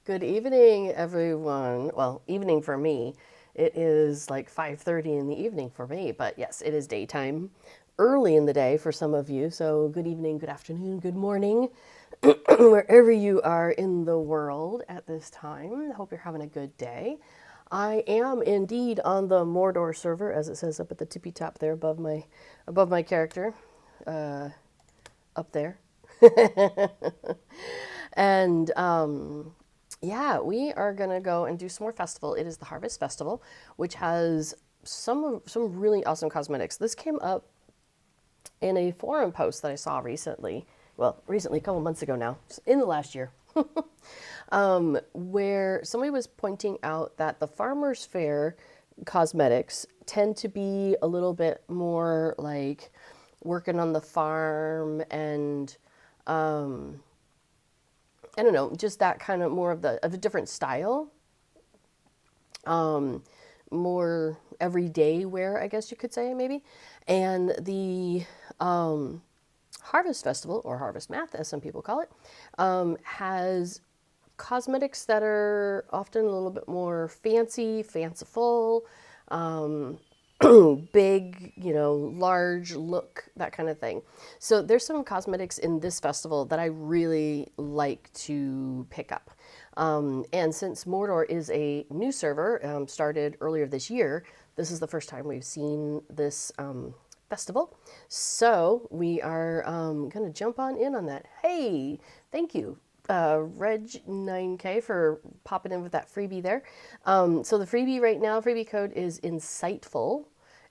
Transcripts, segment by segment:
Good evening, everyone. Well, evening for me. It is like 5:30 in the evening for me, but yes, it is daytime, early in the day for some of you. So, good evening, good afternoon, good morning, wherever you are in the world at this time. Hope you're having a good day. I am indeed on the Mordor server, as it says up at the tippy top there above my character, up there. And yeah, we are gonna go and do some more festival. It is the Harvest Festival, which has some really awesome cosmetics. This came up in a forum post that I saw recently. Well, recently, a couple months ago now, in the last year, where somebody was pointing out that the Farmers Fair cosmetics tend to be a little bit more like working on the farm and I don't know, just that kind of more of a different style, more everyday wear, I guess you could say maybe. And the Harvest Festival, or Harvest Math, as some people call it, has cosmetics that are often a little bit more fancy, fanciful, big, large look, that kind of thing. So there's some cosmetics in this festival that I really like to pick up. And since Mordor is a new server, started earlier this year, this is the first time we've seen this festival. So we are going to jump on in on that. Hey, thank you, Reg9K, for popping in with that freebie there. So the freebie right now, freebie code is insightful,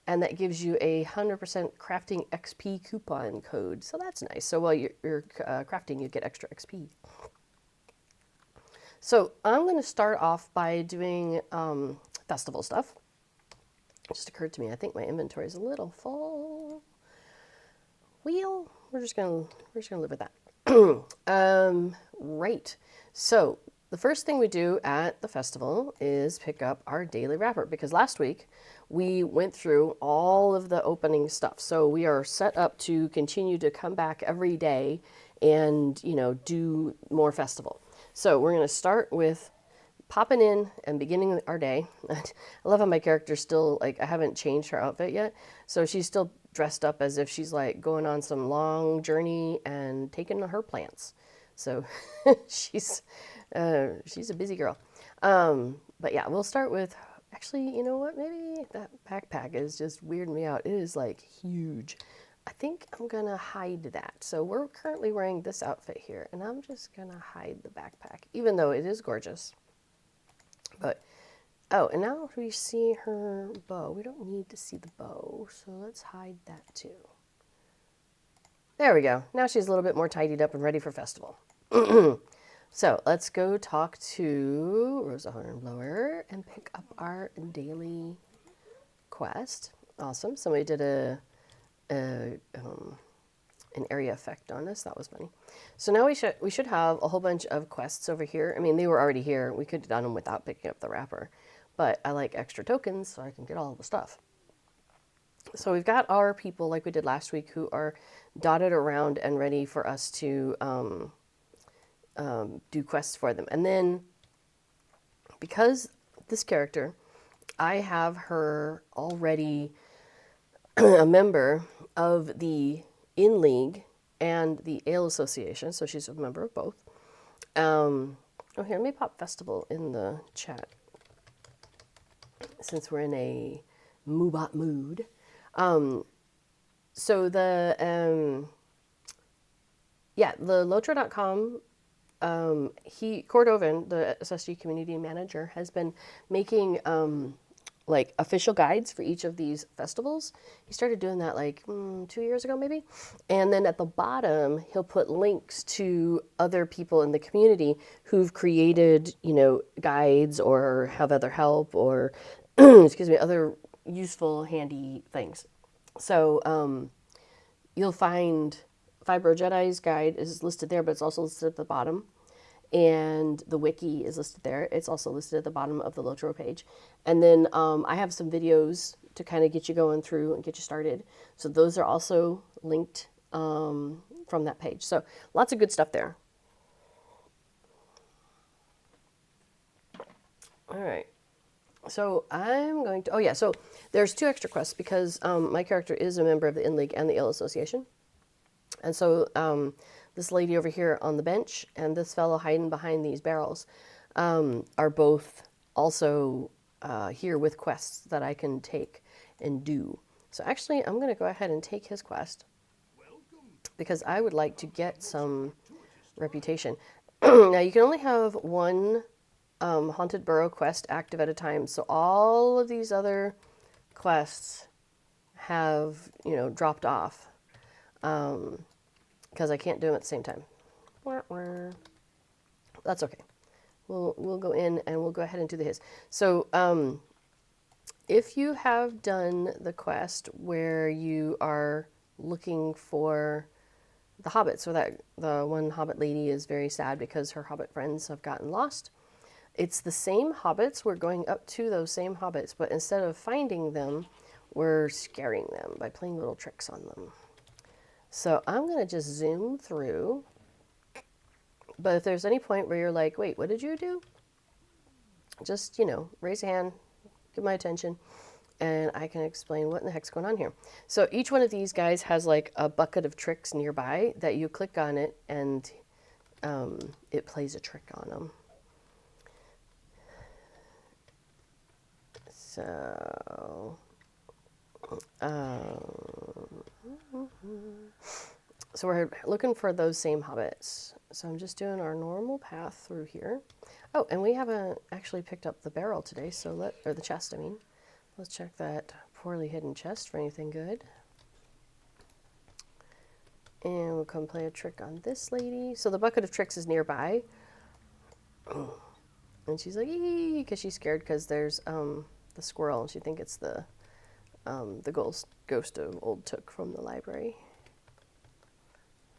and that gives you a 100% crafting XP coupon code. So that's nice. So while you're crafting, you get extra XP. So I'm going to start off by doing festival stuff. It just occurred to me, I think my inventory is a little full. We're just gonna live with that. Right. So the first thing we do at the festival is pick up our daily wrapper, because last week we went through all of the opening stuff. So we are set up to continue to come back every day and, do more festival. So we're going to start with popping in and beginning our day. I love how my character's still, like, I haven't changed her outfit yet. So she's still dressed up as if she's like going on some long journey and taking her plants. So she's a busy girl. But yeah, we'll start with, actually, you know what? Maybe that backpack is just weirding me out. It is like huge. I think I'm gonna hide that. So we're currently wearing this outfit here, and I'm just gonna hide the backpack, even though it is gorgeous. But, oh, and now we see her bow. We don't need to see the bow, so let's hide that too. There we go. Now she's a little bit more tidied up and ready for festival. So let's go talk to Rosa Hornblower and pick up our daily quest. Awesome. Somebody did an area effect on us. That was funny. So now we should have a whole bunch of quests over here. I mean, they were already here. We could have done them without picking up the wrapper, but I like extra tokens so I can get all the stuff. So we've got our people, like we did last week, who are dotted around and ready for us to do quests for them. And then, because this character, I have her already a member of the In League and the Ale Association, so she's a member of both. Oh, here, let me pop Festival in the chat, since we're in a Moobot mood. So the Lotra.com, Cordovan, the SSG community manager, has been making like official guides for each of these festivals. He started doing that like 2 years ago maybe. And then at the bottom, he'll put links to other people in the community who've created, guides or have other help or, excuse me, other useful, handy things. So you'll find Fibro Jedi's guide is listed there, but it's also listed at the bottom. And the wiki is listed there. It's also listed at the bottom of the Lotro page. And then I have some videos to kind of get you going through and get you started. So those are also linked from that page. So lots of good stuff there. All right. So I'm going to. Oh yeah. So there's 2 extra quests because my character is a member of the Inn League and the Ale Association, and so this lady over here on the bench and this fellow hiding behind these barrels are both also here with quests that I can take and do. So actually, I'm going to go ahead and take his quest because I would like to get some reputation. Now you can only have 1 Haunted Burrow quest active at a time, so all of these other quests have, you know, dropped off because I can't do them at the same time. That's okay. We'll go in and we'll go ahead and do the his. So if you have done the quest where you are looking for the hobbits, so that the one hobbit lady is very sad because her hobbit friends have gotten lost. It's the same hobbits. We're going up to those same hobbits, but instead of finding them, we're scaring them by playing little tricks on them. So I'm going to just zoom through. But if there's any point where you're like, wait, what did you do? Just, you know, raise a hand, give my attention, and I can explain what in the heck's going on here. So each one of these guys has like a bucket of tricks nearby that you click on it and it plays a trick on them. So, so we're looking for those same hobbits. So I'm just doing our normal path through here. Oh, and we haven't actually picked up the barrel today, so or the chest, I mean. Let's check that poorly hidden chest for anything good. And we'll come play a trick on this lady. So the bucket of tricks is nearby. And she's like, ee, because she's scared because there's the squirrel, and she thinks it's the ghost of old Took from the library.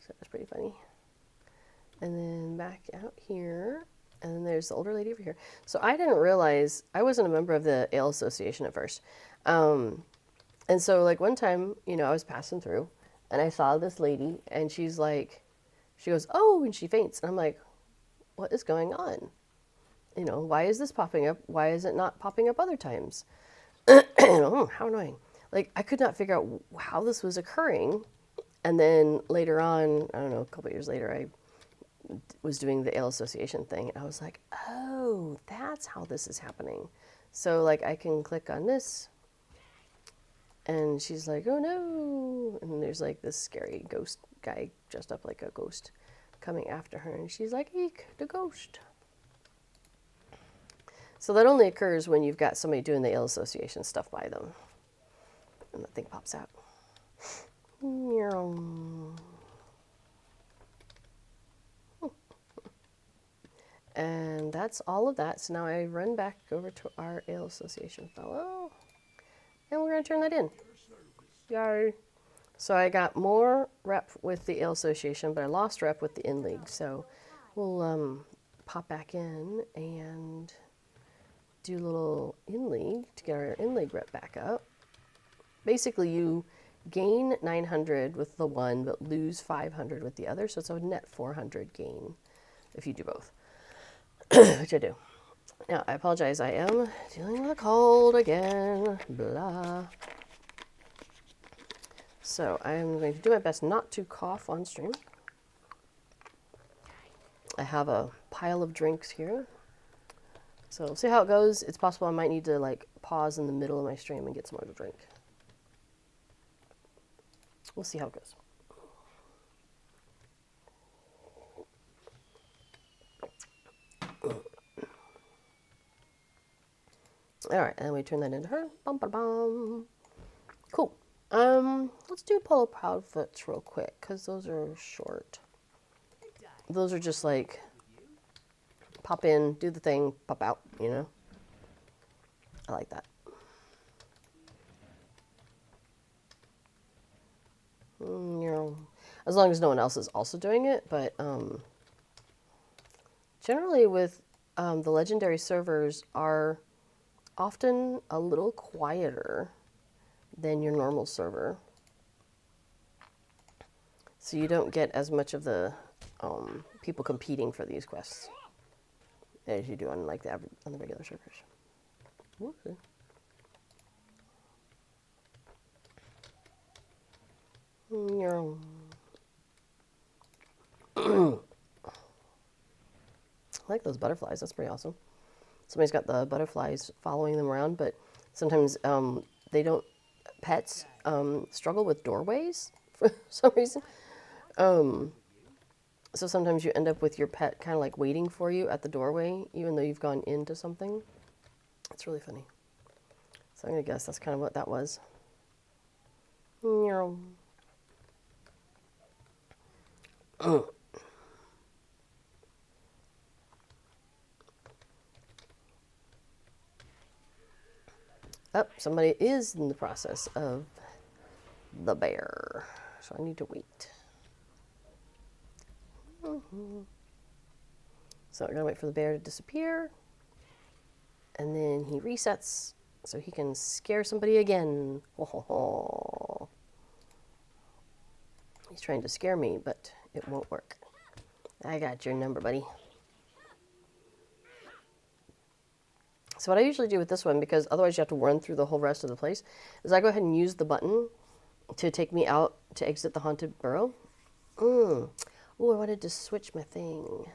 So that's pretty funny. And then back out here, and then there's the older lady over here. So I didn't realize, I wasn't a member of the Ale Association at first. And so like one time, you know, I was passing through, and I saw this lady, and she's like, she goes, oh, and she faints. And I'm like, what is going on? You know, why is this popping up? Why is it not popping up other times? Oh, how annoying. Like, I could not figure out how this was occurring. And then later on, I don't know, a couple of years later, I was doing the Ale Association thing. And I was like, oh, that's how this is happening. So, like, I can click on this. And she's like, oh, no. And there's, like, this scary ghost guy dressed up like a ghost coming after her. And she's like, eek, the ghost. So that only occurs when you've got somebody doing the Ale Association stuff by them. And that thing pops out. And that's all of that. So now I run back over to our Ale Association fellow. And we're going to turn that in. Yay. So I got more rep with the Ale Association, but I lost rep with the Inn League. So we'll pop back in and do a little Inn League to get our Inn League rep back up. Basically, you gain 900 with the one, but lose 500 with the other. So it's a net 400 gain if you do both, which I do. Now, I apologize. I am dealing with a cold again. Blah. So I'm going to do my best not to cough on stream. I have a pile of drinks here. So we'll see how it goes. It's possible I might need to like pause in the middle of my stream and get some more to drink. We'll see how it goes. All right, and we turn that into her. Bum, ba, bum. Cool. Let's do polo proudfoots real quick because those are short. Those are just like pop in, do the thing, pop out, you know? I like that. As long as no one else is also doing it, but generally with the legendary servers are often a little quieter than your normal server. So you don't get as much of the people competing for these quests. as you do on like on the regular servers. Okay. I like those butterflies. That's pretty awesome. Somebody's got the butterflies following them around, but sometimes they don't. Pets struggle with doorways for some reason. So sometimes you end up with your pet kind of like waiting for you at the doorway, even though you've gone into something. It's really funny. So I'm going to guess that's kind of what that was. Oh, somebody is in the process of the bear. So I need to wait. So we're going to wait for the bear to disappear. And then he resets so he can scare somebody again. Ho, ho, ho. He's trying to scare me, but it won't work. I got your number, buddy. So what I usually do with this one, because otherwise you have to run through the whole rest of the place, is I go ahead and use the button to take me out to exit the Haunted Burrow. Oh, I wanted to switch my thing.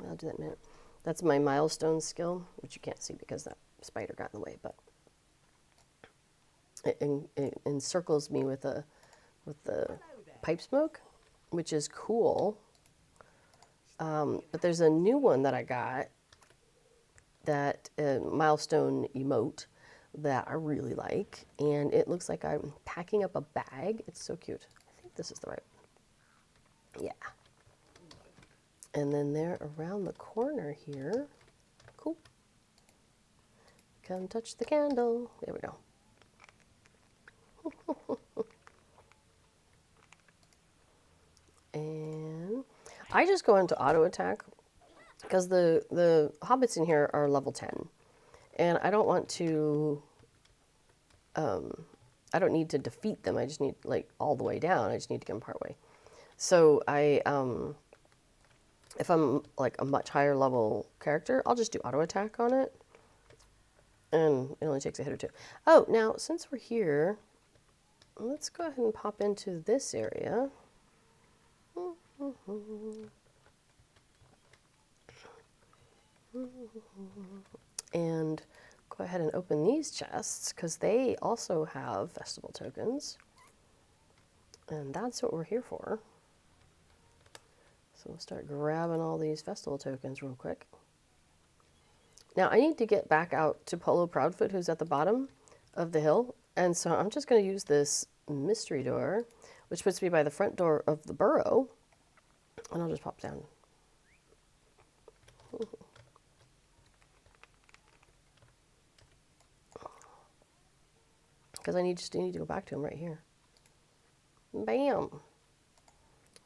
I'll do that in a minute. That's my milestone skill, which you can't see because that spider got in the way, but it encircles me with the pipe smoke, which is cool. But there's a new one that I got, that milestone emote that I really like, and it looks like I'm packing up a bag. It's so cute. I think this is the right one. Yeah. And then they're around the corner here. Cool. Come touch the candle. There we go. And I just go into auto attack because the hobbits in here are level 10. And I don't want to, I don't need to defeat them. I just need, like, all the way down. I just need to get them part way. So I, if I'm, like, a much higher level character, I'll just do auto attack on it. And it only takes a hit or two. Oh, now, since we're here, let's go ahead and pop into this area. And go ahead and open these chests, because they also have festival tokens. And that's what we're here for. So we'll start grabbing all these festival tokens real quick. Now I need to get back out to Polo Proudfoot, who's at the bottom of the hill. And so I'm just going to use this mystery door, which puts me by the front door of the burrow. And I'll just pop down. Because I need to go back to him right here. Bam.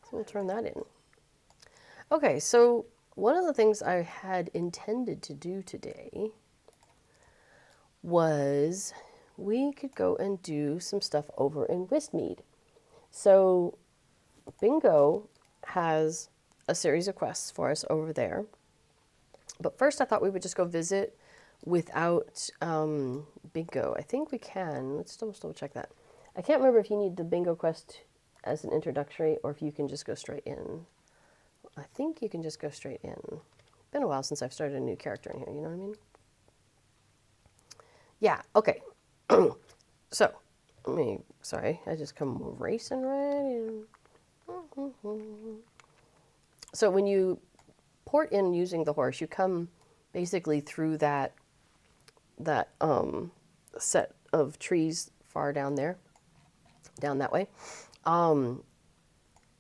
So we'll turn that in. Okay, so one of the things I had intended to do today was we could go and do some stuff over in Wistmead. So Bingo has a series of quests for us over there. But first I thought we would just go visit without Bingo. I think we can. Let's double check that. I can't remember if you need the Bingo quest as an introductory or if you can just go straight in. I think you can just go straight in. Been a while since I've started a new character in here, you know what I mean? Yeah, okay. So, sorry, I just come racing right in. So when you port in using the horse, you come basically through that set of trees far down there, down that way. And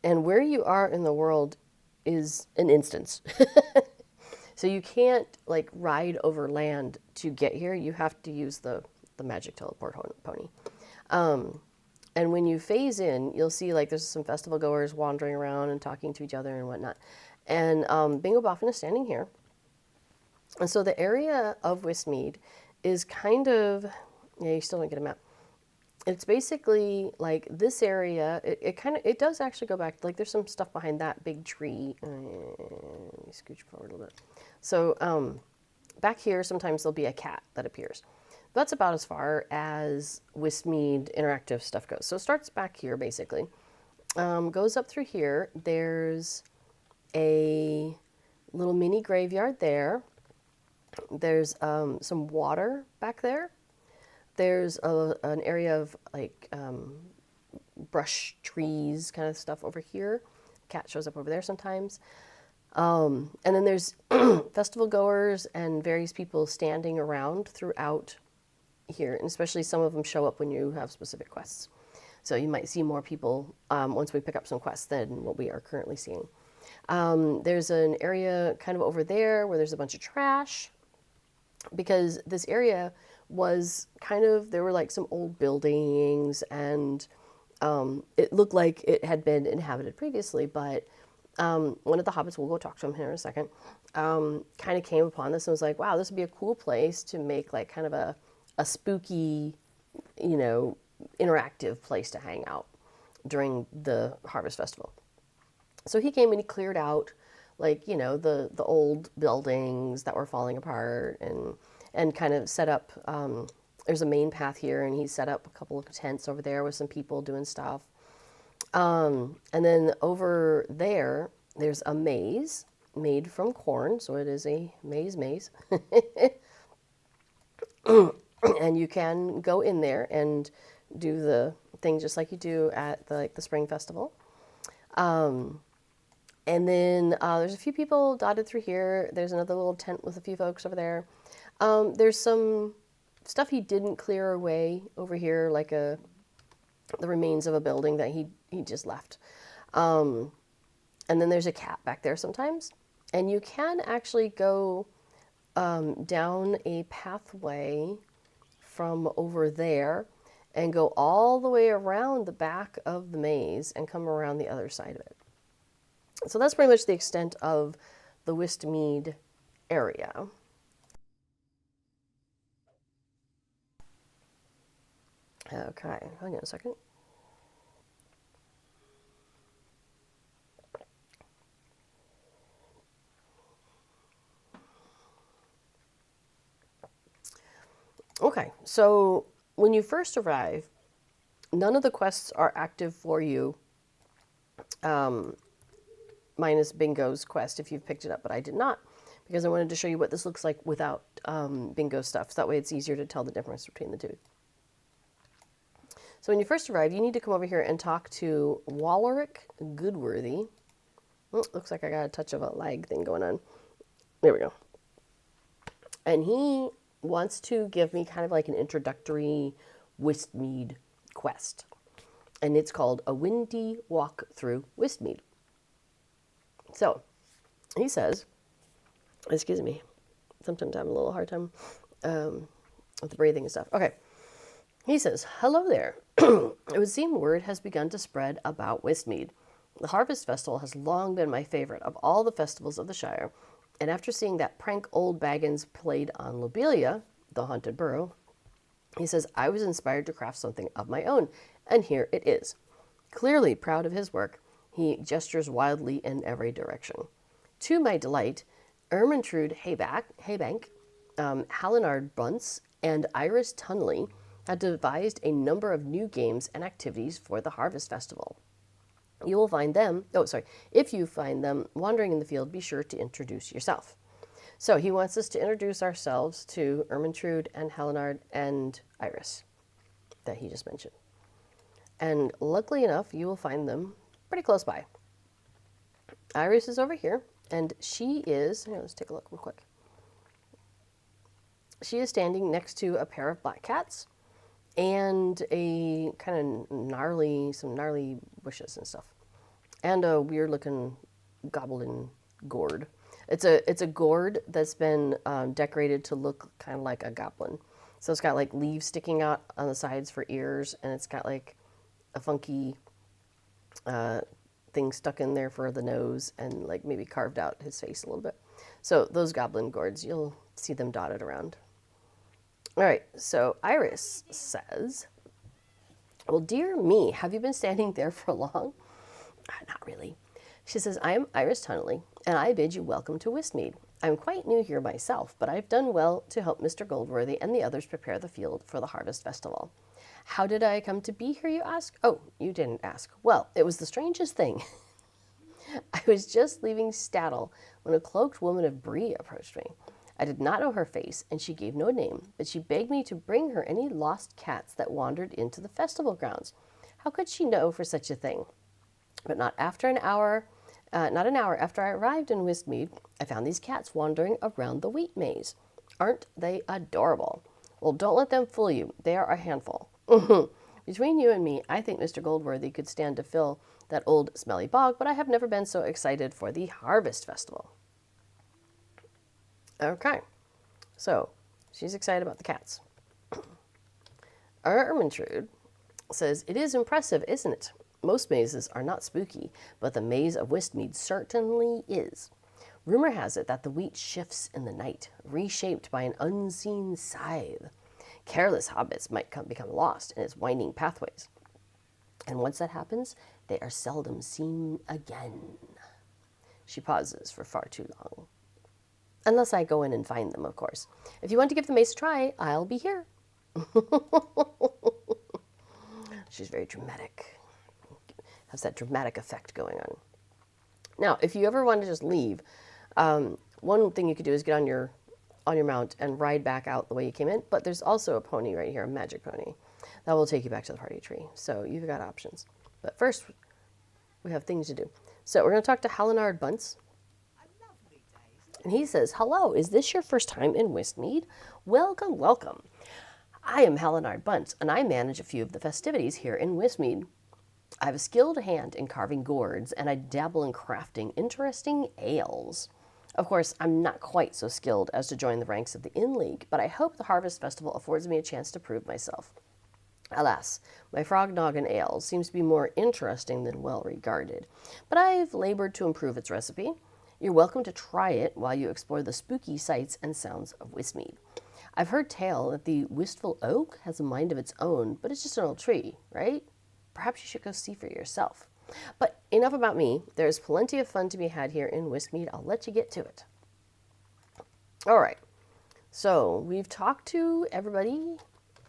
where you are in the world is an instance. So you can't like ride over land to get here. You have to use the magic teleport pony. And when you phase in, you'll see like there's some festival goers wandering around and talking to each other and whatnot. And Bingo Boffin is standing here. And so the area of Wistmead is kind of, yeah, you still don't get a map. It's basically like this area, it does actually go back, like there's some stuff behind that big tree. me scooch forward a little bit. So back here, sometimes there'll be a cat that appears. That's about as far as Wistmead interactive stuff goes. So it starts back here, basically. Goes up through here. There's a little mini graveyard there. There's some water back there. There's an area of like brush, trees, kind of stuff over here. Cat shows up over there sometimes. And then there's festival goers and various people standing around throughout here, and especially some of them show up when you have specific quests. So you might see more people once we pick up some quests than what we are currently seeing. There's an area kind of over there where there's a bunch of trash, because this area was kind of, there were like some old buildings, and it looked like it had been inhabited previously, but one of the hobbits, we'll go talk to him here in a second, kind of came upon this and was like, wow, this would be a cool place to make like kind of a spooky, you know, interactive place to hang out during the Harvest Festival. So he came and he cleared out like, you know, the old buildings that were falling apart, and kind of set up, there's a main path here, and he set up a couple of tents over there with some people doing stuff. And then over there, there's a maze made from corn, so it is a maze. And you can go in there and do the thing just like you do at the spring festival. And then there's a few people dotted through here. There's another little tent with a few folks over there. There's some stuff he didn't clear away over here, like the remains of a building that he just left. And then there's a cat back there sometimes. And you can actually go down a pathway from over there and go all the way around the back of the maze and come around the other side of it. So that's pretty much the extent of the Wistmead area. Okay, hang on a second. Okay, so when you first arrive, none of the quests are active for you, minus Bingo's quest if you've picked it up, but I did not, because I wanted to show you what this looks like without Bingo stuff, so that way it's easier to tell the difference between the two. So when you first arrive, you need to come over here and talk to Wallerick Goodworthy. Oh, looks like I got a touch of a lag thing going on. There we go. And he wants to give me kind of like an introductory Wistmead quest. And it's called A Windy Walk Through Wistmead. So, he says, excuse me, sometimes I have a little hard time with the breathing and stuff. Okay. He says, hello there. It would seem word has begun to spread about Wistmead. The Harvest Festival has long been my favorite of all the festivals of the Shire, and after seeing that prank old Baggins played on Lobelia, the Haunted Burrow, he says, I was inspired to craft something of my own, and here it is. Clearly proud of his work, he gestures wildly in every direction. To my delight, Ermintrude Haybank, Hallinard Bunce, and Iris Tunley had devised a number of new games and activities for the Harvest Festival. You will find them, if you find them wandering in the field, be sure to introduce yourself. So he wants us to introduce ourselves to Ermintrude and Hallinard and Iris that he just mentioned. And luckily enough, you will find them pretty close by. Iris is over here, and she is, here, let's take a look real quick. She is standing next to a pair of black cats and a kind of some gnarly bushes and stuff, and a weird looking goblin gourd. It's a gourd that's been decorated to look kind of like a goblin. So it's got like leaves sticking out on the sides for ears, and it's got like a funky thing stuck in there for the nose, and like maybe carved out his face a little bit. So those goblin gourds, you'll see them dotted around. All right, so Iris says, well, dear me, have you been standing there for long? Not really. She says, I am Iris Tunley, and I bid you welcome to Wistmead. I'm quite new here myself, but I've done well to help Mr. Goldworthy and the others prepare the field for the Harvest Festival. How did I come to be here, you ask? Oh, you didn't ask. Well, it was the strangest thing. I was just leaving Staddle when a cloaked woman of Bree approached me. I did not know her face, and she gave no name, but she begged me to bring her any lost cats that wandered into the festival grounds. How could she know for such a thing? But not an hour after I arrived in Wistmead, I found these cats wandering around the wheat maze. Aren't they adorable? Well, don't let them fool you. They are a handful. Between you and me, I think Mr. Goldworthy could stand to fill that old smelly bog, but I have never been so excited for the Harvest Festival. Okay, so she's excited about the cats. Ermintrude says, it is impressive, isn't it? Most mazes are not spooky, but the maze of Wistmead certainly is. Rumor has it that the wheat shifts in the night, reshaped by an unseen scythe. Careless hobbits might become lost in its winding pathways. And once that happens, they are seldom seen again. She pauses for far too long. Unless I go in and find them, of course. If you want to give the maze a try, I'll be here. She's very dramatic. Has that dramatic effect going on. Now, if you ever want to just leave, one thing you could do is get on your mount and ride back out the way you came in. But there's also a pony right here, a magic pony, that will take you back to the party tree. So you've got options. But first, we have things to do. So we're going to talk to Halinard Bunce. And he says, hello, is this your first time in Wistmead? Welcome, welcome. I am Halinard Bunce, and I manage a few of the festivities here in Wistmead. I have a skilled hand in carving gourds, and I dabble in crafting interesting ales. Of course, I'm not quite so skilled as to join the ranks of the Inn League, but I hope the Harvest Festival affords me a chance to prove myself. Alas, my frog noggin ale seems to be more interesting than well regarded, but I've labored to improve its recipe. You're welcome to try it while you explore the spooky sights and sounds of Wistmead. I've heard tell that the wistful oak has a mind of its own, but it's just an old tree, right? Perhaps you should go see for yourself. But enough about me. There's plenty of fun to be had here in Wistmead. I'll let you get to it. All right. So we've talked to everybody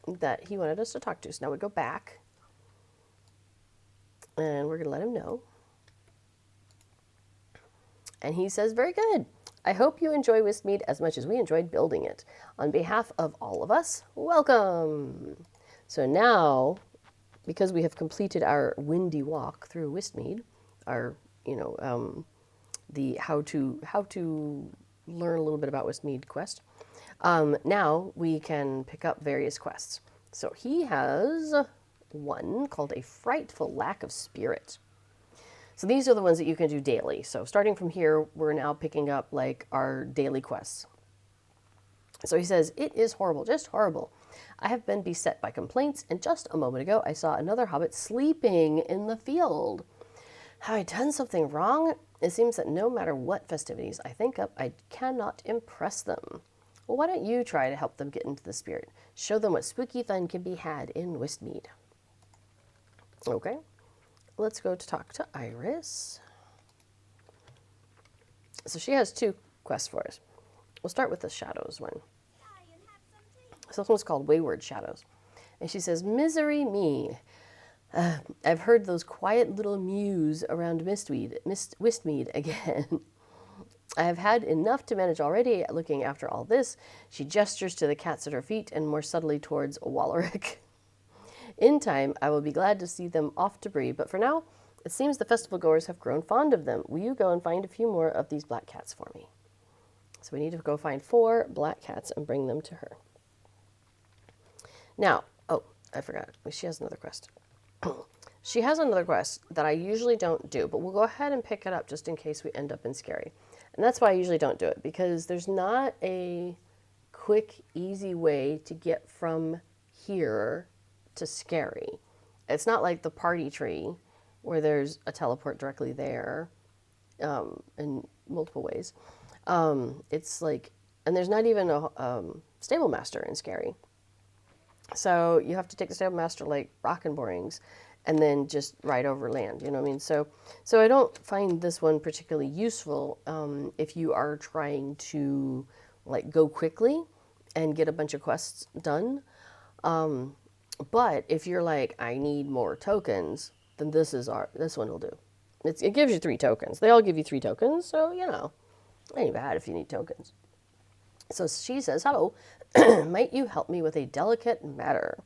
that he wanted us to talk to. So now we go back, and we're going to let him know. And he says, very good. I hope you enjoy Wistmead as much as we enjoyed building it. On behalf of all of us, welcome. So now, because we have completed our windy walk through Wistmead, our, the how to learn a little bit about Wistmead quest, now we can pick up various quests. So he has one called A Frightful Lack of Spirit. So these are the ones that you can do daily. So starting from here, we're now picking up like our daily quests. So he says, it is horrible, just horrible. I have been beset by complaints, and just a moment ago I saw another hobbit sleeping in the field. Have I done something wrong? It seems that no matter what festivities I think up, I cannot impress them. Well, why don't you try to help them get into the spirit? Show them what spooky fun can be had in Wistmead. Okay. Let's go to talk to Iris. So she has two quests for us. We'll start with the shadows one. So this one's called Wayward Shadows. And she says, misery me. I've heard those quiet little mews around Wistmead again. I have had enough to manage already looking after all this. She gestures to the cats at her feet and more subtly towards Walaric. In time, I will be glad to see them off to Bree, but for now, it seems the festival goers have grown fond of them. Will you go and find a few more of these black cats for me? So we need to go find 4 black cats and bring them to her. Now, oh, I forgot. She has another quest. She has another quest that I usually don't do, but we'll go ahead and pick it up just in case we end up in Scary. And that's why I usually don't do it, because there's not a quick, easy way to get from here to Scary. It's not like the party tree where there's a teleport directly there in multiple ways. It's like, and there's not even a stable master in Scary. So you have to take the stable master like Rock and Borings and then just ride over land. You know what I mean? So I don't find this one particularly useful if you are trying to like go quickly and get a bunch of quests done. But if you're like, I need more tokens, then this one will do. It gives you 3 tokens. They all give you 3 tokens, so you know, ain't bad if you need tokens. So she says, hello, might you help me with a delicate matter?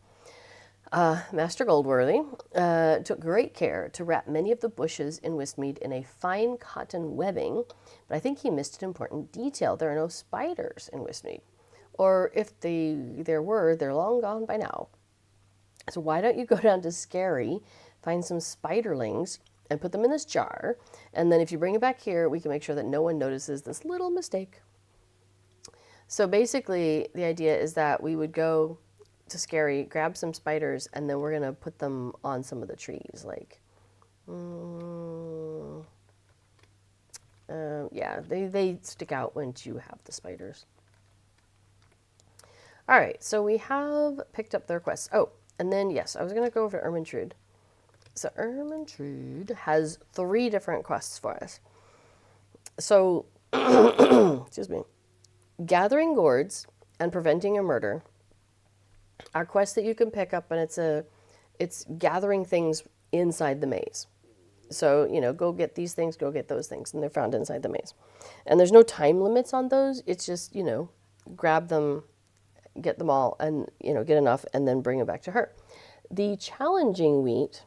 Master Goldworthy took great care to wrap many of the bushes in Wistmead in a fine cotton webbing, but I think he missed an important detail. There are no spiders in Wistmead. Or if there were, they're long gone by now. So why don't you go down to Scary, find some spiderlings, and put them in this jar, and then if you bring it back here, we can make sure that no one notices this little mistake. So basically, the idea is that we would go to Scary, grab some spiders, and then we're going to put them on some of the trees. Like, yeah, they stick out once you have the spiders. All right, so we have picked up their quests. Oh, and then, yes, I was going to go over to Ermintrude. So Ermintrude has 3 different quests for us. So, excuse me, gathering gourds and preventing a murder are quests that you can pick up, and it's gathering things inside the maze. So, you know, go get these things, go get those things, and they're found inside the maze. And there's no time limits on those. It's just, you know, grab them, get them all, and, you know, get enough, and then bring them back to her. The challenging wheat,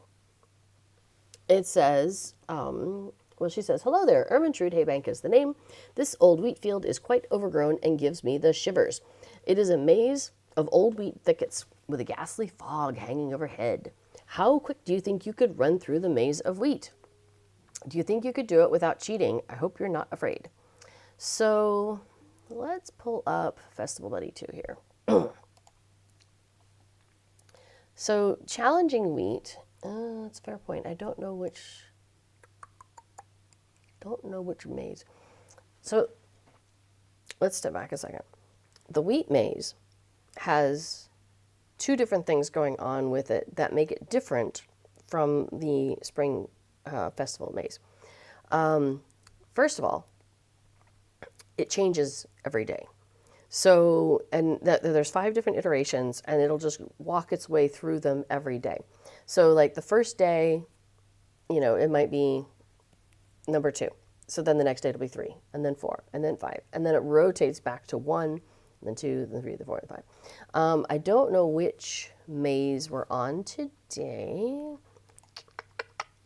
it says, well, she says, hello there, Ermintrude Haybank is the name. This old wheat field is quite overgrown and gives me the shivers. It is a maze of old wheat thickets with a ghastly fog hanging overhead. How quick do you think you could run through the maze of wheat? Do you think you could do it without cheating? I hope you're not afraid. So let's pull up Festival Buddy 2 here. So challenging wheat, that's a fair point. I don't know which maze. So let's step back a second. The wheat maze has 2 different things going on with it that make it different from the spring festival maze. First of all, it changes every day. So, and there's 5 different iterations, and it'll just walk its way through them every day. So, like the first day, you know, it might be number 2. So then the next day it'll be 3, and then 4, and then 5, and then it rotates back to 1, and then 2, then 3, then 4, and 5. I don't know which maze we're on today.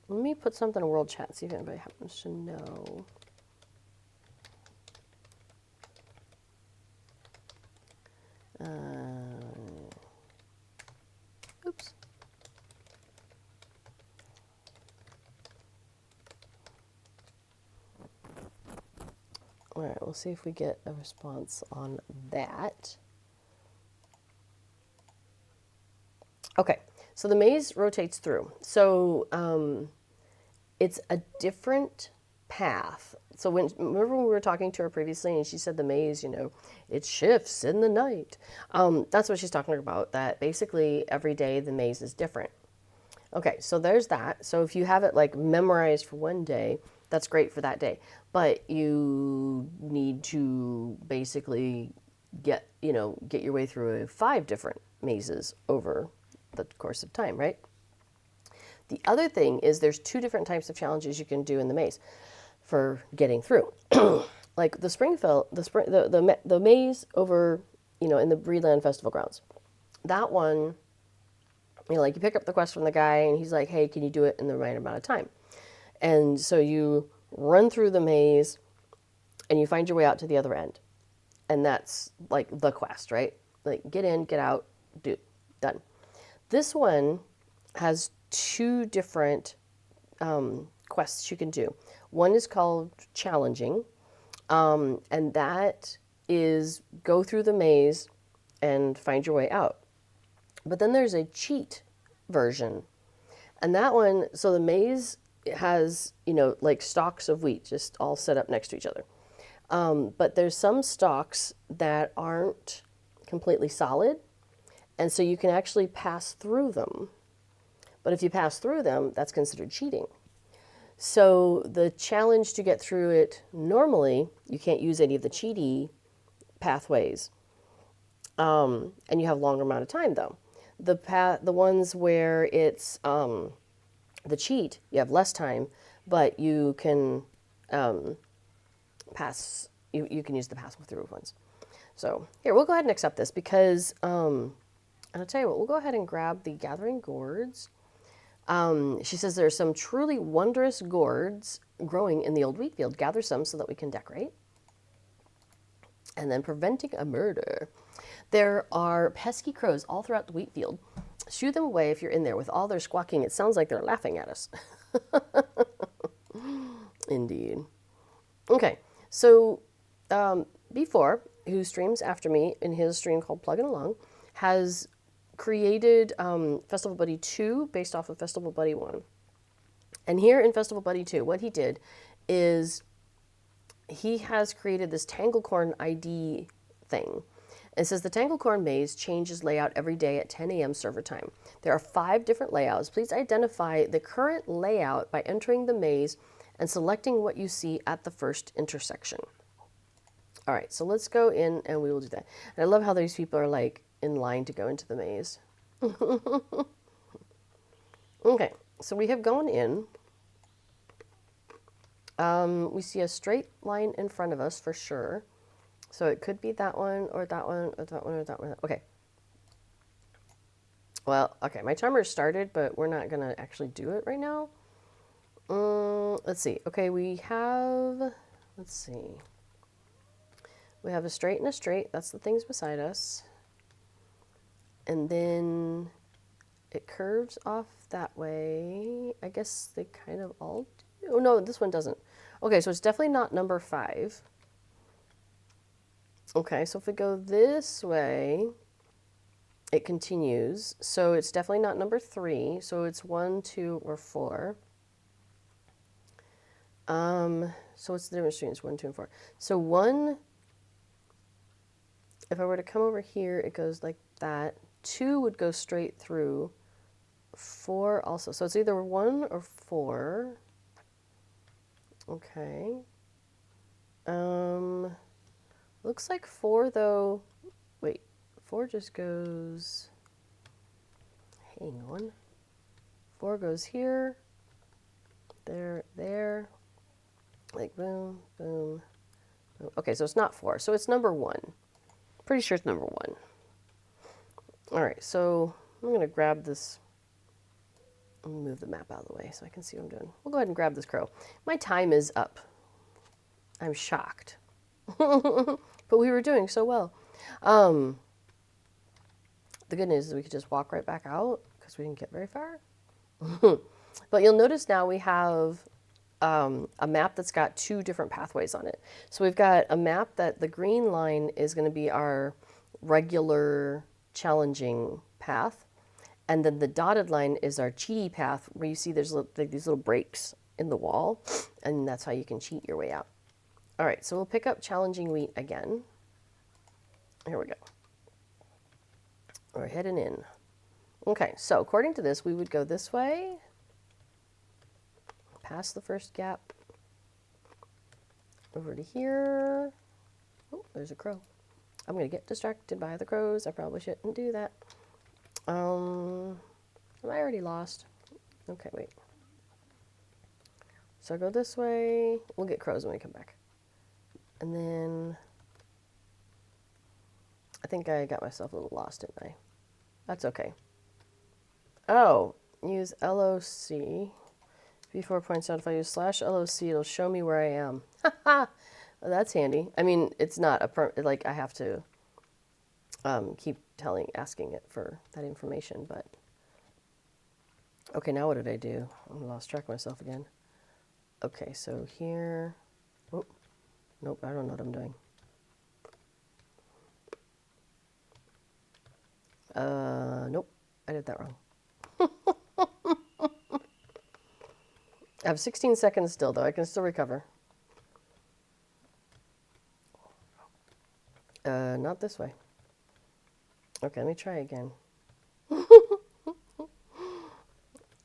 Let me put something in World Chat, see if anybody happens to know. Oops. All right, we'll see if we get a response on that. Okay, so the maze rotates through. So it's a different path. So remember when we were talking to her previously and she said the maze, you know, it shifts in the night. That's what she's talking about, that basically every day the maze is different. Okay, so there's that. So if you have it like memorized for one day, that's great for that day. But you need to basically get your way through 5 different mazes over the course of time, right? The other thing is there's 2 different types of challenges you can do in the maze for getting through. Like the maze over, you know, in the Breedland Festival grounds. That one, you know, like you pick up the quest from the guy and he's like, hey, can you do it in the right amount of time? And so you run through the maze and you find your way out to the other end. And that's like the quest, right? Like get in, get out, do, done. This one has 2 different quests you can do. One is called challenging, and that is go through the maze and find your way out. But then there's a cheat version, and that one, so the maze has, you know, like stalks of wheat just all set up next to each other. But there's some stalks that aren't completely solid, and so you can actually pass through them. But if you pass through them, that's considered cheating. So the challenge to get through it normally, you can't use any of the cheaty pathways, and you have a longer amount of time though. The ones where it's the cheat, you have less time, but you can pass. You can use the pass through ones. So here, we'll go ahead and accept this because, and I'll tell you what, we'll go ahead and grab the Gathering Gourds. She says there are some truly wondrous gourds growing in the old wheat field. Gather some so that we can decorate. And then preventing a murder. There are pesky crows all throughout the wheat field. Shoo them away if you're in there. With all their squawking, it sounds like they're laughing at us. Indeed. Okay, so B4, who streams after me in his stream called Plugging Along, has created Festival Buddy 2 based off of Festival Buddy 1. And here in Festival Buddy 2, what he did is he has created this Tanglecorn ID thing. It says the Tanglecorn maze changes layout every day at 10 a.m. server time. There are 5 different layouts. Please identify the current layout by entering the maze and selecting what you see at the first intersection. All right, so let's go in and we will do that. And I love how these people are like in line to go into the maze. Okay, so we have gone in. We see a straight line in front of us for sure. So it could be that one or that one or that one or that one. Okay. Well, okay, my timer started, but we're not going to actually do it right now. Let's see. Okay, we have, let's see. We have a straight and a straight. That's the things beside us. And then it curves off that way. I guess they kind of all do. Oh, no, this one doesn't. Okay, so it's definitely not number 5. Okay, so if we go this way, it continues. So it's definitely not number 3. So it's 1, 2, or 4. So what's the difference between 1, 2, and 4? So 1, if I were to come over here, it goes like that. 2 would go straight through. 4 also. So it's either 1 or 4. Okay. Looks like 4 though. Wait, 4 just goes. Hang on. 4 goes here. There, there. Like boom, boom, boom. Okay, so it's not 4. So it's number 1. Pretty sure it's number 1. All right, so I'm going to grab this. I'll move the map out of the way so I can see what I'm doing. We'll go ahead and grab this crow. My time is up. I'm shocked. But we were doing so well. The good news is we could just walk right back out because we didn't get very far. But you'll notice now we have a map that's got 2 different pathways on it. So we've got a map that the green line is going to be our regular challenging path. And then the dotted line is our cheaty path where you see there's like these little breaks in the wall. And that's how you can cheat your way out. All right, so we'll pick up challenging wheat again. Here we go. We're heading in. Okay, so according to this, we would go this way. Past the first gap. Over to here. Oh, there's a crow. I'm going to get distracted by the crows. I probably shouldn't do that. Am I already lost? Okay, wait. So I go this way. We'll get crows when we come back. And then I think I got myself a little lost, didn't I? That's okay. Oh, use LOC. B4 points out if I use /LOC, it'll show me where I am. Well, that's handy. I mean, it's not a like I have to keep asking it for that information, but okay, now what did I do? I lost track of myself again. Okay, so here, oh, nope, I don't know what I'm doing. Nope, I did that wrong. I have 16 seconds still, though. I can still recover. Not this way. Okay, let me try again.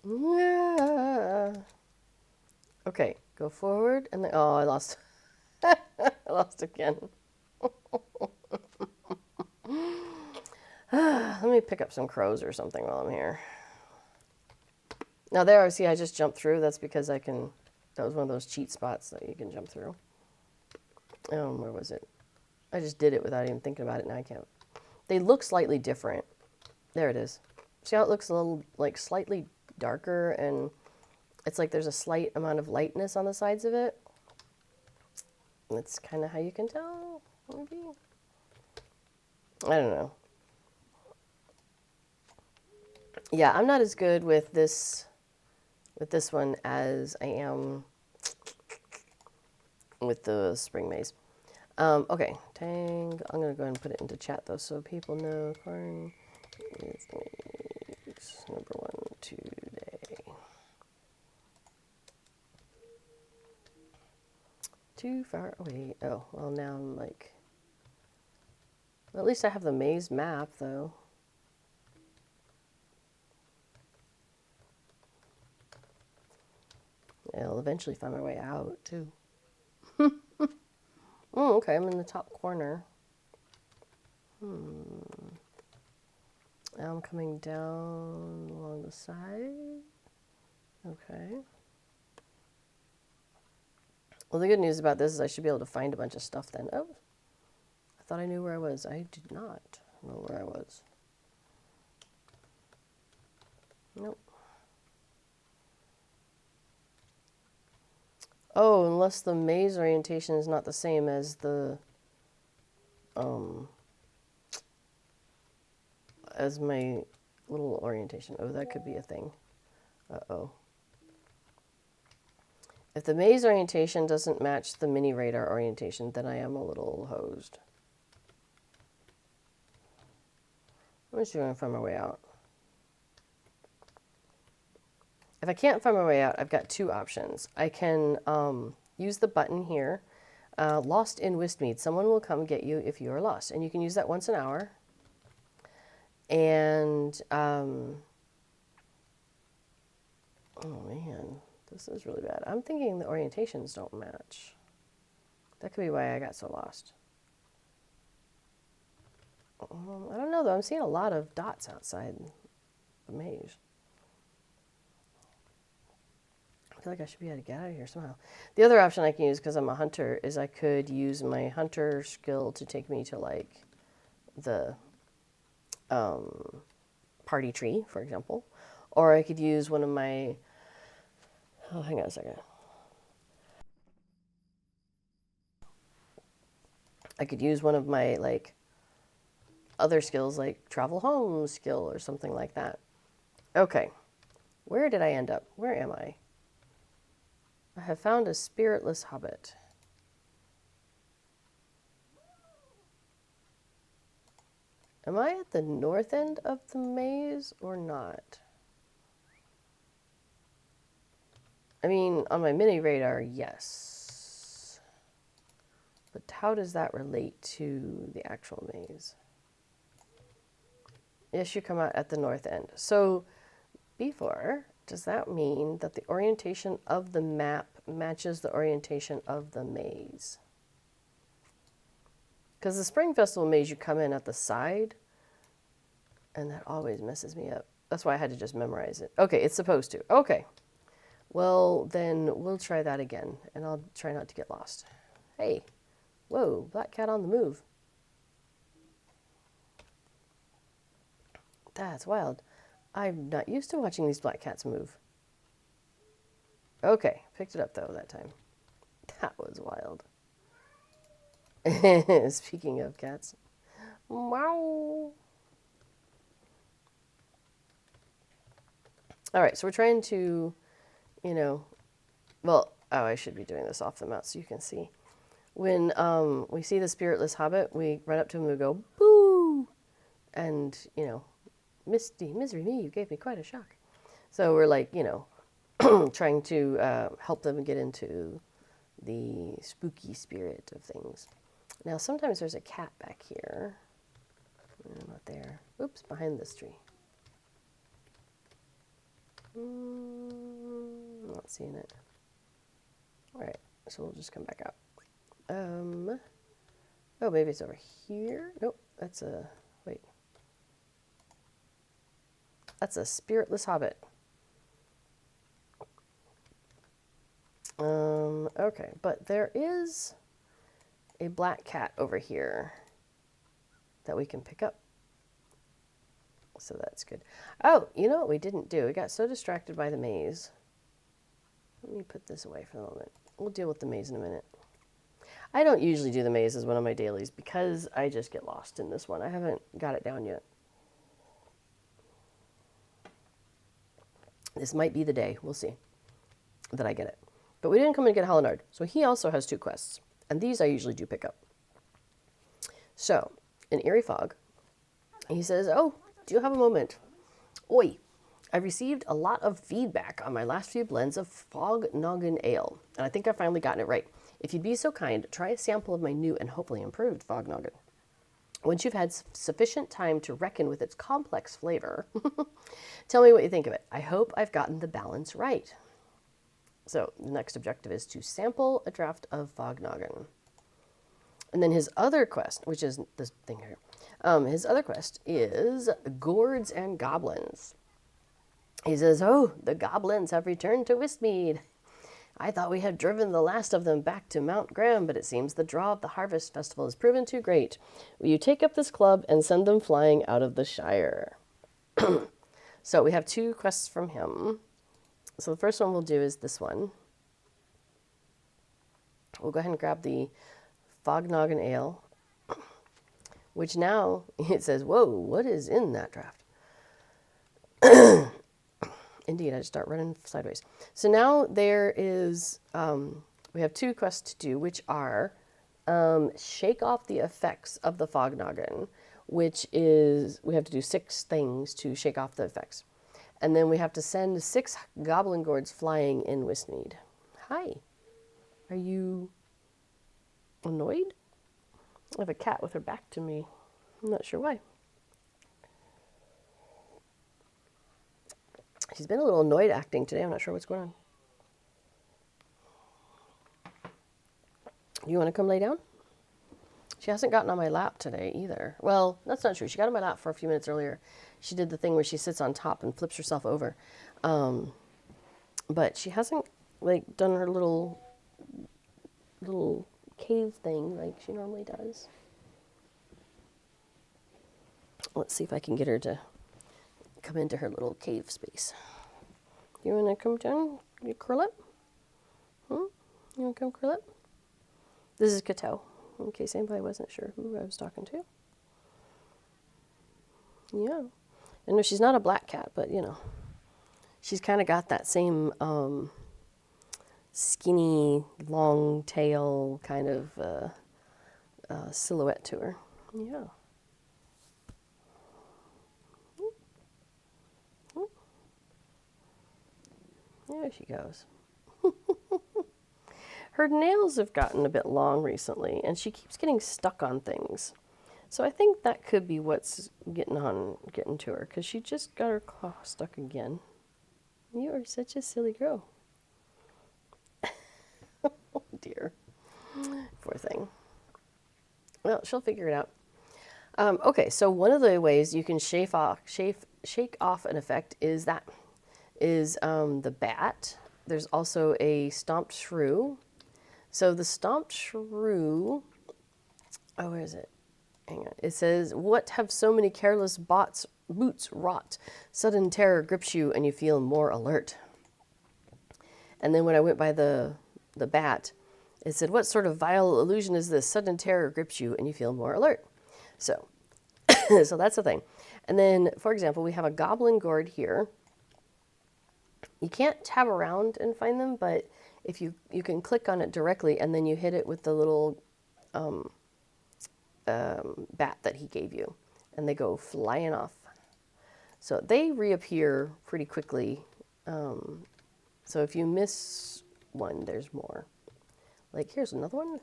Yeah. Okay, go forward and then, oh, I lost. I lost again. Let me pick up some crows or something while I'm here. Now there, see, I just jumped through. That's because I can, that was one of those cheat spots that you can jump through. Where was it? I just did it without even thinking about it, and I can't. They look slightly different. There it is. See how it looks a little, like, slightly darker, and it's like there's a slight amount of lightness on the sides of it. That's kind of how you can tell, maybe? I don't know. Yeah, I'm not as good with this one as I am with the spring maze. Okay, Tang. I'm gonna go ahead and put it into chat though, so people know. Corn is number 1 today. Too far away. Oh, well now I'm like. Well, at least I have the maze map though. I'll eventually find my way out too. Oh, okay, I'm in the top corner. Now I'm coming down along the side. Okay. Well, the good news about this is I should be able to find a bunch of stuff then. Oh, I thought I knew where I was. I did not know where I was. Nope. Oh, unless the maze orientation is not the same as the, as my little orientation. Oh, that could be a thing. Uh-oh. If the maze orientation doesn't match the mini radar orientation, then I am a little hosed. I'm just going to find my way out. If I can't find my way out, I've got 2 options. I can use the button here, Lost in Wistmead. Someone will come get you if you are lost. And you can use that once an hour. And, oh man, this is really bad. I'm thinking the orientations don't match. That could be why I got so lost. I don't know, though. I'm seeing a lot of dots outside the maze. I feel like I should be able to get out of here somehow. The other option I can use, because I'm a hunter, is I could use my hunter skill to take me to, like, the party tree, for example. Or I could use one of my... Oh, hang on a second. I could use one of my, like, other skills, like travel home skill or something like that. Okay. Where did I end up? Where am I? I have found a spiritless hobbit. Am I at the north end of the maze or not? I mean, on my mini radar, yes. But how does that relate to the actual maze? Yes, you come out at the north end. So, before, does that mean that the orientation of the map matches the orientation of the maze? Because the Spring Festival maze, you come in at the side, and that always messes me up. That's why I had to just memorize it. Okay, it's supposed to. Okay. Well, then we'll try that again, and I'll try not to get lost. Hey. Whoa, black cat on the move. That's wild. I'm not used to watching these black cats move. Okay, picked it up though that time. That was wild. Speaking of cats. Wow. All right, so we're trying to, well, oh, I should be doing this off the map so you can see. When we see the spiritless hobbit, we run up to him and we go, boo! And, Misty, misery me, you gave me quite a shock. So we're like, trying to help them get into the spooky spirit of things. Now, sometimes there's a cat back here. Not there. Oops, behind this tree. Not seeing it. All right, so we'll just come back out. Oh, maybe it's over here. Nope, that's a, wait. That's a spiritless hobbit. Okay, but there is a black cat over here that we can pick up. So that's good. Oh, you know what we didn't do? We got so distracted by the maze. Let me put this away for the moment. We'll deal with the maze in a minute. I don't usually do the maze as one of my dailies because I just get lost in this one. I haven't got it down yet. This might be the day, we'll see, that I get it. But we didn't come and get Hallinard, so he also has 2 quests. And these I usually do pick up. So, in Eerie Fog, he says, oh, do you have a moment? Oi, I've received a lot of feedback on my last few blends of Fog Noggin Ale, and I think I've finally gotten it right. If you'd be so kind, try a sample of my new and hopefully improved Fog Noggin. Once you've had sufficient time to reckon with its complex flavor, tell me what you think of it. I hope I've gotten the balance right. So the next objective is to sample a draft of Fog Noggin. And then his other quest, which is this thing here, his other quest is Gourds and Goblins. He says, oh, the goblins have returned to Wistmead. I thought we had driven the last of them back to Mount Graham, but it seems the draw of the Harvest Festival has proven too great. Will you take up this club and send them flying out of the Shire? So we have 2 quests from him. So the first one we'll do is this one. We'll go ahead and grab the Fog Noggin Ale, which now it says, whoa, what is in that draft? Indeed, I just start running sideways. So now there is, we have 2 quests to do, which are shake off the effects of the Fog Noggin, which is, we have to do 6 things to shake off the effects. And then we have to send 6 goblin gourds flying in Wistmead. Hi. Are you annoyed? I have a cat with her back to me. I'm not sure why. She's been a little annoyed acting today. I'm not sure what's going on. You want to come lay down? She hasn't gotten on my lap today either. Well, that's not true. She got on my lap for a few minutes earlier. She did the thing where she sits on top and flips herself over. But she hasn't like done her little cave thing like she normally does. Let's see if I can get her to come into her little cave space. You want to come down? You curl up? You want to come curl up? This is Cato, in case anybody wasn't sure who I was talking to. Yeah. I know she's not a black cat, but, you know, she's kind of got that same skinny, long tail kind of silhouette to her. Yeah. There she goes. Her nails have gotten a bit long recently, and she keeps getting stuck on things. So I think that could be what's getting to her, because she just got her claw stuck again. You are such a silly girl. Oh dear. Poor thing. Well, she'll figure it out. Okay, so one of the ways you can shake off an effect is the bat. There's also a stomped shrew. So the stomped shrew, oh, where is it? Hang on. It says, what have so many careless boots wrought? Sudden terror grips you and you feel more alert. And then when I went by the bat, it said, what sort of vile illusion is this? Sudden terror grips you and you feel more alert. So, so that's the thing. And then, for example, we have a goblin gourd here. You can't tab around and find them, but if you can click on it directly and then you hit it with the little bat that he gave you, and they go flying off. So they reappear pretty quickly. So if you miss one, there's more. Like, here's another one.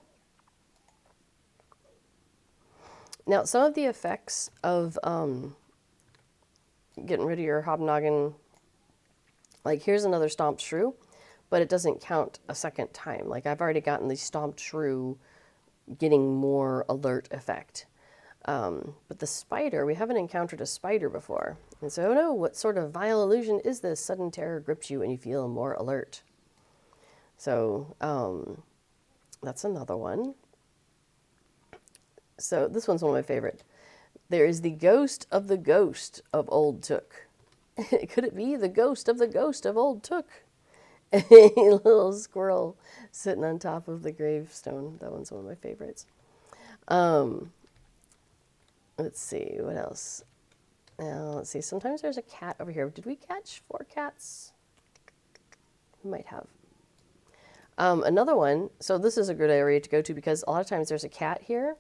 Now, some of the effects of getting rid of your hobnoggin Like, here's another stomped shrew, but it doesn't count a second time. Like, I've already gotten the stomped shrew getting more alert effect. But the spider, we haven't encountered a spider before. And so, oh no, what sort of vile illusion is this? Sudden terror grips you and you feel more alert. So, that's another one. So this one's one of my favorite. There is the ghost of Old Took. Could it be the ghost of Old Took? A little squirrel sitting on top of the gravestone. That one's one of my favorites. Let's see, what else? Let's see, sometimes there's a cat over here. Did we catch 4 cats? We might have. Another one, so this is a good area to go to because a lot of times there's a cat here,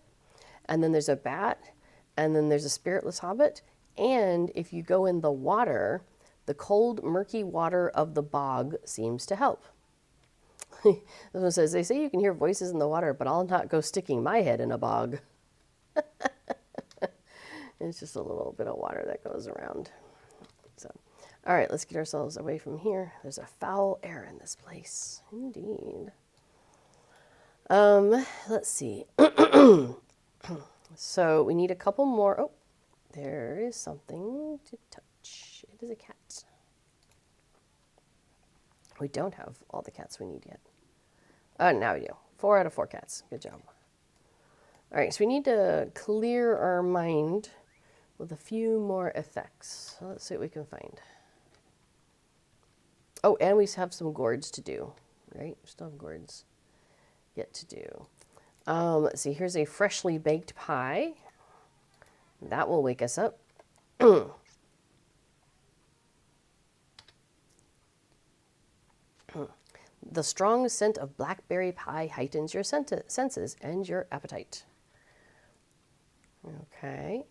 and then there's a bat, and then there's a spiritless hobbit, and if you go in the water, the cold, murky water of the bog seems to help. This one says, they say you can hear voices in the water, but I'll not go sticking my head in a bog. It's just a little bit of water that goes around. So, all right, let's get ourselves away from here. There's a foul air in this place. Indeed. Let's see. So we need a couple more. Oh, there is something to touch. It is a cat. We don't have all the cats we need yet. Now we do. 4 out of 4 cats. Good job. All right, so we need to clear our mind with a few more effects. So let's see what we can find. Oh, and we have some gourds to do, right? We still have gourds yet to do. Let's see, here's a freshly baked pie. That will wake us up. The strong scent of blackberry pie heightens your senses and your appetite. Okay.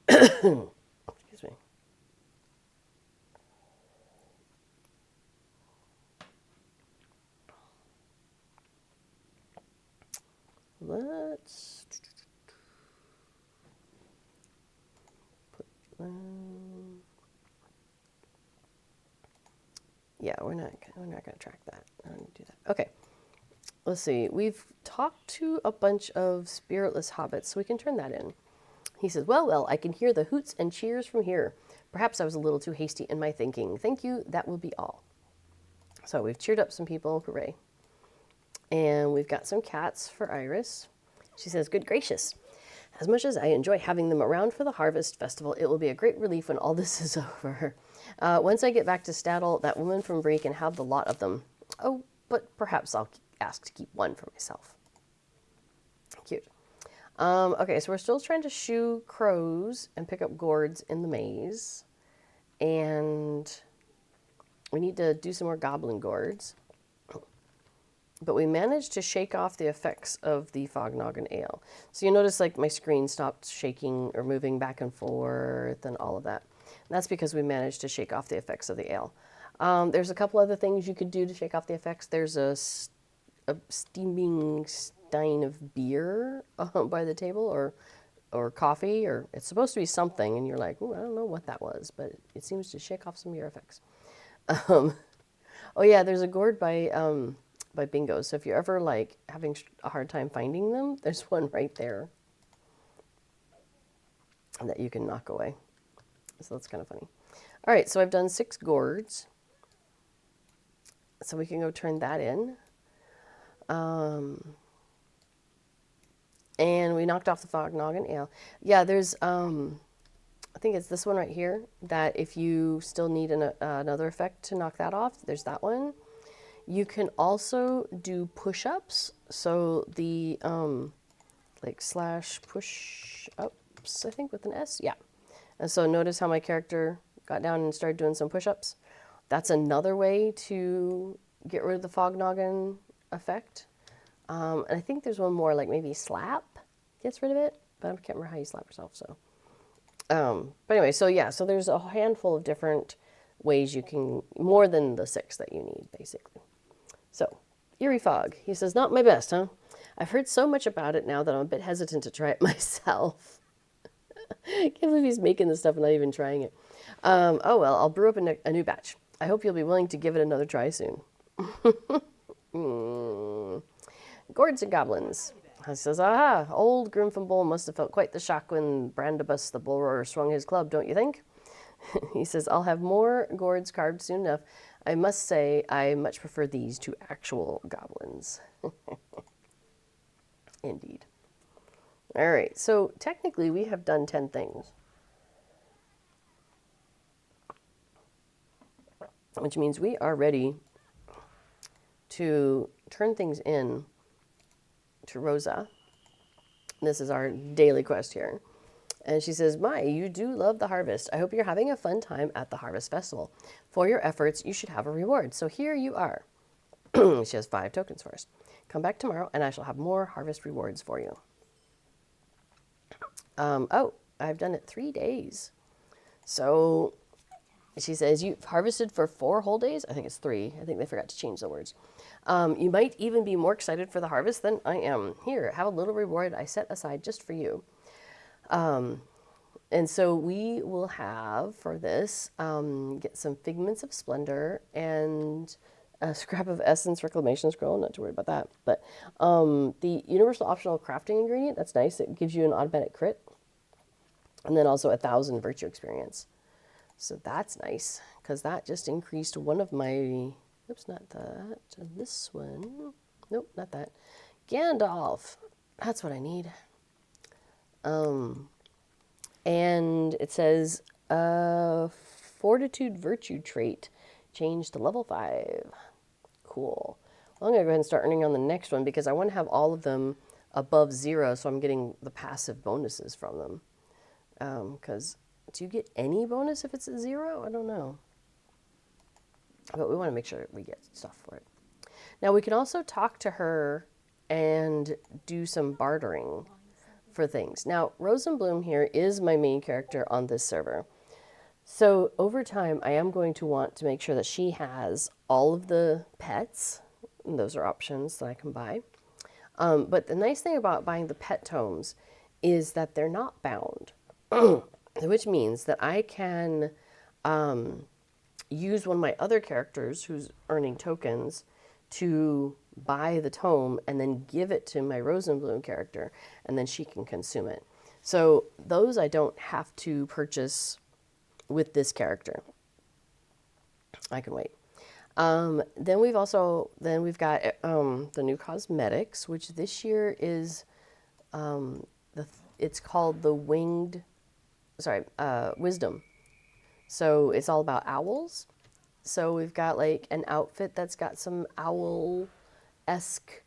Excuse me. Let's put, yeah, we're not going to track that. I don't do that. Okay. Let's see. We've talked to a bunch of spiritless hobbits, so we can turn that in. He says, well, I can hear the hoots and cheers from here. Perhaps I was a little too hasty in my thinking. Thank you. That will be all. So we've cheered up some people. Hooray. And we've got some cats for Iris. She says, good gracious. As much as I enjoy having them around for the Harvest Festival, it will be a great relief when all this is over. Once I get back to Staddle, that woman from Bree can have the lot of them. Oh, but perhaps I'll ask to keep one for myself. Cute. Okay, so we're still trying to shoo crows and pick up gourds in the maze. And we need to do some more goblin gourds. But we managed to shake off the effects of the Fog Noggin Ale. So you notice like my screen stopped shaking or moving back and forth and all of that. And that's because we managed to shake off the effects of the ale. There's a couple other things you could do to shake off the effects. There's a steaming stein of beer by the table or coffee, or it's supposed to be something, and you're like, ooh, I don't know what that was, but it seems to shake off some of your effects. Oh yeah, there's a gourd by Bingo. So if you're ever like having a hard time finding them, there's one right there that you can knock away. So that's kind of funny. All right, so I've done 6 gourds. So we can go turn that in. And we knocked off the Fog Noggin Ale. Yeah, there's, I think it's this one right here, that if you still need another effect to knock that off, there's that one. You can also do push-ups. So the, like slash push-ups, I think with an S, yeah. And so notice how my character got down and started doing some push-ups. That's another way to get rid of the Fog Noggin effect. And I think there's one more, like maybe slap gets rid of it, but I can't remember how you slap yourself, so. But anyway, so yeah, so there's a handful of different ways you can, more than the 6 that you need, basically. So, Eerie Fog, he says, not my best, huh? I've heard so much about it now that I'm a bit hesitant to try it myself. Can't believe he's making this stuff and not even trying it. Oh well, I'll brew up a new batch. I hope you'll be willing to give it another try soon. Gourds and goblins. He says, aha, old Grimfinbull must have felt quite the shock when Brandibus the bull roarer swung his club, don't you think? He says, I'll have more gourds carved soon enough. I must say, I much prefer these to actual goblins. Indeed. All right, so technically we have done 10 things, which means we are ready to turn things in to Rosa. This is our daily quest here. And she says, my, you do love the harvest. I hope you're having a fun time at the Harvest Festival. For your efforts, you should have a reward. So here you are. She has 5 tokens for us. Come back tomorrow, and I shall have more harvest rewards for you. Oh, I've done it 3 days. So she says, you've harvested for 4 whole days? I think it's 3. I think they forgot to change the words. You might even be more excited for the harvest than I am. Here, have a little reward I set aside just for you. And so we will have for this, get some Figments of Splendor and a scrap of Essence Reclamation Scroll. Not too worried about that. But the Universal Optional Crafting Ingredient, that's nice. It gives you an automatic crit. And then also 1,000 Virtue Experience. So that's nice, because that just increased one of my, oops, not that, this one. Nope, not that. Gandalf. That's what I need. And it says, Fortitude Virtue trait changed to level 5. Cool. Well, I'm going to go ahead and start earning on the next one because I want to have all of them above 0, so I'm getting the passive bonuses from them. Because do you get any bonus if it's at 0? I don't know. But we want to make sure we get stuff for it. Now, we can also talk to her and do some bartering for things. Now, Rosenbloom here is my main character on this server. So over time, I am going to want to make sure that she has all of the pets. And those are options that I can buy. But the nice thing about buying the pet tomes is that they're not bound, which means that I can use one of my other characters who's earning tokens to buy the tome and then give it to my Rosenbloom character, and then she can consume it. So those I don't have to purchase with this character. I can wait. Then we've got the new cosmetics, which this year is it's called the Wisdom. So it's all about owls. So we've got like an outfit that's got some owl-esque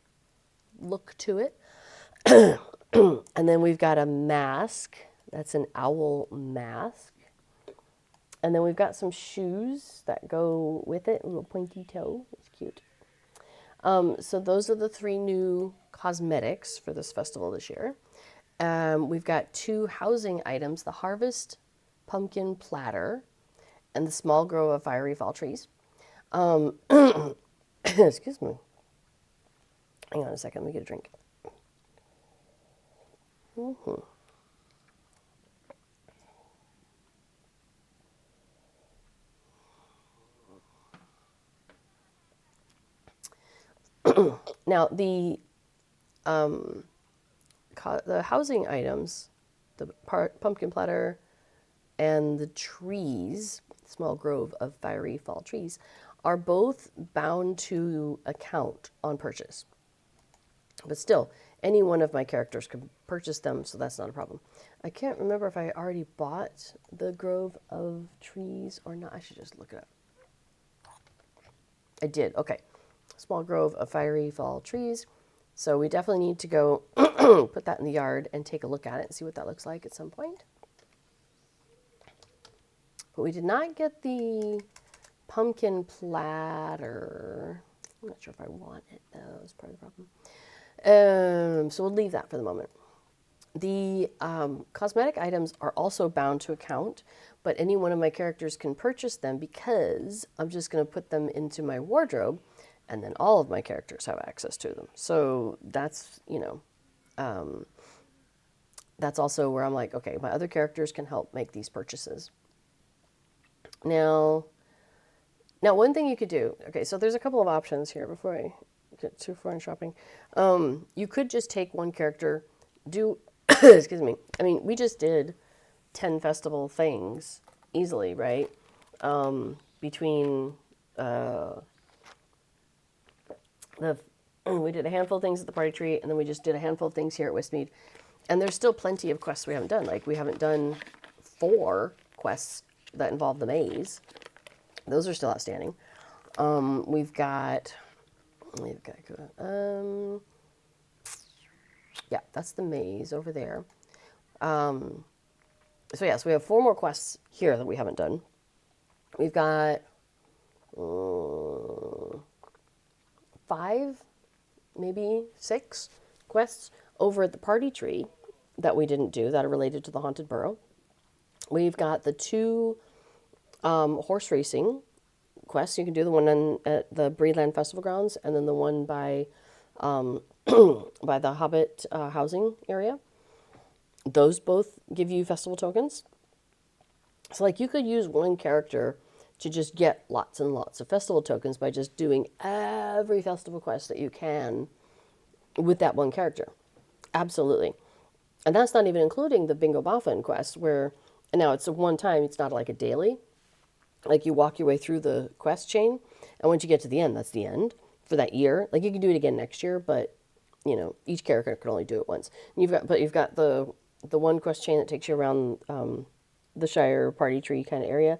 look to it. And then we've got a mask. That's an owl mask. And then we've got some shoes that go with it. A little pointy toe. It's cute. So those are the 3 new cosmetics for this festival this year. We've got 2 housing items. The Harvest Pumpkin Platter and the Small Grove of Fiery Fall Trees. Excuse me. Hang on a second. Let me get a drink. Now, the housing items, the pumpkin platter and the trees, Small Grove of Fiery Fall Trees, are both bound to account on purchase. But still, any one of my characters can purchase them, so that's not a problem. I can't remember if I already bought the Grove of Trees or not. I should just look it up. I did. Okay. Small Grove of Fiery Fall Trees. So we definitely need to go put that in the yard and take a look at it and see what that looks like at some point. But we did not get the pumpkin platter. I'm not sure if I want it, though. That's part of the problem. So we'll leave that for the moment. The cosmetic items are also bound to account, but any one of my characters can purchase them because I'm just going to put them into my wardrobe, and then all of my characters have access to them. So that's, that's also where I'm like, okay, my other characters can help make these purchases. Now, one thing you could do, okay, so there's a couple of options here before I get too far in shopping. You could just take one character, do, excuse me, I mean, we just did 10 festival things easily, right? Between the we did a handful of things at the party tree, and then we just did a handful of things here at Wistmead. And there's still plenty of quests we haven't done. Like, we haven't done 4 quests that involve the maze. Those are still outstanding. We've got, yeah, that's the maze over there. So yeah, so we have 4 more quests here that we haven't done. We've got 5, maybe 6 quests over at the party tree that we didn't do that are related to the Haunted Burrow. We've got the 2 horse racing quests. You can do the one at the Breedland Festival grounds, and then the one by by the Hobbit housing area. Those both give you festival tokens. So like, you could use one character to just get lots and lots of festival tokens by just doing every festival quest that you can with that one character. Absolutely. And that's not even including the Bingo Boffin quest, where, and now it's a one time, it's not like a daily. Like, you walk your way through the quest chain, and once you get to the end, that's the end for that year. Like, you can do it again next year, but, you know, each character can only do it once. And you've got the one quest chain that takes you around the Shire party tree kind of area,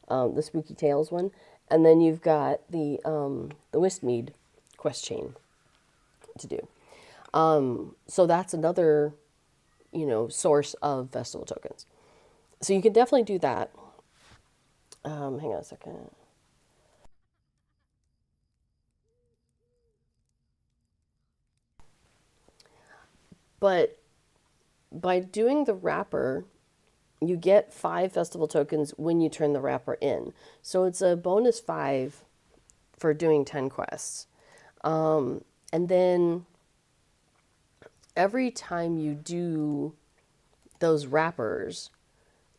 the Spooky Tales one, and then you've got the Wistmead quest chain to do. So that's another, you know, source of festival tokens. So you can definitely do that. Hang on a second. But by doing the wrapper, you get 5 festival tokens when you turn the wrapper in. So it's a bonus 5 for doing 10 quests. And then every time you do those wrappers,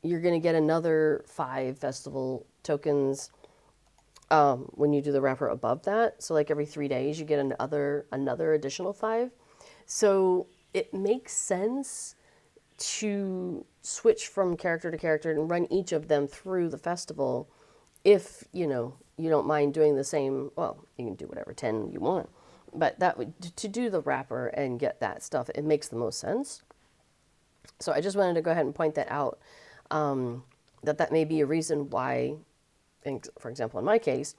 you're going to get another 5 festival tokens when you do the wrapper above that. So like every 3 days, you get another additional 5. So it makes sense to switch from character to character and run each of them through the festival if, you know, you don't mind doing the same. Well, you can do whatever 10 you want, but that would, to do the wrapper and get that stuff, it makes the most sense. So I just wanted to go ahead and point that out, that may be a reason why, for example, in my case,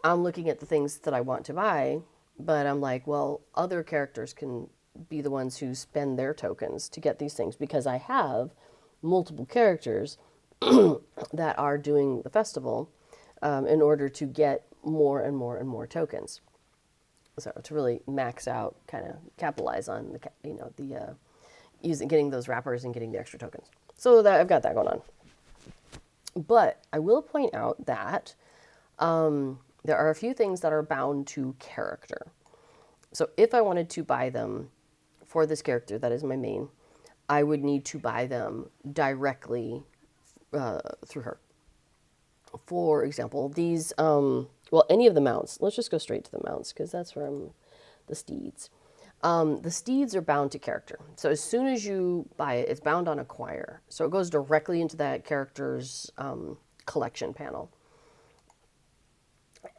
I'm looking at the things that I want to buy, but I'm like, well, other characters can be the ones who spend their tokens to get these things, because I have multiple characters that are doing the festival in order to get more and more and more tokens. So to really max out, kind of capitalize on the, you know, the getting those wrappers and getting the extra tokens. So that I've got that going on. But I will point out that there are a few things that are bound to character. So if I wanted to buy them for this character that is my main, I would need to buy them directly through her. For example, these, well, any of the mounts. Let's just go straight to the mounts, because that's from the steeds. The steeds are bound to character. So as soon as you buy it, it's bound on acquire. So it goes directly into that character's collection panel.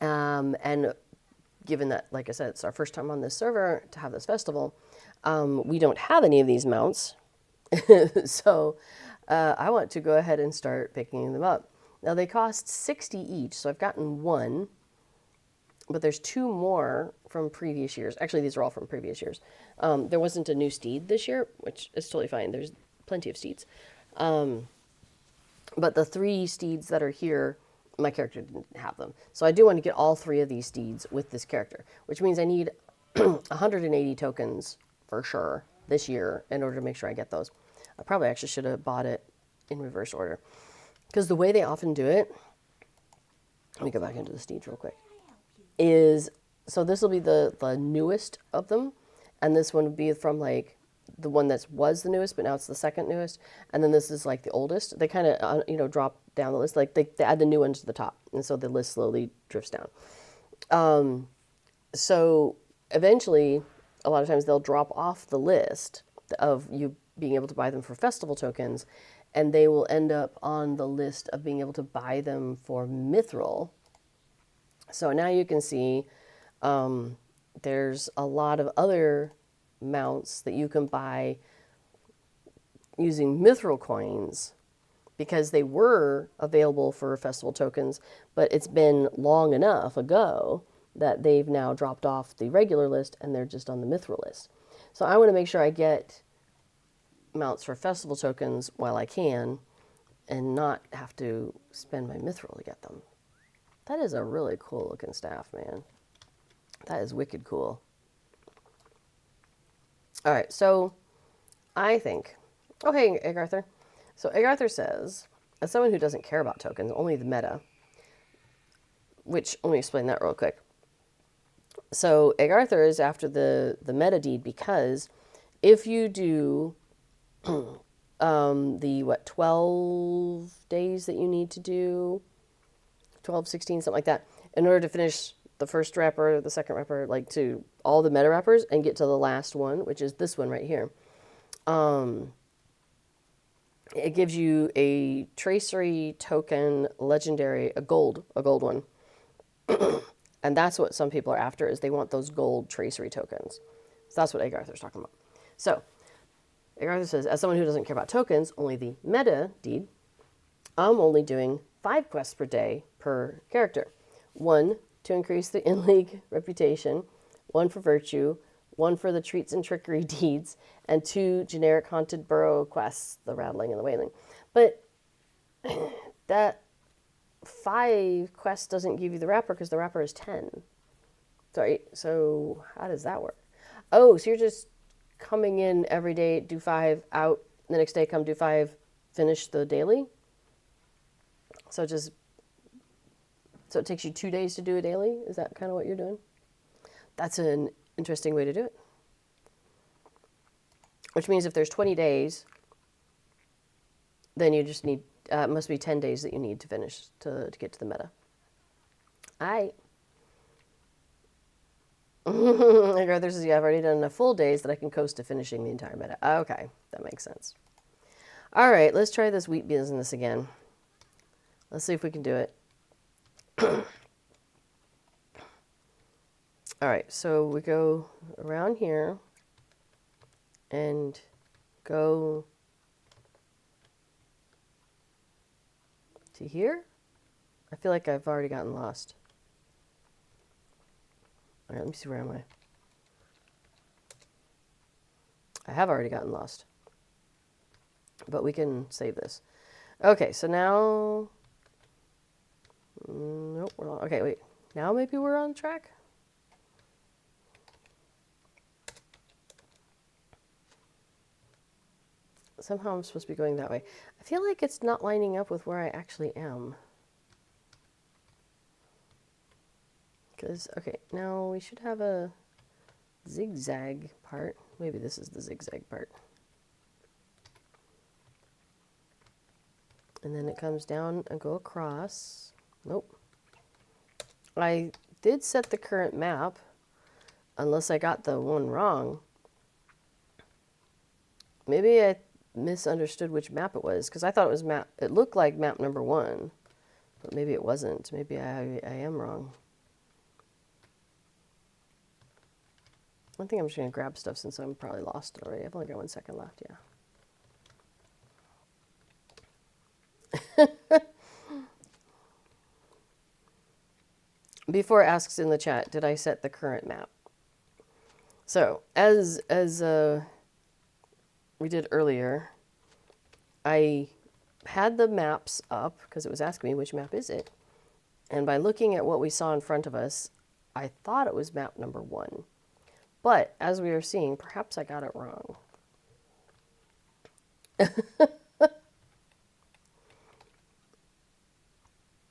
And given that, like I said, it's our first time on this server to have this festival, we don't have any of these mounts. So I want to go ahead and start picking them up. Now they cost 60 each, so I've gotten 1, but there's 2 more from previous years. Actually, these are all from previous years. There wasn't a new steed this year, which is totally fine. There's plenty of steeds. But the 3 steeds that are here, my character didn't have them. So I do want to get all 3 of these steeds with this character, which means I need 180 tokens for sure this year in order to make sure I get those. I probably actually should have bought it in reverse order, because the way they often do it, let me go back into the steeds real quick, is, so this will be the newest of them, and this one would be from like the one that was the newest, but now it's the second newest. And then this is like the oldest. They kind of, drop down the list. Like they add the new ones to the top. And so the list slowly drifts down. So eventually, a lot of times they'll drop off the list of you being able to buy them for festival tokens, and they will end up on the list of being able to buy them for mithril. So now you can see there's a lot of other mounts that you can buy using mithril coins because they were available for festival tokens, but it's been long enough ago that they've now dropped off the regular list and they're just on the mithril list. So I want to make sure I get mounts for festival tokens while I can and not have to spend my mithril to get them. That is a really cool looking staff, man. That is wicked cool. All right, so I think, oh, hey, Egg Arthur. So Egg Arthur says, as someone who doesn't care about tokens, only the meta, which, let me explain that real quick. So Egg Arthur is after the meta deed because if you do the 12 days that you need to do, 12, 16, something like that, in order to finish the first wrapper, the second wrapper, like to all the meta wrappers and get to the last one, which is this one right here. It gives you a tracery token legendary, a gold one. And that's what some people are after, is they want those gold tracery tokens. So that's what Egg Arthur's talking about. So Egg Arthur says, as someone who doesn't care about tokens, only the meta deed, I'm only doing 5 quests per day per character. 1 to increase the in-league reputation, 1 for virtue, 1 for the treats and trickery deeds, and 2 generic Haunted Burrow quests, the rattling and the wailing. But that 5 quests doesn't give you the wrapper because the wrapper is 10. Sorry, so how does that work? Oh, so you're just coming in every day, do 5, out, the next day come do 5, finish the daily? So it takes you 2 days to do a daily? Is that kind of what you're doing? That's an interesting way to do it. Which means if there's 20 days, then you just need, it must be 10 days that you need to finish to get to the meta. I've already done enough full days that I can coast to finishing the entire meta. Okay, that makes sense. All right, let's try this wheat business again. Let's see if we can do it. All right, so we go around here and go to here. I feel like I've already gotten lost. All right, let me see, where am I? I have already gotten lost. But we can save this. Okay, so now... Nope, we're not. Okay, wait. Now maybe we're on track? Somehow I'm supposed to be going that way. I feel like it's not lining up with where I actually am. Because, okay, now we should have a zigzag part. Maybe this is the zigzag part. And then it comes down and go across. Nope. I did set the current map, unless I got the one wrong. Maybe I misunderstood which map it was, because I thought it looked like map number 1, but maybe it wasn't. Maybe I am wrong. I think I'm just going to grab stuff since I'm probably lost already. I've only got 1 second left, yeah. Before asks in the chat, did I set the current map? So, as we did earlier, I had the maps up because it was asking me which map is it. And by looking at what we saw in front of us, I thought it was map number 1. But as we were seeing, perhaps I got it wrong.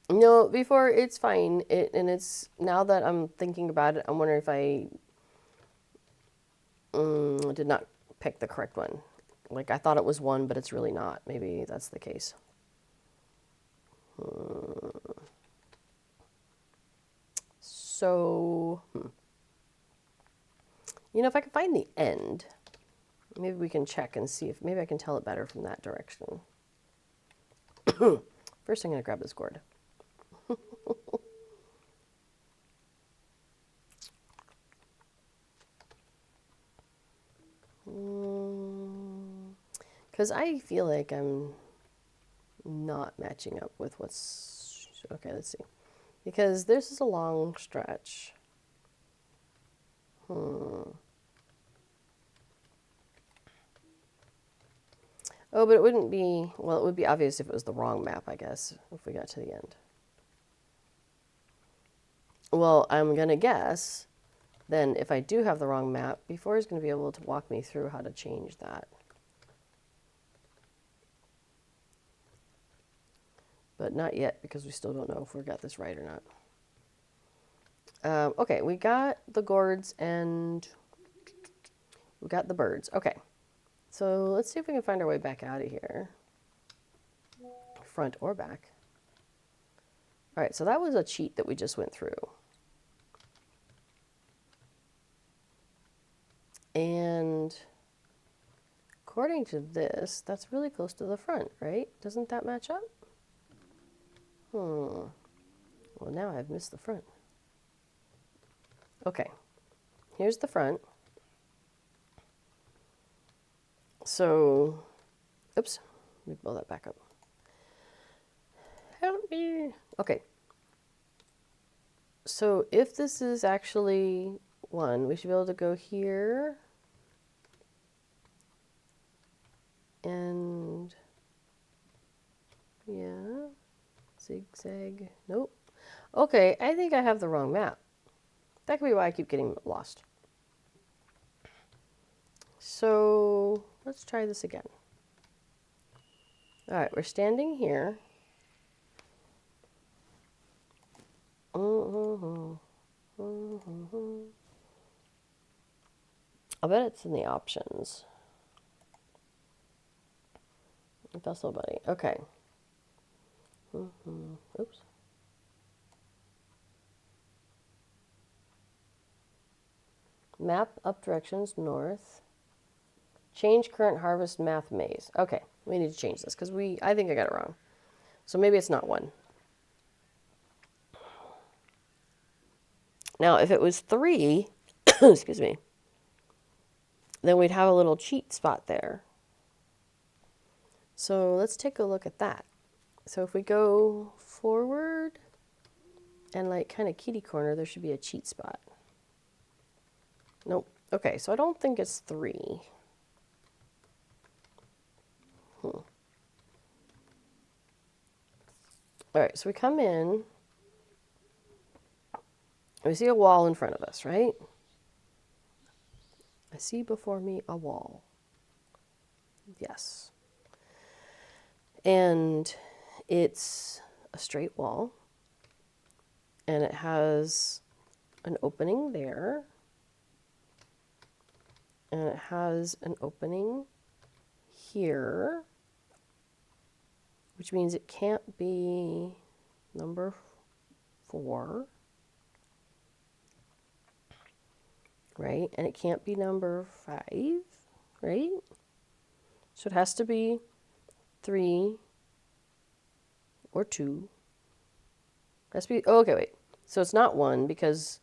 No, before, it's fine. And it's, now that I'm thinking about it, I'm wondering if I did not pick the correct one. Like, I thought it was 1, but it's really not. Maybe that's the case. So, you know, if I can find the end, maybe we can check and see if maybe I can tell it better from that direction. First, I'm going to grab this gourd. Because I feel like I'm not matching up with what's... Okay, let's see. Because this is a long stretch. Oh, but it wouldn't be... Well, it would be obvious if it was the wrong map, I guess, if we got to the end. Well, I'm going to guess, then if I do have the wrong map, Before is going to be able to walk me through how to change that. But not yet, because we still don't know if we got this right or not. Okay, we got the gourds and we got the birds. Okay, so let's see if we can find our way back out of here. Front or back. All right, so that was a cheat that we just went through. And according to this, that's really close to the front, right? Doesn't that match up? Well, now I've missed the front. Okay, here's the front. So, oops, let me blow that back up. Help me. Okay. So if this is actually 1, we should be able to go here. And, yeah, zigzag, nope. Okay, I think I have the wrong map. That could be why I keep getting lost. So let's try this again. All right, we're standing here. I'll bet it's in the options. Vessel buddy. Okay. Oops. Map up directions north. Change current harvest math maze. Okay, we need to change this because I think I got it wrong. So maybe it's not 1. Now, if it was 3, excuse me, then we'd have a little cheat spot there. So let's take a look at that. So if we go forward and like kind of kitty corner, there should be a cheat spot. Nope. Okay, so I don't think it's 3. All right, so we come in. And we see a wall in front of us, right? I see before me a wall. Yes. And it's a straight wall. And it has an opening there. And it has an opening here. Which means it can't be number 4. Right? And it can't be number 5, right? So it has to be 3 or 2. It has to be, oh, okay, wait. So it's not 1 because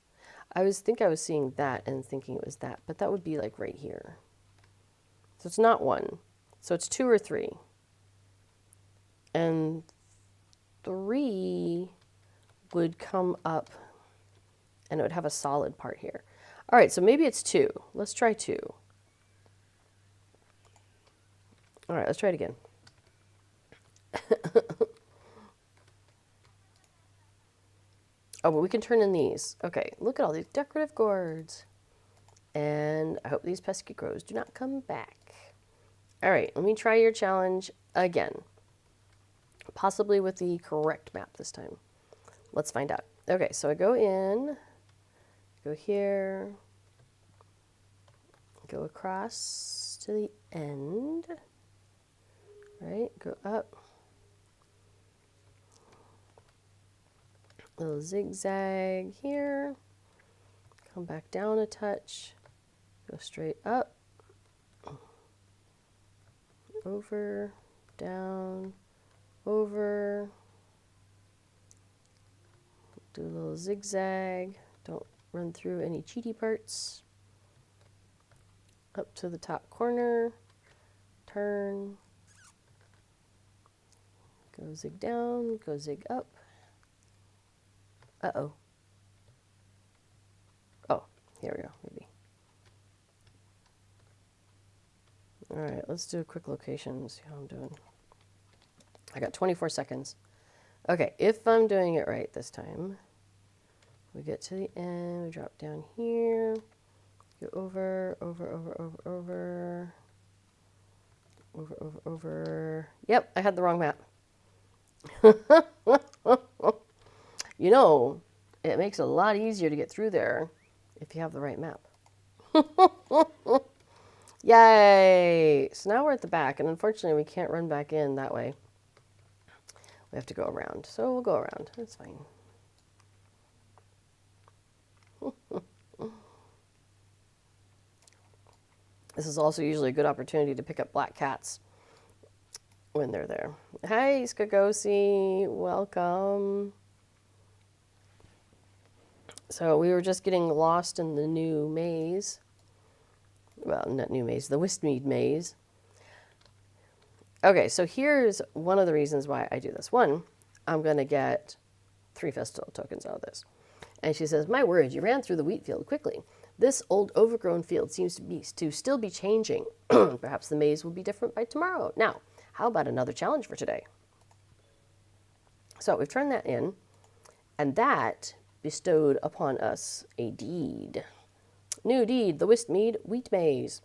I was seeing that and thinking it was that, but that would be like right here. So it's not 1. So it's 2 or 3. And 3 would come up and it would have a solid part here. All right, so maybe it's 2. Let's try 2. All right, let's try it again. Oh, but we can turn in these. Okay, look at all these decorative gourds. And I hope these pesky crows do not come back. All right, let me try your challenge again. Possibly with the correct map this time. Let's find out. Okay, so I go in, go here, go across to the end, right? Go up. Little zigzag here. Come back down a touch. Go straight up. Over, down, over. Do a little zigzag. Don't run through any cheaty parts. Up to the top corner. Turn. Go zig down, go zig up. Uh-oh. Oh, here we go, maybe. All right, let's do a quick location and see how I'm doing. I got 24 seconds. Okay, if I'm doing it right this time, we get to the end, we drop down here, go over, over, over, over, over, over, over, over. Yep, I had the wrong map. You know, it makes it a lot easier to get through there if you have the right map. Yay! So now we're at the back, and unfortunately we can't run back in that way. We have to go around. So we'll go around. That's fine. This is also usually a good opportunity to pick up black cats when they're there. Hi, Skagosi. Welcome. So we were just getting lost in the new maze. Well, not new maze, the Wistmead maze. Okay, so here's one of the reasons why I do this. One, I'm going to get 3 festival tokens out of this. And she says, my word, you ran through the wheat field quickly. This old overgrown field seems to still be changing. Perhaps the maze will be different by tomorrow. Now, how about another challenge for today? So we've turned that in, and that bestowed upon us a deed. New deed, the Wistmead Wheat Maze.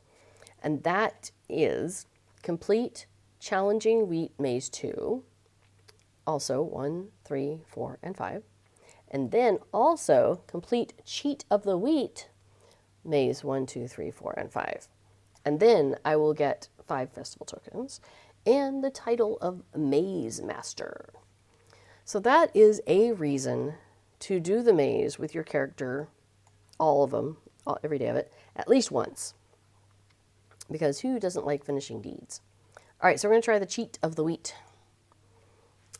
And that is complete challenging wheat maze 2. Also 1, 3, 4, and 5. And then also complete cheat of the wheat maze 1, 2, 3, 4, and 5. And then I will get 5 festival tokens and the title of Maze Master. So that is a reason to do the maze with your character, all of them, every day of it, at least once. Because who doesn't like finishing deeds? All right, so we're going to try the cheat of the wheat.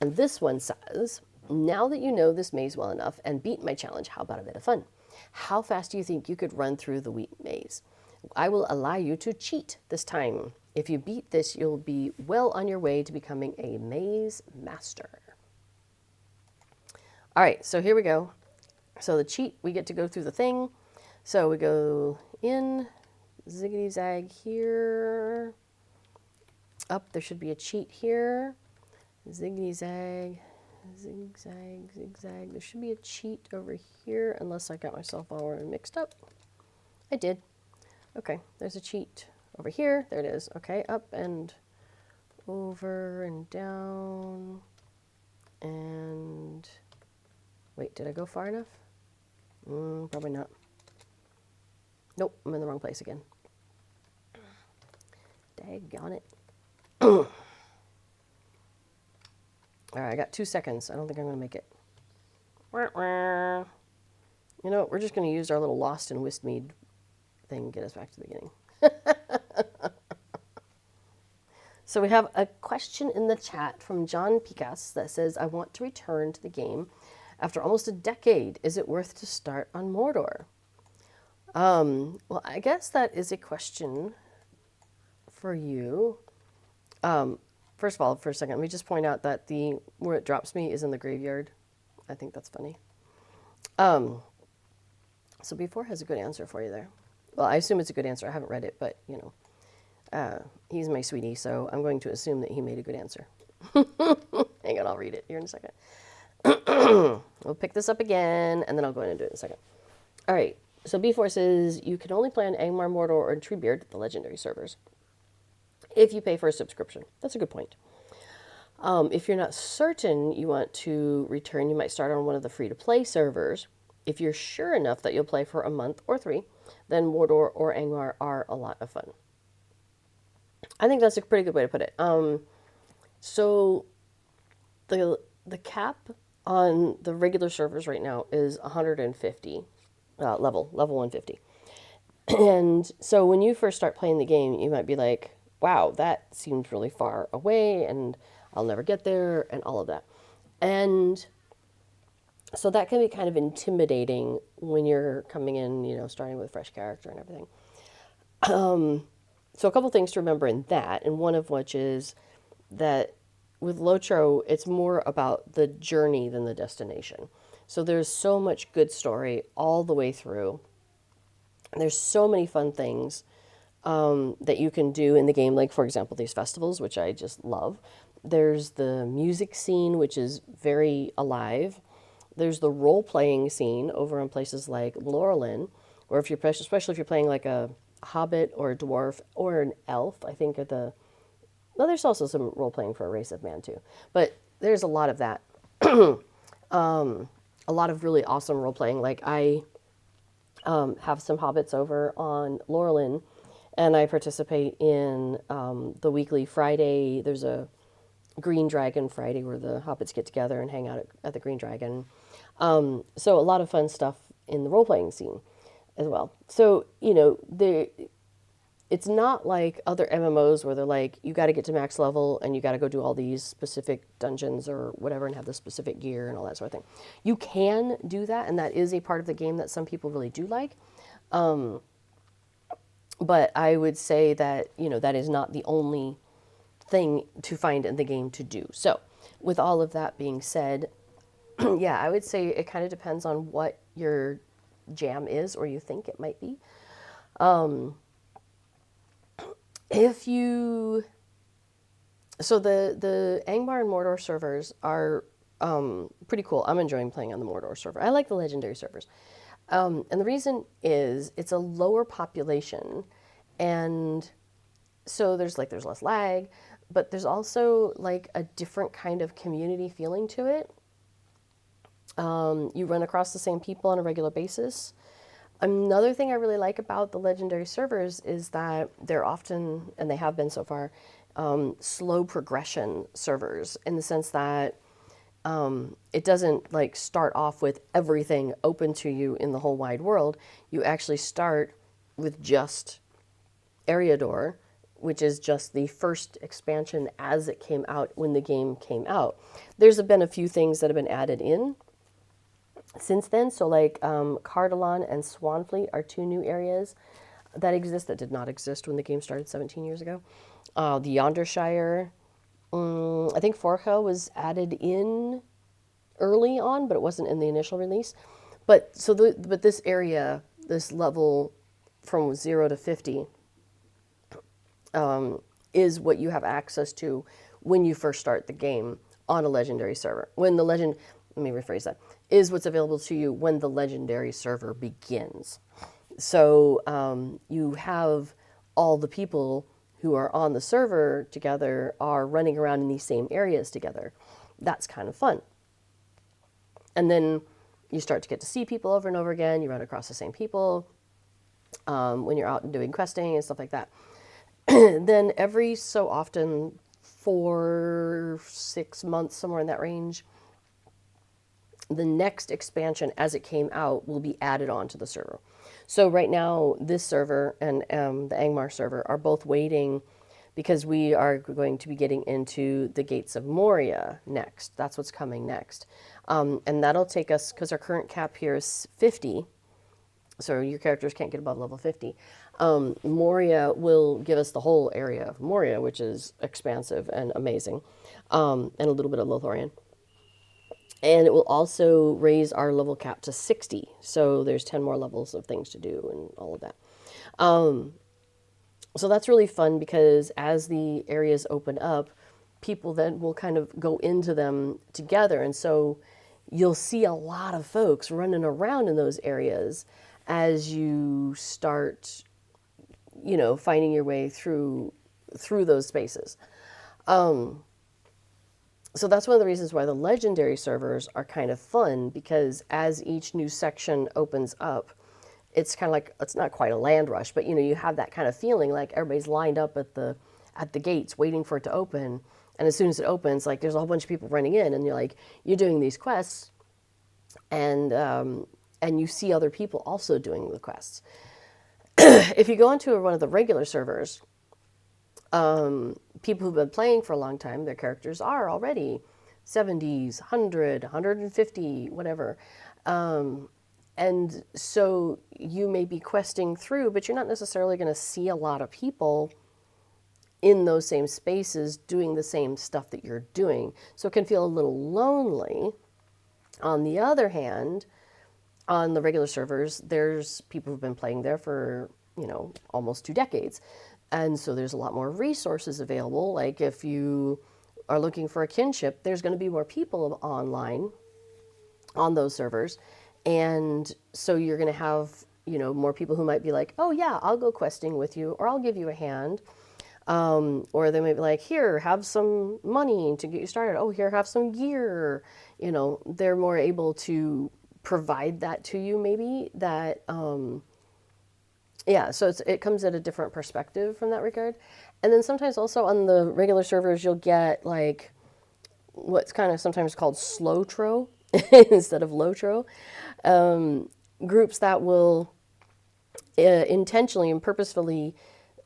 And this one says, now that you know this maze well enough and beat my challenge, how about a bit of fun? How fast do you think you could run through the wheat maze? I will allow you to cheat this time. If you beat this, you'll be well on your way to becoming a maze master. All right, so here we go. So the cheat, we get to go through the thing. So we go in, ziggity zag here. Up, there should be a cheat here. Ziggity zag, zigzag, zigzag. There should be a cheat over here, unless I got myself all mixed up. I did. Okay, there's a cheat over here. There it is. Okay, up and over and down. And wait, did I go far enough? Probably not. Nope, I'm in the wrong place again. Daggone it. All right, I got 2 seconds. I don't think I'm going to make it. You know, we're just going to use our little Lost in Wistmead thing and get us back to the beginning. So we have a question in the chat from John Picas that says, I want to return to the game after almost a decade. Is it worth to start on Mordor? Well, I guess that is a question for you. First of all, for a second, let me just point out that where it drops me is in the graveyard. I think that's funny. So B4 has a good answer for you there. Well, I assume it's a good answer. I haven't read it, but, you know, he's my sweetie, so I'm going to assume that he made a good answer. Hang on, I'll read it here in a second. We'll pick this up again, and then I'll go in and do it in a second. All right, so B4 says, you can only play on Angmar, Mordor, or Treebeard, the legendary servers, if you pay for a subscription. That's a good point. If you're not certain you want to return, you might start on one of the free-to-play servers. If you're sure enough that you'll play for a month or 3, then Mordor or Angmar are a lot of fun. I think that's a pretty good way to put it. So the cap on the regular servers right now is 150 level 150. And so when you first start playing the game, you might be like, wow, that seems really far away and I'll never get there and all of that. And so that can be kind of intimidating when you're coming in, starting with a fresh character and everything. So a couple things to remember in that, and one of which is that with Lotro, it's more about the journey than the destination. So there's so much good story all the way through. There's so many fun things that you can do in the game, like, for example, these festivals, which I just love. There's the music scene, which is very alive. There's the role-playing scene over in places like Laurelin, or if you're, especially if you're playing like a Hobbit or a dwarf or an elf, I think are the... Well, there's also some role-playing for a race of man, too. But there's a lot of that. A lot of really awesome role-playing. Like, I have some hobbits over on Laurelin, and I participate in the weekly Friday. There's a Green Dragon Friday where the hobbits get together and hang out at the Green Dragon. So a lot of fun stuff in the role-playing scene as well. So, it's not like other MMOs where they're like, you got to get to max level and you got to go do all these specific dungeons or whatever and have the specific gear and all that sort of thing. You can do that, and that is a part of the game that some people really do like. But I would say that, that is not the only thing to find in the game to do. So with all of that being said, yeah, I would say it kind of depends on what your jam is or you think it might be. If you... So the Angmar and Mordor servers are pretty cool. I'm enjoying playing on the Mordor server. I like the legendary servers. And the reason is it's a lower population, and so there's less lag, but there's also like a different kind of community feeling to it. You run across the same people on a regular basis. Another thing I really like about the legendary servers is that they're often, and they have been so far, slow progression servers, in the sense that it doesn't like start off with everything open to you in the whole wide world. You actually start with just Eriador, which is just the first expansion as it came out when the game came out. There's been a few things that have been added in since then. So like Cardalon and Swanfleet are two new areas that exist that did not exist when the game started 17 years ago. The Yondershire, I think Forja was added in early on, but it wasn't in the initial release. But this area, this level from 0 to 50, is what you have access to when you first start the game on a legendary server. Let me rephrase that, is what's available to you when the legendary server begins. So you have all the people who are on the server together are running around in these same areas together. That's kind of fun. And then you start to get to see people over and over again. You run across the same people when you're out and doing questing and stuff like that. Then every so often, 4-6 months, somewhere in that range, the next expansion as it came out will be added onto the server. So right now, this server and the Angmar server are both waiting because we are going to be getting into the Gates of Moria next. That's what's coming next. And that'll take us, because our current cap here is 50, so your characters can't get above level 50. Moria will give us the whole area of Moria, which is expansive and amazing, and a little bit of Lothlorien. And it will also raise our level cap to 60. So there's 10 more levels of things to do and all of that. So that's really fun because as the areas open up, people then will kind of go into them together. And so you'll see a lot of folks running around in those areas as you start, finding your way through those spaces. So that's one of the reasons why the legendary servers are kind of fun, because as each new section opens up, it's kind of like, it's not quite a land rush, but you have that kind of feeling like everybody's lined up at the at the gates waiting for it to open. And as soon as it opens, like there's a whole bunch of people running in, and you're doing these quests, and you see other people also doing the quests. If you go into one of the regular servers, people who've been playing for a long time, their characters are already 70s, 100, 150, whatever. And so you may be questing through, but you're not necessarily going to see a lot of people in those same spaces doing the same stuff that you're doing. So it can feel a little lonely. On the other hand, on the regular servers, there's people who've been playing there for, almost 2 decades. And so there's a lot more resources available. Like if you are looking for a kinship, there's going to be more people online on those servers. And so you're going to have, more people who might be like, oh yeah, I'll go questing with you, or I'll give you a hand. Or they might be like, here, have some money to get you started. Oh, here, have some gear. They're more able to provide that to you, maybe. So it comes at a different perspective from that regard. And then sometimes also on the regular servers, you'll get like what's kind of sometimes called slow tro instead of low tro. Groups that will intentionally and purposefully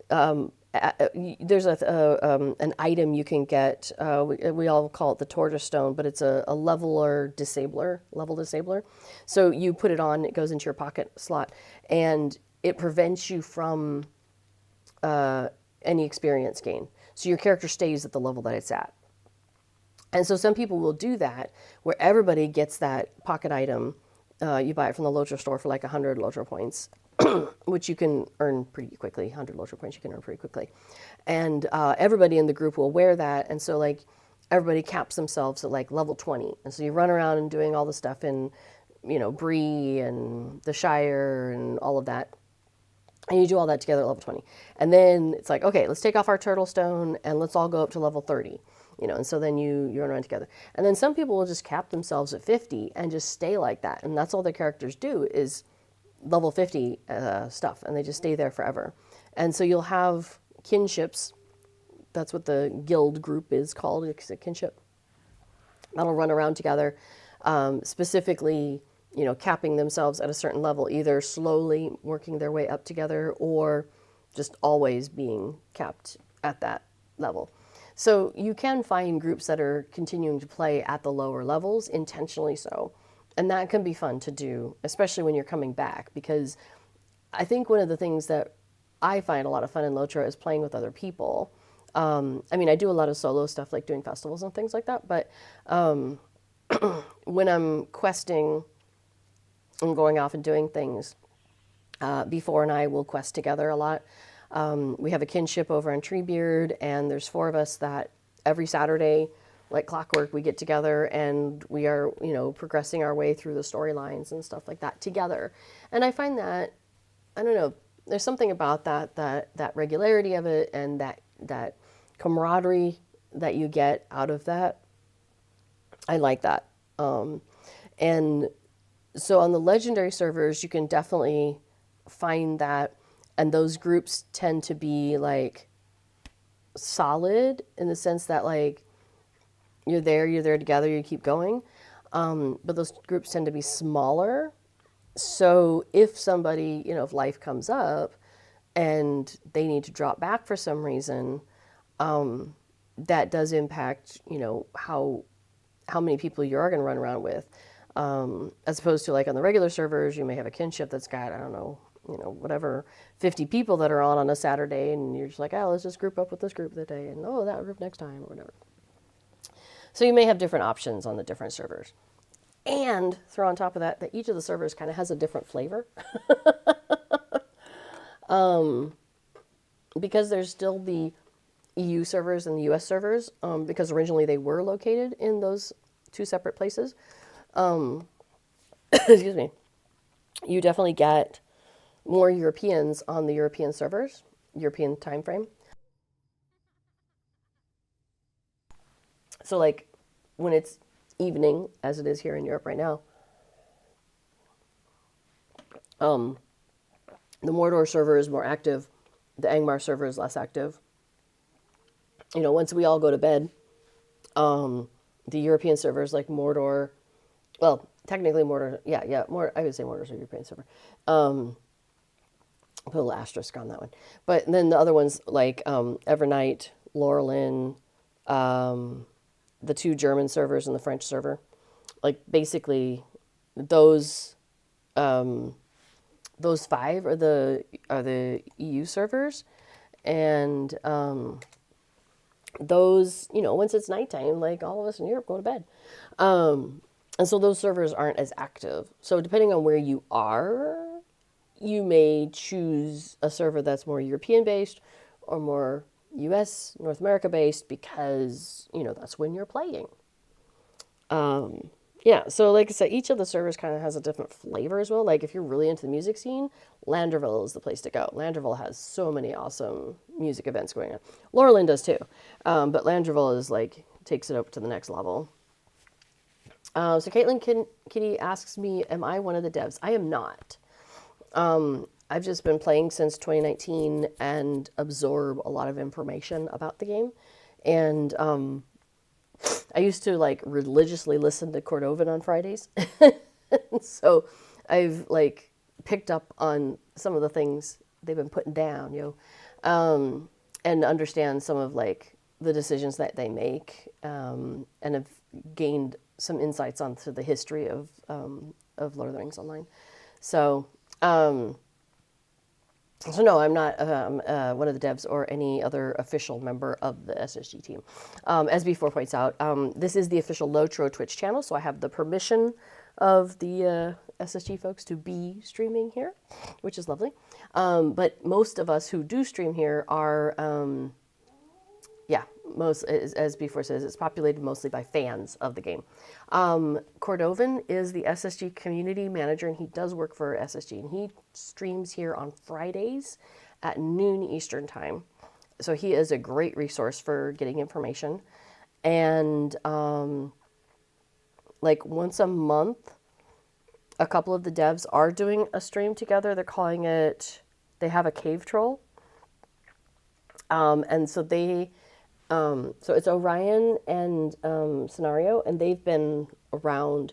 there's an item you can get. We all call it the tortoise stone, but it's a level disabler. So you put it on, it goes into your pocket slot, and it prevents you from any experience gain. So your character stays at the level that it's at. And so some people will do that, where everybody gets that pocket item. You buy it from the Lotro store for like 100 Lotro points, which you can earn pretty quickly. 100 Lotro points you can earn pretty quickly. And everybody in the group will wear that. And so like everybody caps themselves at like level 20. And so you run around and doing all the stuff in, Bree and the Shire and all of that. And you do all that together at level 20. And then it's like, okay, let's take off our turtle stone and let's all go up to level 30. And so then you run around together. And then some people will just cap themselves at 50 and just stay like that. And that's all their characters do is level 50 stuff. And they just stay there forever. And so you'll have kinships. That's what the guild group is called, it's a kinship. That'll run around together, specifically, capping themselves at a certain level, either slowly working their way up together or just always being capped at that level. So you can find groups that are continuing to play at the lower levels, intentionally so. And that can be fun to do, especially when you're coming back, because I think one of the things that I find a lot of fun in Lotro is playing with other people. I do a lot of solo stuff, like doing festivals and things like that, but when I'm questing and going off and doing things, Before and I will quest together a lot. We have a kinship over on Treebeard, and there's 4 of us that every Saturday, like clockwork, we get together and we are, progressing our way through the storylines and stuff like that together. And I find that, I don't know, there's something about that regularity of it and that camaraderie that you get out of that. I like that. And so on the legendary servers, you can definitely find that, and those groups tend to be like solid in the sense that like you're there together, you keep going. But those groups tend to be smaller. So if somebody, if life comes up and they need to drop back for some reason, that does impact, how many people you are going to run around with. As opposed to like on the regular servers, you may have a kinship that's got, I don't know, whatever, 50 people that are on a Saturday, and you're just like, oh, let's just group up with this group that day, and oh, that group next time, or whatever. So you may have different options on the different servers. And throw on top of that each of the servers kind of has a different flavor. Because there's still the EU servers and the US servers, because originally they were located in those 2 separate places. Excuse me. You definitely get more Europeans on the European servers, European time frame. So like when it's evening, as it is here in Europe right now, the Mordor server is more active, the Angmar server is less active. once we all go to bed, the European servers like Mordor, well, technically Mordor, yeah, more. I would say Mordor's a European server. Put a little asterisk on that one. But then the other ones like Evernight, Laurelin, the two German servers and the French server, like basically those those five are the EU servers, and those once it's nighttime, like all of us in Europe go to bed, and so those servers aren't as active. So depending on where you are, you may choose a server that's more European based or more US, North America based because, that's when you're playing. Yeah, so like I said, each of the servers kind of has a different flavor as well. Like if you're really into the music scene, Landerville is the place to go. Landerville has so many awesome music events going on. Laurelin does too, but Landerville is like takes it up to the next level. So Caitlin Kitty asks me, am I one of the devs? I am not. I've just been playing since 2019 and absorb a lot of information about the game. And I used to like religiously listen to Cordovan on Fridays. So I've like picked up on some of the things they've been putting down, and understand some of like the decisions that they make, and have gained some insights onto the history of Lord of the Rings Online. So, so no, I'm not one of the devs or any other official member of the SSG team. As before points out, this is the official Lotro Twitch channel, so I have the permission of the SSG folks to be streaming here, which is lovely. But most of us who do stream here are, most, as before says, it's populated mostly by fans of the game. Cordovan is the SSG community manager, and he does work for SSG, and he streams here on Fridays at noon Eastern time. So he is a great resource for getting information. And like once a month, a couple of the devs are doing a stream together. They're calling it, they have a cave troll. And so so it's Orion and Scenario, and they've been around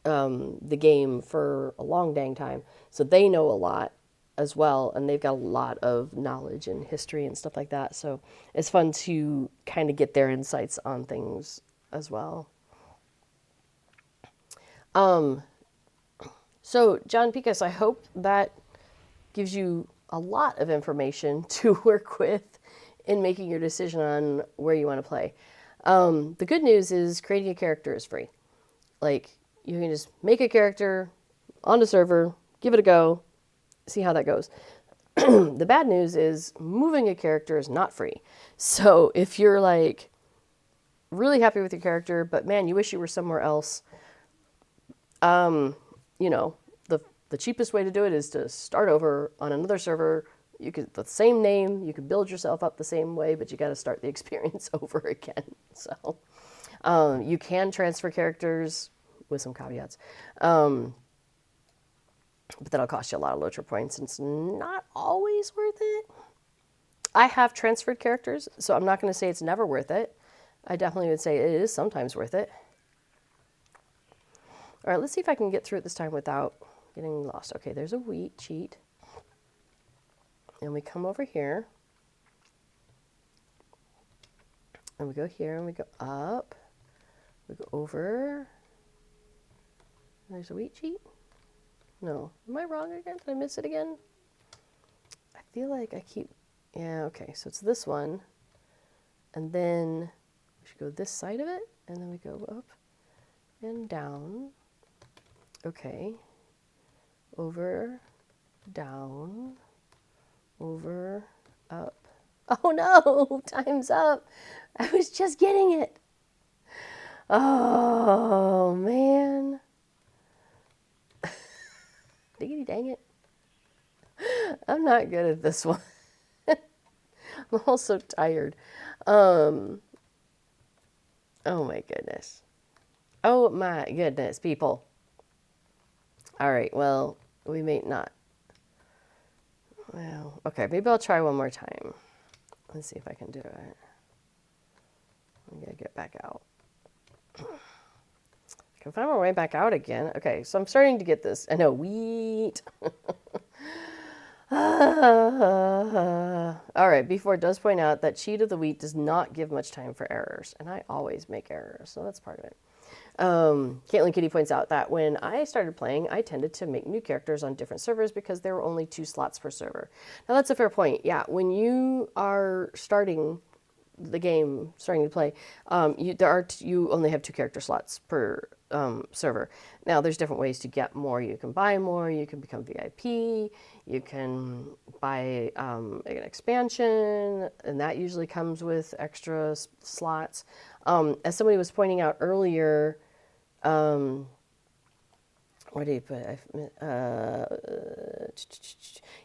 the game for a long dang time. So they know a lot as well, and they've got a lot of knowledge and history and stuff like that. So it's fun to kind of get their insights on things as well. So John Picas, I hope that gives you a lot of information to work with in making your decision on where you want to play. The good news is creating a character is free. Like, you can just make a character on the server, give it a go, see how that goes. The bad news is moving a character is not free. So if you're like really happy with your character, but man, you wish you were somewhere else, the cheapest way to do it is to start over on another server. You could, the same name, you could build yourself up the same way, but you got to start the experience over again. So you can transfer characters with some caveats, but that'll cost you a lot of Lotro points, and it's not always worth it. I have transferred characters, so I'm not going to say it's never worth it. I definitely would say it is sometimes worth it. All right, let's see if I can get through it this time without getting lost. Okay, there's a wheat cheat. And we come over here. And we go here and we go up. We go over. There's a wheat cheat? No. Am I wrong again? Did I miss it again? I feel like I keep... Yeah, okay. So it's this one. And then we should go this side of it. And then we go up and down. Okay. Over, down, over, up. Oh no, time's up. I was just getting it. Oh man. Diggity dang it. I'm not good at this one. I'm also tired. Oh my goodness. Oh my goodness, people. All right, well, we may not. Well, okay, maybe I'll try one more time. Let's see if I can do it. I gotta get back out. I can find my way back out again. Okay, so I'm starting to get this. I know, wheat. All right, B4 does point out that cheat of the wheat does not give much time for errors, and I always make errors, so that's part of it. Caitlin Kitty points out that when I started playing, I tended to make new characters on different servers because there were only 2 slots per server. Now that's a fair point. Yeah, when you are starting the game, starting to play, you only have 2 character slots per server. Now there's different ways to get more. You can buy more. You can become VIP. You can buy an expansion, and that usually comes with extra slots. As somebody was pointing out earlier, where did he put it?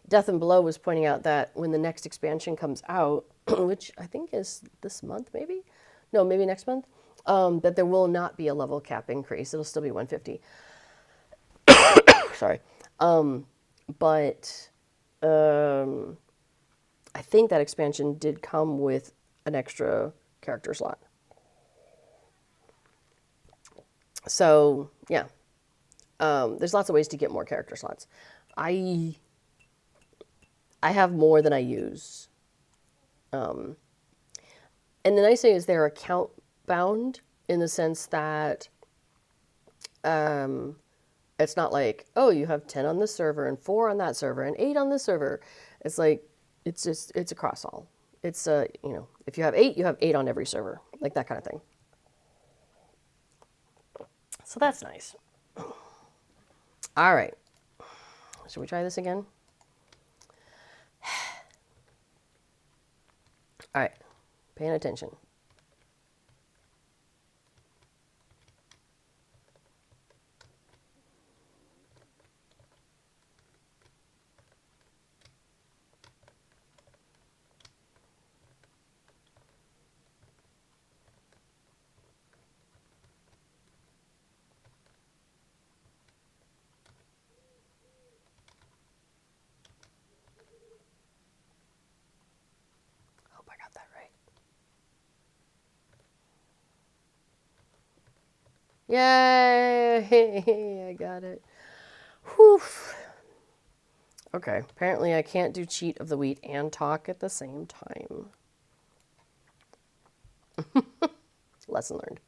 Death and Below was pointing out that when the next expansion comes out, which I think is this month, maybe? No, maybe next month, that there will not be a level cap increase. It'll still be 150. Sorry. But I think that expansion did come with an extra character slot. So, yeah. There's lots of ways to get more character slots. I have more than I use. And the nice thing is they're account bound in the sense that it's not like, oh, you have 10 on this server and 4 on that server and 8 on this server. It's like, it's across all. It's, if you have 8, you have 8 on every server. Like that kind of thing. So that's nice. All right. Should we try this again? All right. Paying attention. Hope I got that right. Yay! I got it. Whew. Okay, apparently I can't do cheat of the wheat and talk at the same time. Lesson learned.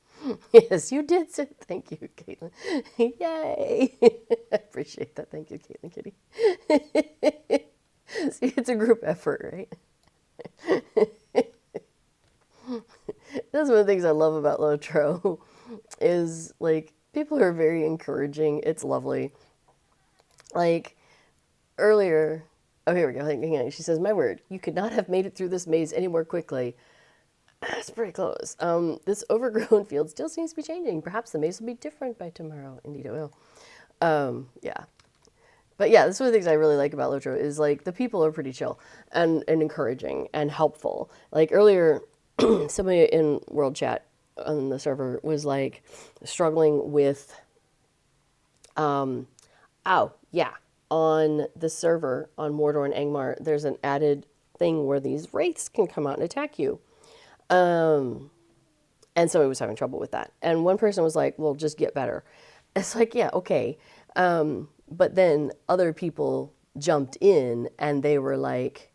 Yes, you did. Thank you, Caitlin. Yay! I appreciate that. Thank you, Caitlin Kitty. See, it's a group effort, right? That's one of the things I love about Lotro is, like, people are very encouraging. It's lovely. Like, earlier, oh, here we go. Hang on. She says, my word, you could not have made it through this maze any more quickly. That's pretty close. This overgrown field still seems to be changing. Perhaps the maze will be different by tomorrow. Indeed it will. Yeah. But yeah, that's one of the things I really like about Lotro is, like, the people are pretty chill and encouraging and helpful. Like, earlier, somebody in World Chat on the server was, like, struggling with, on the server on Mordor and Angmar, there's an added thing where these wraiths can come out and attack you. And so I was having trouble with that. And one person was like, well, just get better. It's like, yeah, okay. But then other people jumped in and they were like,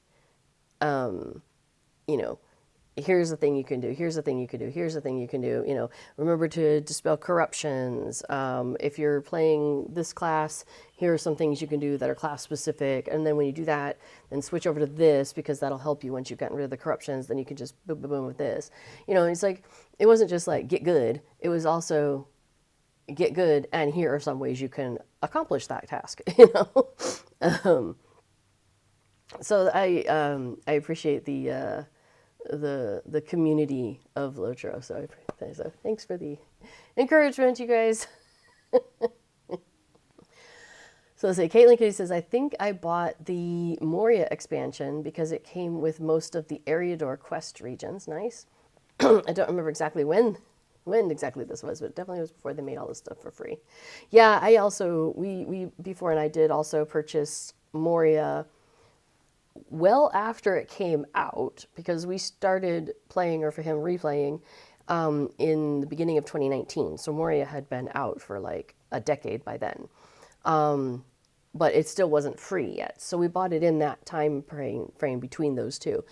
here's the thing you can do. Here's the thing you can do. Here's the thing you can do. Remember to dispel corruptions. If you're playing this class, here are some things you can do that are class specific. And then when you do that, then switch over to this because that'll help you once you've gotten rid of the corruptions. Then you can just boom, boom, boom with this. It's like, it wasn't just like get good. It was also get good. And here are some ways you can accomplish that task, So I appreciate the community of Lotro. So thanks for the encouragement, you guys. So let's see, Caitlin Kitty says, I think I bought the Moria expansion because it came with most of the Eriador quest regions. Nice. I don't remember exactly when exactly this was, but it definitely was before they made all this stuff for free. Yeah, I also, we before and I did also purchase Moria well after it came out because we started playing, or for him replaying, in the beginning of 2019. So Moria had been out for like a decade by then. But it still wasn't free yet. So we bought it in that frame between those two.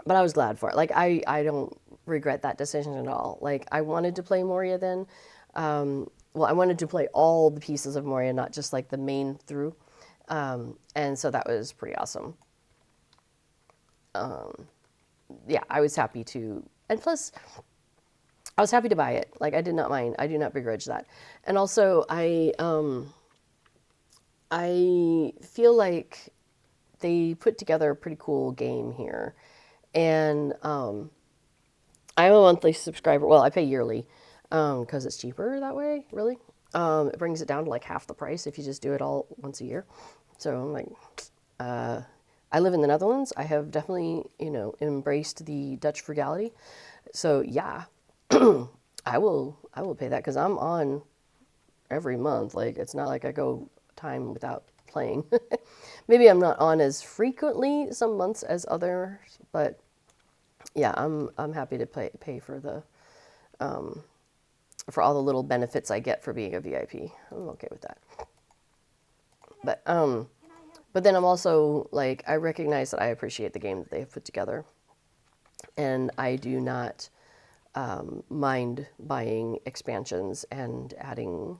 But I was glad for it. Like, I don't regret that decision at all. Like, I wanted to play Moria then. Well, I wanted to play all the pieces of Moria, not just like the main through. And so that was pretty awesome. Yeah, I was happy to, and plus, I was happy to buy it. Like, I did not mind. I do not begrudge that. And also, I feel like they put together a pretty cool game here. And I'm a monthly subscriber. Well, I pay yearly because it's cheaper that way, really. It brings it down to like half the price if you just do it all once a year. So I'm like, I live in the Netherlands. I have definitely, embraced the Dutch frugality. So yeah, I will pay that because I'm on every month. Like, it's not like I go time without playing. Maybe I'm not on as frequently some months as others, but yeah, I'm happy to pay for the for all the little benefits I get for being a VIP. I'm okay with that. But then I'm also like, I recognize that I appreciate the game that they've put together, and I do not mind buying expansions and adding,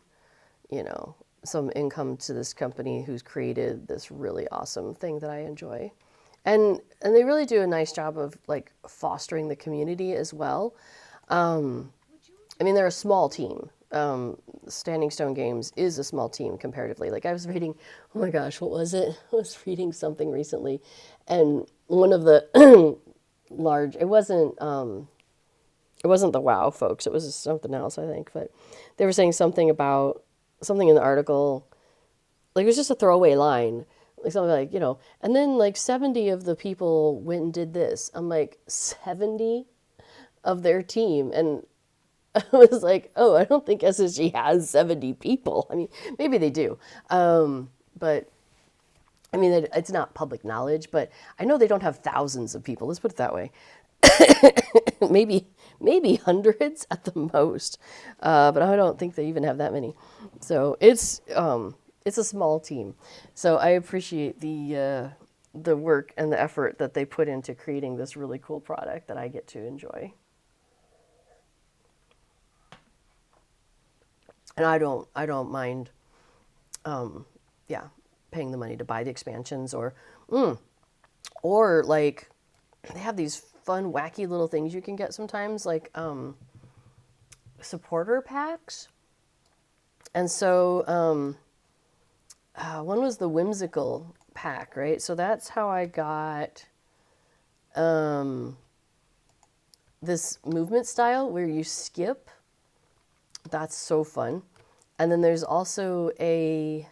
some income to this company who's created this really awesome thing that I enjoy. And they really do a nice job of like fostering the community as well. I mean, they're a small team. Standing Stone Games is a small team comparatively. Like, I was reading, oh my gosh, what was it? I was reading something recently, and one of the large, it wasn't the WoW folks. It was something else, I think. But they were saying something about something in the article. Like, it was just a throwaway line. Like, something like, and then like 70 of the people went and did this. I'm like, 70 of their team. And I was like, oh, I don't think SSG has 70 people. I mean, maybe they do. But I mean, it's not public knowledge, but I know they don't have thousands of people. Let's put it that way. maybe hundreds at the most, but I don't think they even have that many. So it's a small team. So I appreciate the work and the effort that they put into creating this really cool product that I get to enjoy. And I don't mind, yeah, paying the money to buy the expansions or like they have these fun, wacky little things you can get sometimes, like supporter packs. And so one was the whimsical pack, right? So that's how I got this movement style where you skip. That's so fun. And then there's also a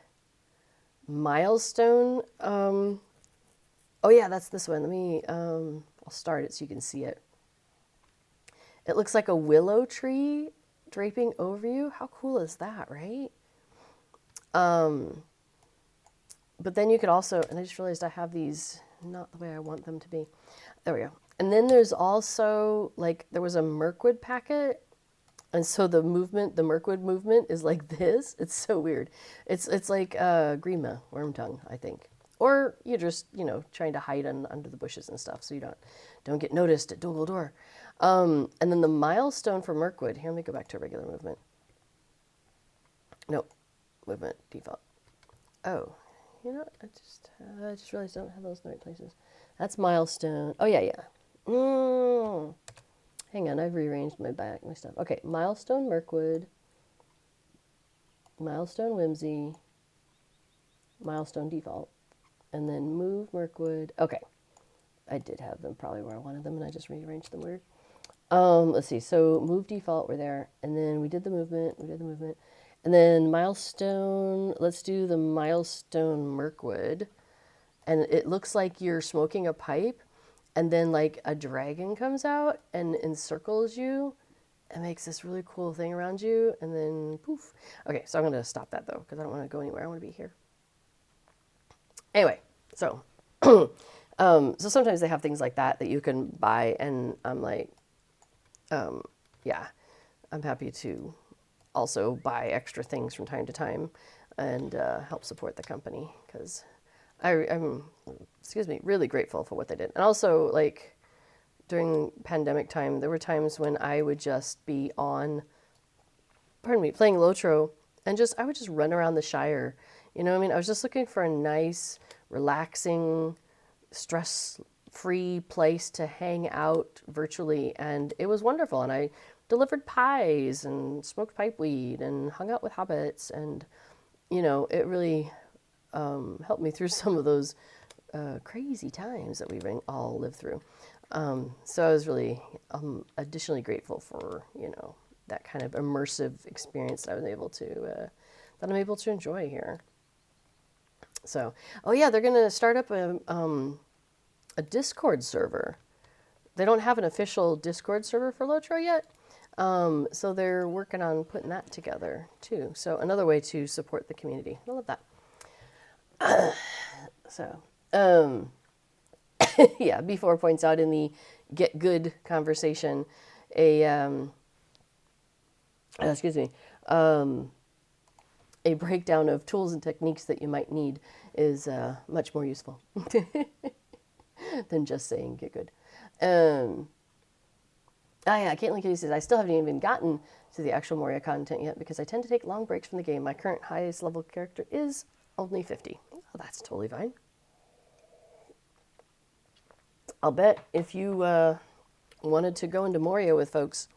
milestone. Oh yeah, that's this one. Let me, I'll start it so you can see it. It looks like a willow tree draping over you. How cool is that, right? But then you could also, and I just realized I have these not the way I want them to be. There we go. And then there's also, like, there was a Mirkwood packet. And so the Mirkwood movement is like this. It's so weird. It's like Grima, Wormtongue, I think. Or you're just, trying to hide under the bushes and stuff so you don't get noticed at Dol Guldur. And then the milestone for Mirkwood. Here, let me go back to regular movement. No, movement default. Oh, I just realized I don't have those in the right places. That's milestone. Oh, yeah. Hang on, I've rearranged my stuff. Okay, milestone Mirkwood, milestone Whimsy, milestone default, and then move Mirkwood. Okay, I did have them probably where I wanted them, and I just rearranged them weird. Let's see. So move default, we're there, and then we did the movement. And then milestone. Let's do the milestone Mirkwood, and it looks like you're smoking a pipe. And then, like, a dragon comes out and encircles you and makes this really cool thing around you. And then, poof. Okay, so I'm going to stop that, though, because I don't want to go anywhere. I want to be here. Anyway, so so sometimes they have things like that you can buy. And I'm like, yeah, I'm happy to also buy extra things from time to time and help support the company because I'm, excuse me, really grateful for what they did. And also, like, during pandemic time, there were times when I would just be on, pardon me, playing Lotro and I would just run around the Shire. You know what I mean? I was just looking for a nice, relaxing, stress-free place to hang out virtually, and it was wonderful. And I delivered pies and smoked pipeweed and hung out with hobbits, and it really helped me through some of those crazy times that we all lived through. So I was really additionally grateful for that kind of immersive experience that I'm able to enjoy here. So, oh yeah, they're gonna start up a Discord server. They don't have an official Discord server for Lotro yet, so they're working on putting that together too. So another way to support the community. I love that. So, yeah, B4 points out in the Get Good conversation, excuse me, a breakdown of tools and techniques that you might need is much more useful than just saying Get Good. Yeah, Caitlin Kitty says, I still haven't even gotten to the actual Moria content yet because I tend to take long breaks from the game. My current highest level character is only 50. Oh, that's totally fine. I'll bet if you wanted to go into Moria with folks,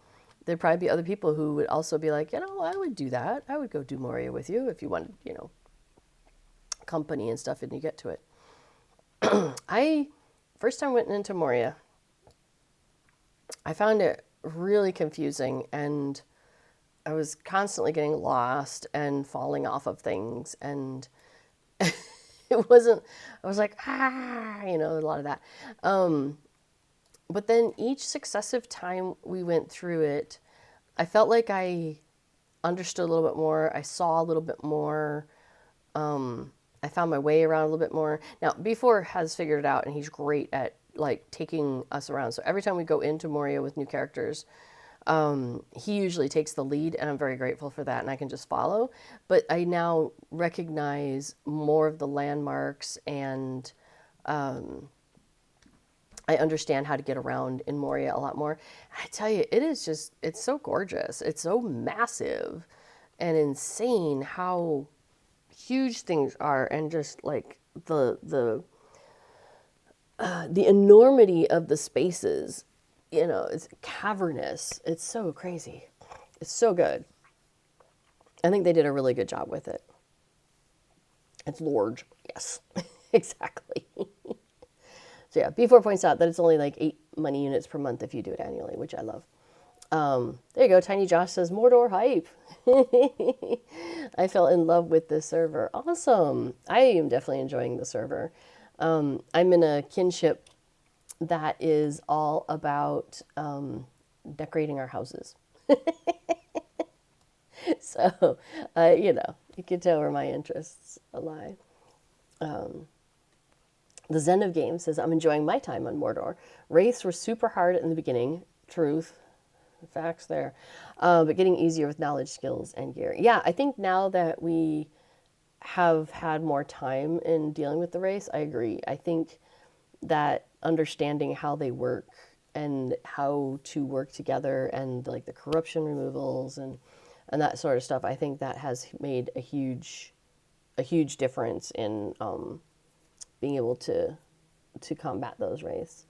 there'd probably be other people who would also be like, I would do that. I would go do Moria with you if you wanted, company and stuff and you get to it. First time went into Moria, I found it really confusing and I was constantly getting lost and falling off of things and it wasn't, I was like, a lot of that. But then each successive time we went through it, I felt like I understood a little bit more. I saw a little bit more. I found my way around a little bit more. Now, B4 has figured it out, and he's great at like taking us around. So every time we go into Moria with new characters, he usually takes the lead, and I'm very grateful for that, and I can just follow. But I now recognize more of the landmarks, and I understand how to get around in Moria a lot more. I tell you, it's so gorgeous. It's so massive and insane how huge things are, and just like the enormity of the spaces. It's cavernous. It's so crazy. It's so good. I think they did a really good job with it. It's large. Yes, exactly. So yeah, B4 points out that it's only like 8 money units per month if you do it annually, which I love. There you go. Tiny Josh says, Mordor hype. I fell in love with this server. Awesome. I am definitely enjoying the server. I'm in a kinship that is all about decorating our houses. So, you can tell where my interests lie. The Zen of Games says, I'm enjoying my time on Mordor. Wraiths were super hard in the beginning. Truth. Facts there. But getting easier with knowledge, skills, and gear. Yeah, I think now that we have had more time in dealing with the Wraiths, I agree. I think that understanding how they work and how to work together and like the corruption removals and that sort of stuff, I think that has made a huge difference in being able to combat those Wraiths.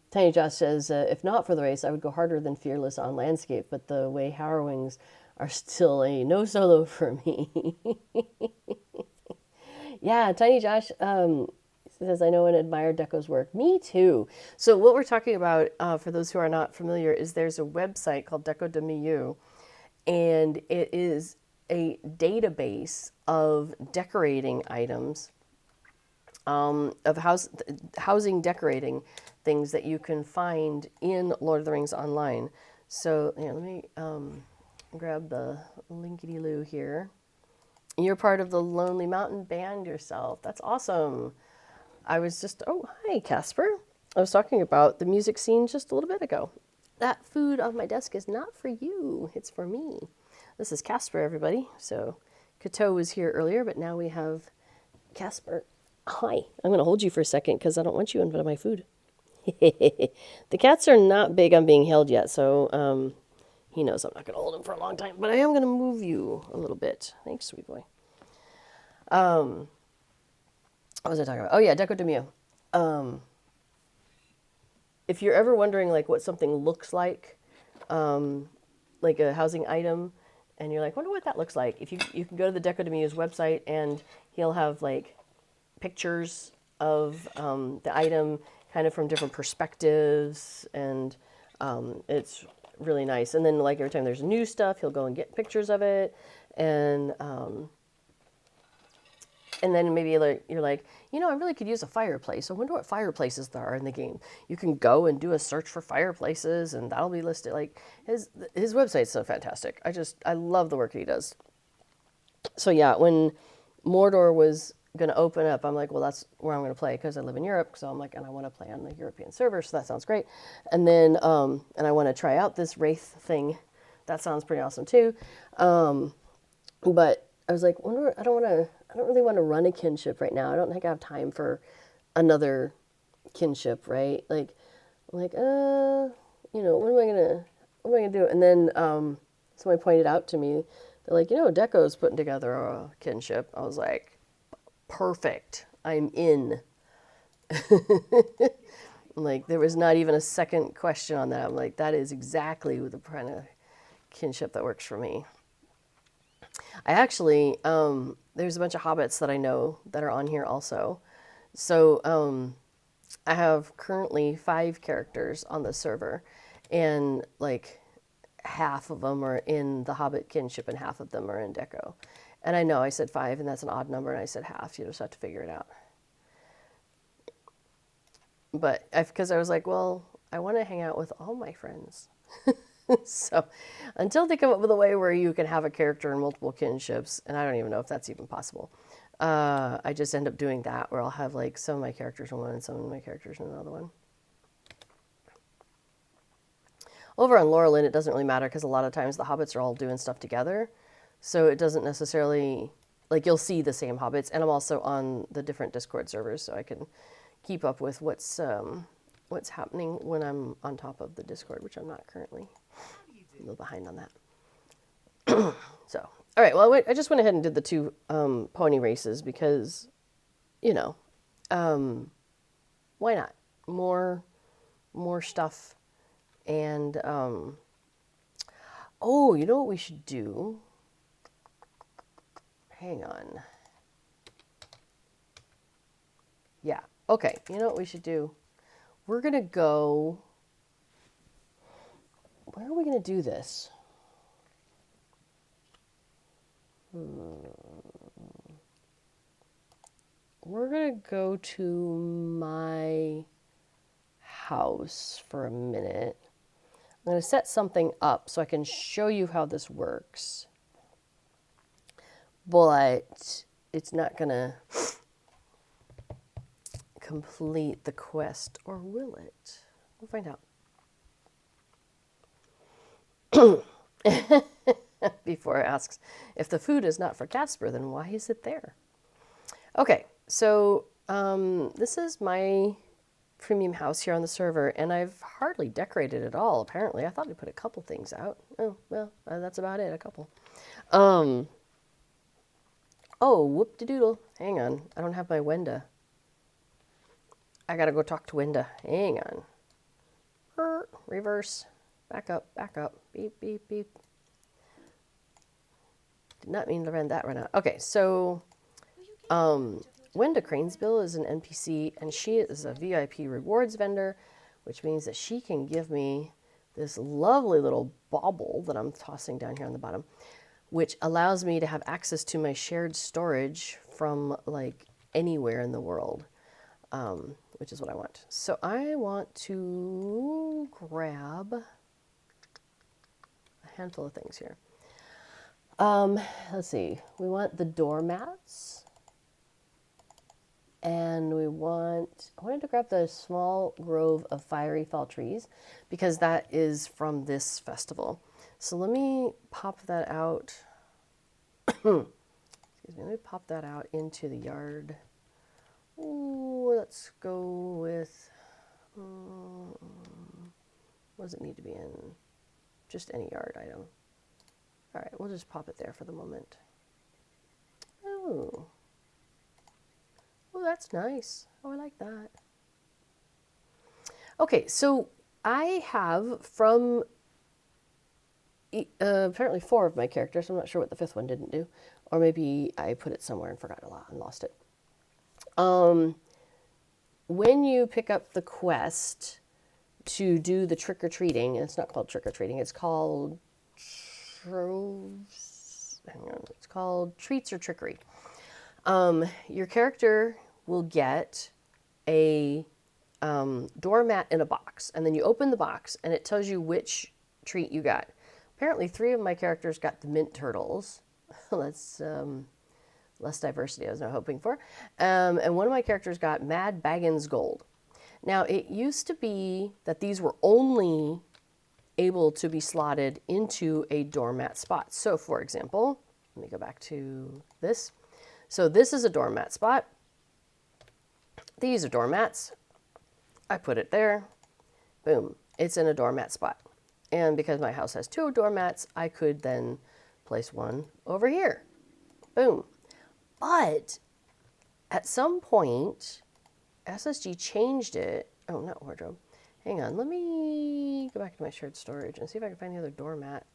Tiny Josh says, if not for the Wraiths, I would go harder than Fearless on Landscape, but the way Harrowings are still a no solo for me. Yeah, Tiny Josh says, I know and admire Deco's work. Me too. So what we're talking about, for those who are not familiar, is there's a website called Deco de Milieu, and it is a database of decorating items, of housing decorating things that you can find in Lord of the Rings Online. So let me grab the linkity-loo here. You're part of the Lonely Mountain band yourself. That's awesome. I was just, oh, hi, Casper. I was talking about the music scene just a little bit ago. that food on my desk is not for you. It's for me. This is Casper, everybody. So Kato was here earlier, but now we have Casper. Hi. I'm going to hold you for a second because I don't want you in front of my food. The cats are not big on being held yet, so he knows I'm not going to hold him for a long time. But I am going to move you a little bit. Thanks, sweet boy. What was I talking about? Oh, yeah, Deco de Mio. If you're ever wondering like what something looks like a housing item, and you're like, wonder what that looks like. If you can go to the Deco de Mio's website, and he'll have like pictures of the item kind of from different perspectives, and it's really nice. And then like every time there's new stuff, he'll go and get pictures of it, and then maybe like you're like, I really could use a fireplace. I wonder what fireplaces there are in the game. You can go and do a search for fireplaces, and that'll be listed. Like his website's so fantastic. I love the work he does. So yeah, when Mordor was going to open up, I'm like, well, that's where I'm going to play because I live in Europe. So I'm like, and I want to play on the European server, so that sounds great. And then and I want to try out this Wraith thing. That sounds pretty awesome too. But I was like, I don't really want to run a kinship right now. I don't think I have time for another kinship, right? Like, I'm like, what am I gonna do? And then somebody pointed out to me, they're like, Deco's putting together a kinship. I was like, perfect. I'm in. Like, there was not even a second question on that. I'm like, that is exactly the kind of kinship that works for me. I actually, there's a bunch of hobbits that I know that are on here also. So I have currently 5 characters on the server, and like half of them are in the Hobbit kinship and half of them are in Deco. And I know I said 5 and that's an odd number, and I said half. You just have to figure it out. But because I was like, well, I want to hang out with all my friends. So until they come up with a way where you can have a character in multiple kinships, and I don't even know if that's even possible, I just end up doing that where I'll have like some of my characters in one and some of my characters in another one. Over on Laurelin, it doesn't really matter because a lot of times the hobbits are all doing stuff together. So it doesn't necessarily, like, you'll see the same hobbits. And I'm also on the different Discord servers, so I can keep up with what's happening when I'm on top of the Discord, which I'm not currently. A little behind on that. So, all right. Well, I just went ahead and did the 2 pony races because, why not? More stuff. And, oh, you know what we should do? Hang on. Yeah. Okay. You know what we should do? We're going to go... Where are we going to do this? We're going to go to my house for a minute. I'm going to set something up so I can show you how this works. But it's not going to complete the quest, or will it? We'll find out. Before it asks, if the food is not for Casper, then why is it there? Okay, so this is my premium house here on the server, and I've hardly decorated it all, apparently. I thought I put a couple things out. Oh, well, that's about it, a couple. Oh, whoop-de-doodle. Hang on, I don't have my Wenda. I gotta go talk to Wenda. Hang on. Reverse. Back up, beep, beep, beep. Did not mean to run out. Okay, so Wenda Cranesbill is an NPC, and she is a VIP rewards vendor, which means that she can give me this lovely little bauble that I'm tossing down here on the bottom, which allows me to have access to my shared storage from like anywhere in the world, which is what I want. So I want to grab a handful of things here. Let's see. We want the doormats. And I wanted to grab the small grove of fiery fall trees because that is from this festival. So let me pop that out. Excuse me, let me pop that out into the yard. Ooh, let's go with, what does it need to be in? Just any yard item. All right, we'll just pop it there for the moment. Oh, that's nice. Oh, I like that. Okay, so I have from apparently 4 of my characters. I'm not sure what the 5th one didn't do. Or maybe I put it somewhere and forgot a lot and lost it. When you pick up the quest to do the trick-or-treating, and it's not called trick-or-treating, it's called troves. Hang on, it's called treats or trickery. Your character will get a doormat in a box, and then you open the box, and it tells you which treat you got. Apparently, 3 of my characters got the mint turtles. That's less diversity I was not hoping for. And one of my characters got Mad Baggins Gold. Now, it used to be that these were only able to be slotted into a doormat spot. So, for example, let me go back to this. So this is a doormat spot. These are doormats. I put it there. Boom. It's in a doormat spot. And because my house has 2 doormats, I could then place one over here. Boom. But at some point, SSG changed it. Oh, not wardrobe. Hang on. Let me go back to my shared storage and see if I can find the other doormat.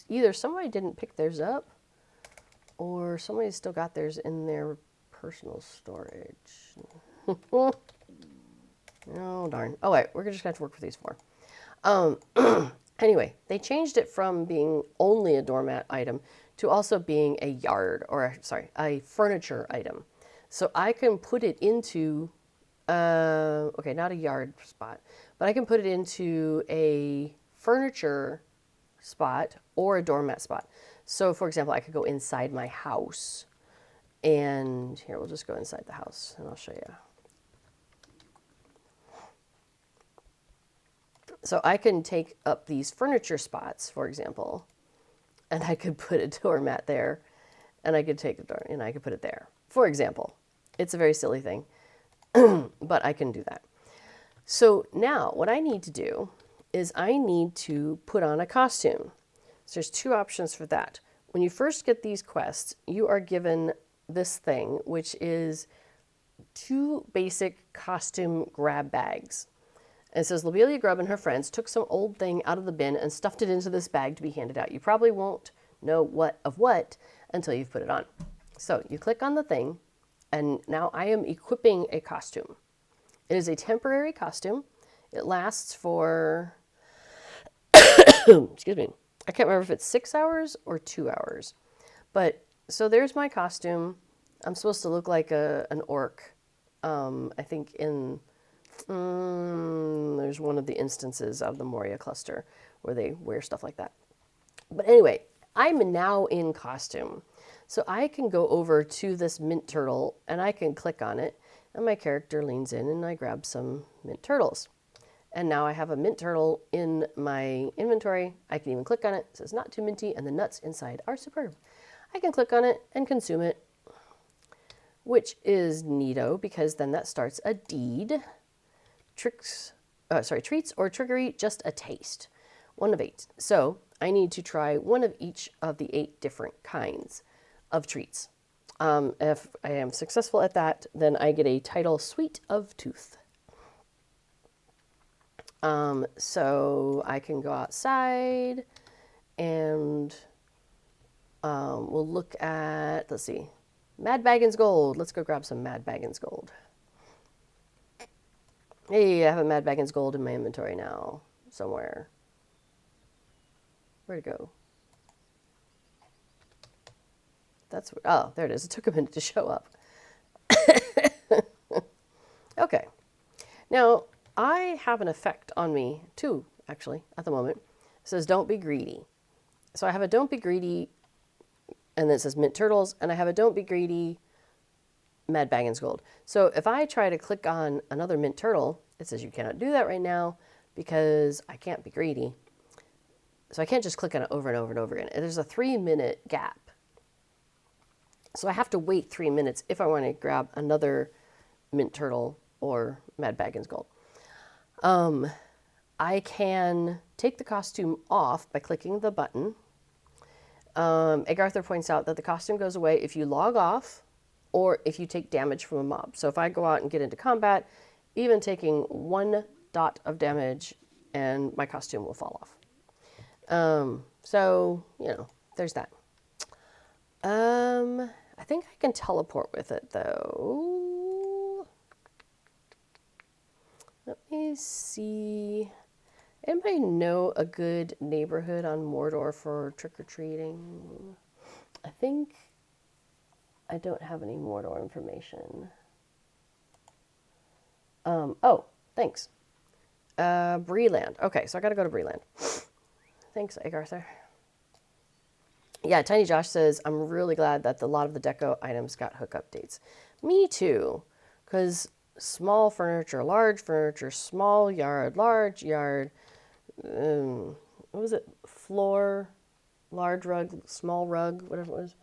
Either somebody didn't pick theirs up or somebody still got theirs in their personal storage. Oh, darn. Oh, wait. We're just going to have to work with these 4. Anyway, they changed it from being only a doormat item to also being a yard, or sorry, a furniture item. So I can put it into, okay, not a yard spot, but I can put it into a furniture spot or a doormat spot. So for example, I could go inside my house, and here, we'll just go inside the house and I'll show you. So I can take up these furniture spots, for example, and I could put a doormat there, and I could take the door and I could put it there. For example, it's a very silly thing, but I can do that. So now what I need to do is I need to put on a costume. So there's 2 options for that. When you first get these quests, you are given this thing, which is 2 basic costume grab bags. And it says, Lobelia Grubb and her friends took some old thing out of the bin and stuffed it into this bag to be handed out. You probably won't know what until you've put it on. So you click on the thing, and now I am equipping a costume. It is a temporary costume. It lasts for, excuse me, I can't remember if it's 6 hours or 2 hours. But, so there's my costume. I'm supposed to look like an orc. I think in... there's one of the instances of the Moria cluster where they wear stuff like that. But anyway, I'm now in costume. So I can go over to this mint turtle and I can click on it, and my character leans in and I grab some mint turtles. And now I have a mint turtle in my inventory. I can even click on it. It says not too minty, and the nuts inside are superb. I can click on it and consume it, which is neato because then that starts a deed. Treats or trickery, just a taste. 1 of 8. So I need to try 1 of each of the 8 different kinds of treats. If I am successful at that, then I get a title Sweet of Tooth. So I can go outside and we'll look at, let's see, Mad Baggins Gold. Let's go grab some Mad Baggins Gold. Hey, I have a Mad Baggins Gold in my inventory now, somewhere. Where'd it go? Oh, there it is. It took a minute to show up. Okay. Now, I have an effect on me, too, actually, at the moment. says, don't be greedy. So I have a don't be greedy, and then it says mint turtles, and I have a don't be greedy Mad Baggins Gold. So if I try to click on another mint turtle, it says you cannot do that right now because I can't be greedy. So I can't just click on it over and over and over again. And there's a 3-minute gap. So I have to wait 3 minutes if I want to grab another mint turtle or Mad Baggins Gold. I can take the costume off by clicking the button. Egg Arthur points out that the costume goes away if you log off or if you take damage from a mob. So if I go out and get into combat, even taking 1 dot of damage and my costume will fall off. So, you know, there's that. I think I can teleport with it though. Let me see. Anybody know a good neighborhood on Mordor for trick-or-treating? I think I don't have any Mordor information. Oh, thanks. Breeland. Okay, so I gotta go to Breeland. Thanks, Egg Arthur. Yeah, Tiny Josh says, I'm really glad that a lot of the deco items got hook updates. Me too, because small furniture, large furniture, small yard, large yard, what was it? Floor, large rug, small rug, whatever it was.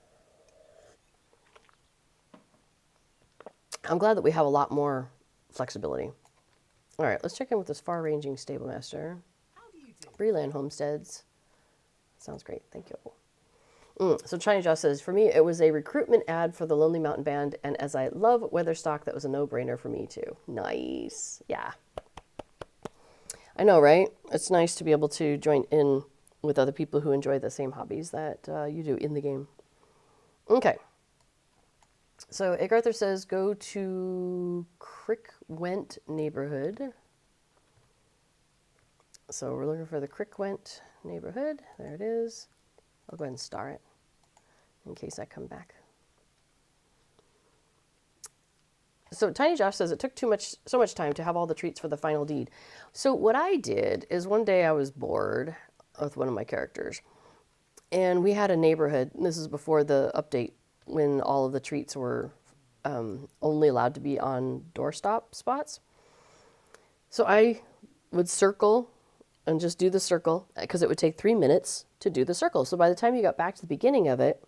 I'm glad that we have a lot more flexibility. All right, let's check in with this far-ranging stable master. Breeland Homesteads. Sounds great. Thank you. So China Josh says, for me, it was a recruitment ad for the Lonely Mountain Band, and as I love Weatherstock, that was a no-brainer for me too. Nice. Yeah. I know, right? It's nice to be able to join in with other people who enjoy the same hobbies that you do in the game. Okay. So Egg Arthur says, go to Crickwent neighborhood. So we're looking for the Crickwent neighborhood. There it is. I'll go ahead and star it in case I come back. So Tiny Josh says it took so much time to have all the treats for the final deed. So what I did is one day I was bored with one of my characters, and we had a neighborhood. And this is before the update when all of the treats were only allowed to be on doorstop spots. So I would circle and just do the circle because it would take 3 minutes to do the circle. So by the time you got back to the beginning of it,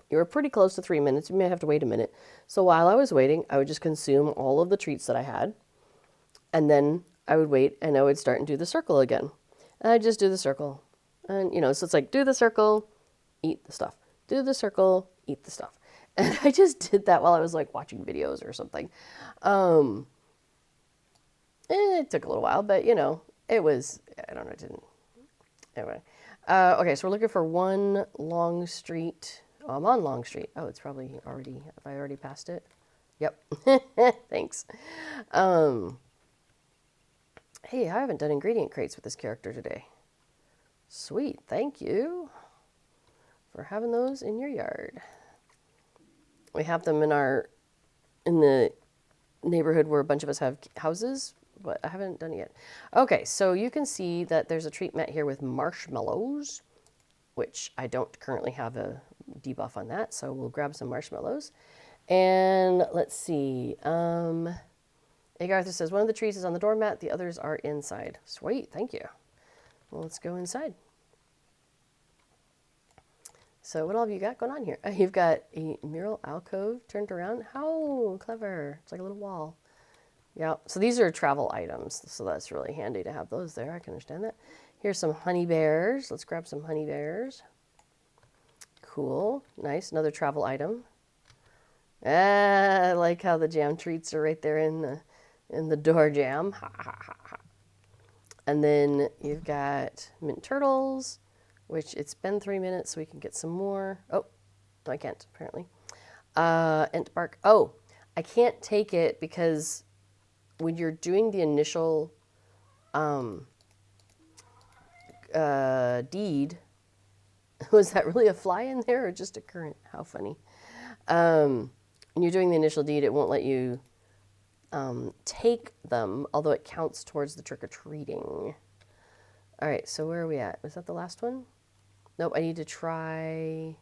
you were pretty close to 3 minutes. You may have to wait a minute. So while I was waiting, I would just consume all of the treats that I had. And then I would wait and I would start and do the circle again. And I'd just do the circle. And, you know, so it's like, do the circle, eat the stuff. Do the circle, eat the stuff. And I just did that while I was like watching videos or something. It took a little while, but you know, it was, I don't know, it didn't. Anyway. Okay, so we're looking for 1 Long Street. Oh, I'm on Long Street. Oh, it's probably already, have I already passed it? Yep. Thanks. Hey, I haven't done ingredient crates with this character today. Sweet, thank you for having those in your yard. We have them in the neighborhood where a bunch of us have houses, but I haven't done it yet. Okay, so you can see that there's a treat mat here with marshmallows, which I don't currently have a debuff on that, so we'll grab some marshmallows. And let's see. Egg Arthur says, one of the trees is on the doormat, the others are inside. Sweet, thank you. Well, let's go inside. So what all have you got going on here? You've got a mural alcove turned around. How clever. It's like a little wall. Yeah, so these are travel items, so that's really handy to have those there. I can understand that. Here's some honey bears. Let's grab some honey bears. Cool. Nice. Another travel item. I like how the jam treats are right there in the door jam. Ha, ha, ha, ha. And then you've got mint turtles, which it's been 3 minutes, so we can get some more. Oh, no, I can't, apparently. Ent bark. Oh, I can't take it because when you're doing the initial deed, was that really a fly in there or just a current? How funny. When you're doing the initial deed, it won't let you take them, although it counts towards the trick-or-treating. All right, so where are we at? Was that the last one? Nope, I need to try...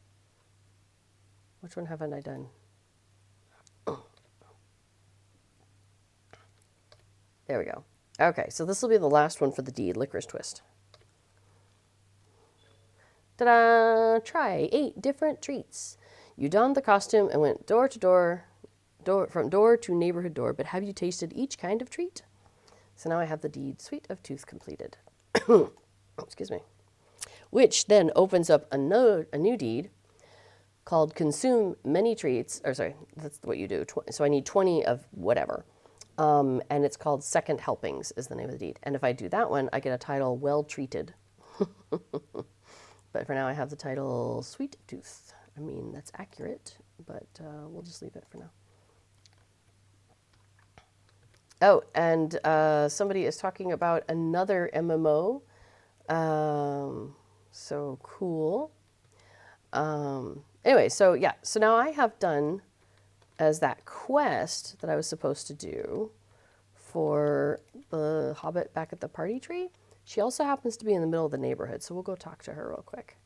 Which one haven't I done? There we go. Okay, so this will be the last one for the deed, Licorice Twist. Ta-da! Try 8 different treats. You donned the costume and went door to door, from door to neighborhood door, but have you tasted each kind of treat? So now I have the deed, Sweet of Tooth, completed. Excuse me. Which then opens up a new deed called Consume Many Treats, or sorry, that's what you do. So I need 20 of whatever. And it's called Second Helpings is the name of the deed. And if I do that one, I get a title, Well Treated. But for now, I have the title Sweet Tooth. I mean, that's accurate, but we'll just leave it for now. Oh, and somebody is talking about another MMO. So cool. Anyway, so yeah, so now I have done as that quest that I was supposed to do for the Hobbit back at the party tree. She also happens to be in the middle of the neighborhood, so we'll go talk to her real quick.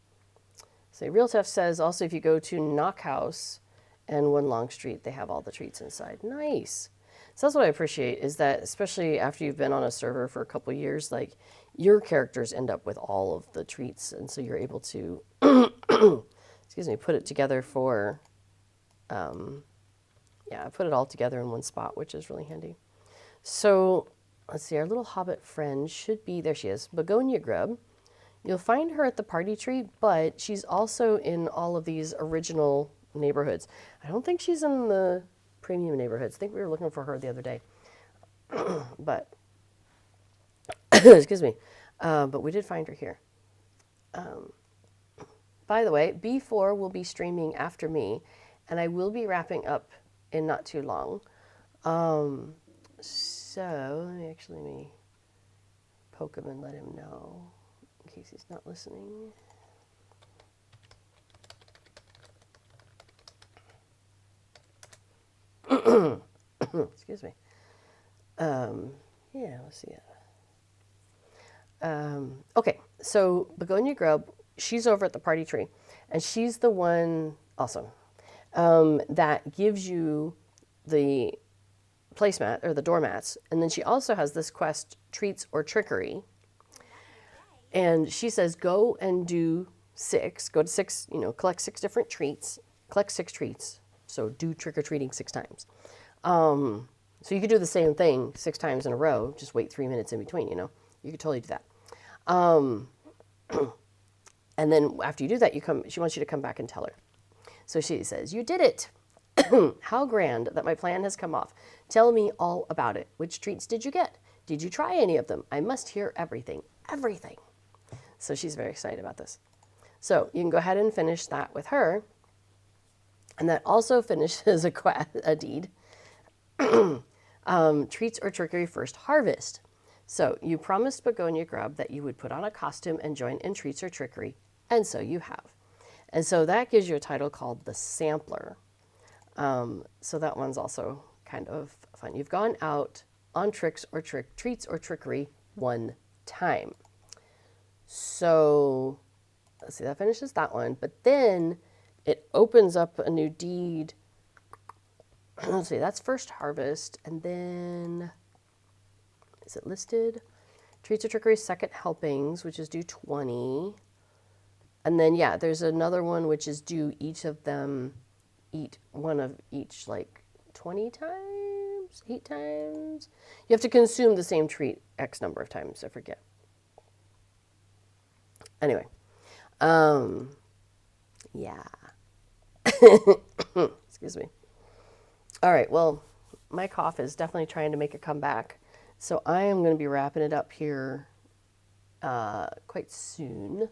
So Real Tough says also if you go to Knock House and One Long Street, they have all the treats inside. Nice. So that's what I appreciate is that, especially after you've been on a server for a couple of years, like your characters end up with all of the treats, and so you're able to, excuse me, put it together for, yeah, I put it all together in one spot, which is really handy. So let's see, our little hobbit friend should be, there she is, Begonia Grub. You'll find her at the party tree, but she's also in all of these original neighborhoods. I don't think she's in the premium neighborhoods. I think we were looking for her the other day. But, excuse me, but we did find her here. By the way, B4 will be streaming after me, and I will be wrapping up in not too long. So, let me poke him and let him know, in case he's not listening. Excuse me. Yeah, let's see it. Okay, so Begonia Grub, she's over at the party tree, and she's the one, awesome, that gives you the placemat, or the doormats, and then she also has this quest, Treats or Trickery, and she says go and do 6, go to 6, you know, collect 6 different treats, collect 6 treats, so do trick-or-treating 6 times. So you could do the same thing 6 times in a row, just wait 3 minutes in between, you know, you could totally do that. And then after you do that, she wants you to come back and tell her. So she says, you did it. How grand that my plan has come off. Tell me all about it. Which treats did you get? Did you try any of them? I must hear everything. Everything. So she's very excited about this. So you can go ahead and finish that with her. And that also finishes a deed. Treats or Trickery First Harvest. So you promised Begonia Grub that you would put on a costume and join in Treats or Trickery. And so you have. And so that gives you a title called The Sampler. So that one's also kind of fun. You've gone out on treats or trickery 1 time. So let's see, that finishes that one. But then it opens up a new deed. Let's see, that's First Harvest. And then, is it listed? Treats or Trickery Second Helpings, which is due 20. And then, yeah, there's another one which is due each of them, eat one of each, like 20 times, 8 times. You have to consume the same treat X number of times, I forget. Anyway, yeah. Excuse me. All right, well, my cough is definitely trying to make a comeback. So I am going to be wrapping it up here quite soon.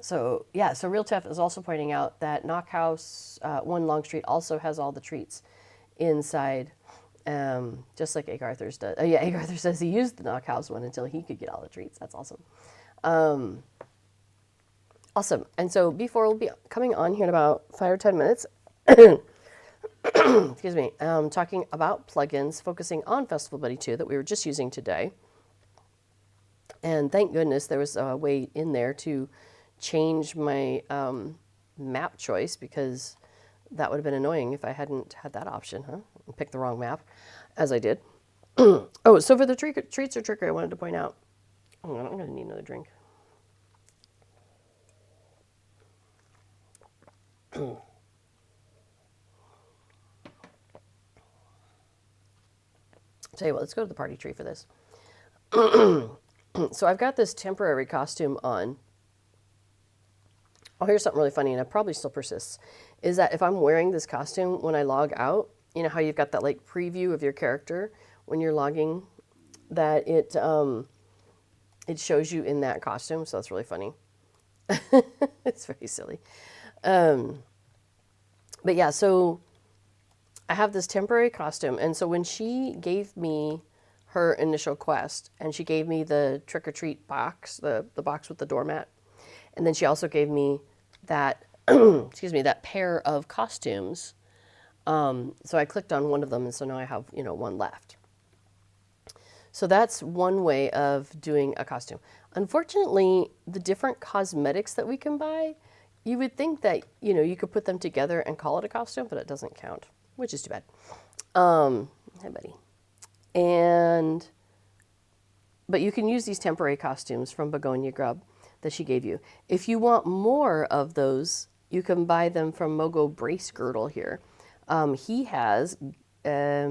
So yeah, so Real Tough is also pointing out that Knock House, One Long Street also has all the treats inside, just like Egg Arthur's does. Oh yeah, Egg Arthur says he used the Knock House one until he could get all the treats. That's awesome. Awesome. And so B4 will be coming on here in about 5 or 10 minutes. Excuse me. Talking about plugins, focusing on Festival Buddy 2 that we were just using today. And thank goodness there was a way in there to change my map choice, because that would have been annoying if I hadn't had that option, huh? And picked the wrong map, as I did. Oh, so for the treats or trickery, I wanted to point out. Oh, I'm going to need another drink. Tell you what, let's go to the party tree for this. So I've got this temporary costume on. Oh, here's something really funny, and it probably still persists, is that if I'm wearing this costume when I log out, you know how you've got that like preview of your character when you're logging, that it shows you in that costume, so that's really funny. It's very silly. But yeah, so I have this temporary costume, and so when she gave me her initial quest, and she gave me the trick-or-treat box, the box with the doormat, and then she also gave me that, excuse me, that pair of costumes. So I clicked on one of them, and so now I have, one left. So that's one way of doing a costume. Unfortunately, the different cosmetics that we can buy, you would think that, you could put them together and call it a costume, but it doesn't count, which is too bad. Hi, buddy. But you can use these temporary costumes from Begonia Grub that she gave you. If you want more of those, you can buy them from Mogo Brace Girdle here. He has, there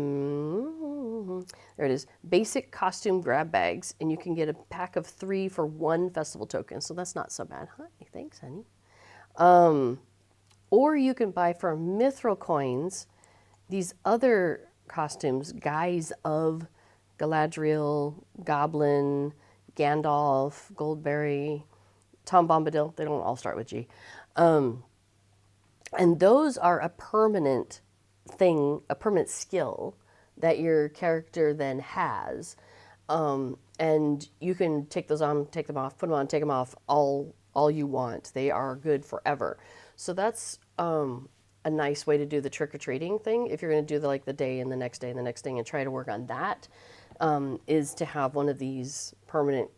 it is, basic costume grab bags, and you can get a pack of 3 for 1 festival token, so that's not so bad. Hi, thanks, honey. Or you can buy for Mithril coins these other costumes, Guise of Galadriel, Goblin, Gandalf, Goldberry, Tom Bombadil. They don't all start with G. And those are a permanent thing, a permanent skill that your character then has. And you can take those on, take them off, put them on, take them off, all you want. They are good forever. So that's a nice way to do the trick-or-treating thing. If you're going to do the day and the next day and the next thing and try to work on that, is to have one of these permanent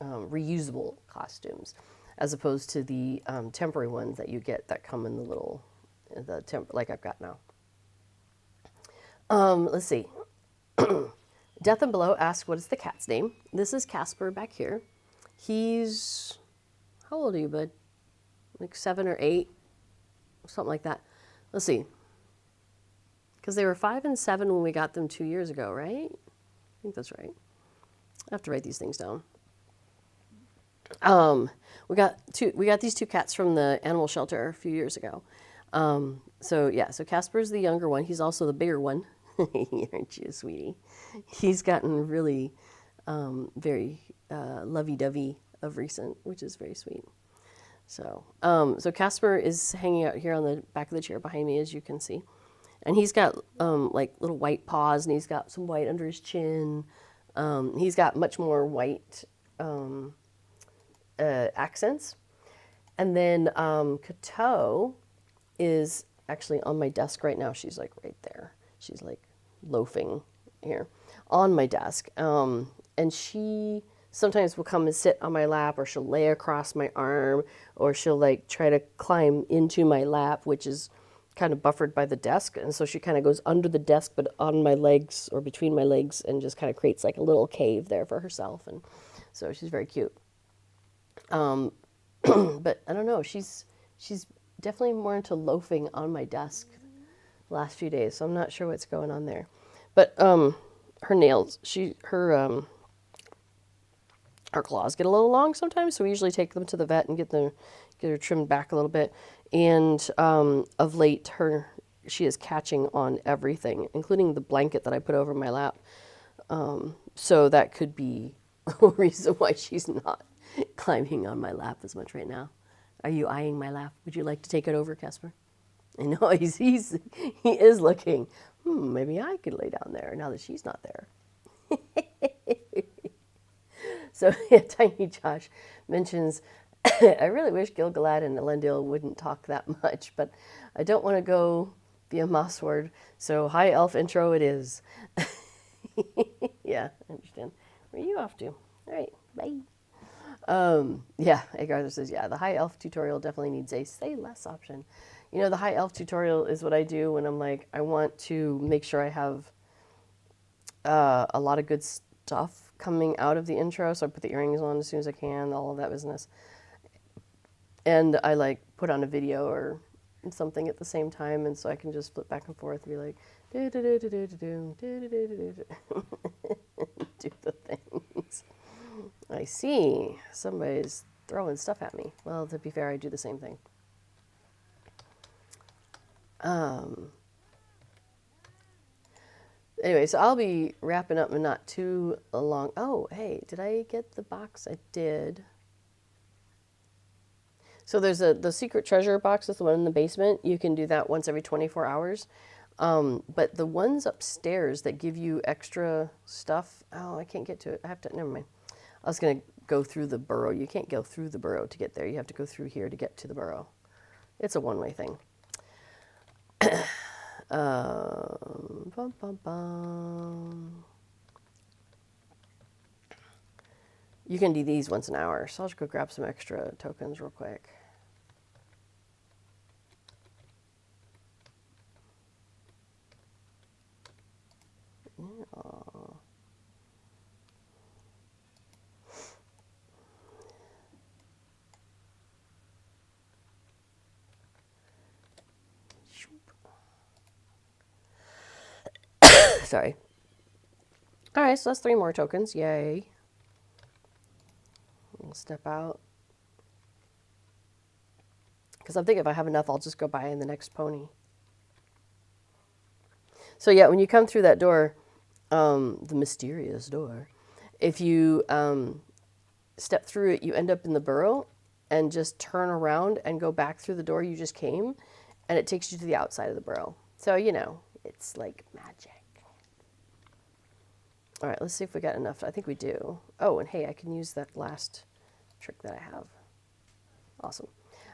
reusable costumes, as opposed to the temporary ones that you get that come in like I've got now. Let's see. Death and Below asks, what is the cat's name? This is Casper back here. He's, how old are you, bud? Like 7 or 8, something like that. Let's see. Because they were 5 and 7 when we got them 2 years ago, right? I think that's right. I have to write these things down. We got these 2 cats from the animal shelter a few years ago. So Casper's the younger one. He's also the bigger one. Aren't you, sweetie? He's gotten really very lovey-dovey of recent, which is very sweet. So Casper is hanging out here on the back of the chair behind me, as you can see. And he's got like little white paws, and he's got some white under his chin. He's got much more white accents. And then Kato is actually on my desk right now. She's like right there. She's like loafing here on my desk. And she sometimes will come and sit on my lap, or she'll lay across my arm, or she'll like try to climb into my lap, which is kind of buffered by the desk. And so she kind of goes under the desk, but on my legs or between my legs, and just kind of creates like a little cave there for herself. And so she's very cute. But I don't know, she's definitely more into loafing on my desk the last few days, so I'm not sure what's going on there. But her nails, her claws get a little long sometimes, so we usually take them to the vet and get her trimmed back a little bit. And of late, she is catching on everything, including the blanket that I put over my lap. So that could be a reason why she's not climbing on my lap as much right now. Are you eyeing my lap? Would you like to take it over, Casper? I know he is looking. Maybe I could lay down there now that she's not there. So Tiny Josh mentions, I really wish Gil-galad and Elendil wouldn't talk that much, but I don't want to go via Mossword, so high elf intro it is. Yeah, I understand. Where are you off to? All right, bye. Yeah, Agartha says, yeah, the high elf tutorial definitely needs a say less option. You know, the high elf tutorial is what I do when I'm like, I want to make sure I have a lot of good stuff coming out of the intro. So I put the earrings on as soon as I can, all of that business. And I like put on a video or something at the same time, and so I can just flip back and forth and be like, do do do do do do do do do do do the things. I see somebody's throwing stuff at me. Well, to be fair, I do the same thing. Anyway, so I'll be wrapping up and not too long. Oh, hey, did I get the box? I did. So there's the secret treasure box, is the one in the basement. You can do that once every 24 hours. But the ones upstairs that give you extra stuff, oh, I can't get to it. I have to, never mind. I was going to go through the burrow. You can't go through the burrow to get there. You have to go through here to get to the burrow. It's a one-way thing. Bum, bum, bum. You can do these once an hour, so I'll just go grab some extra tokens real quick. Yeah. Sorry. All right, so that's 3 more tokens. Yay. We'll step out. Because I'm thinking if I have enough, I'll just go buy in the next pony. So yeah, when you come through that door, the mysterious door, if you step through it, you end up in the burrow and just turn around and go back through the door you just came, and it takes you to the outside of the burrow. So, you know, it's like magic. All right, let's see if we got enough. I think we do. Oh, and hey, I can use that last trick that I have. Awesome.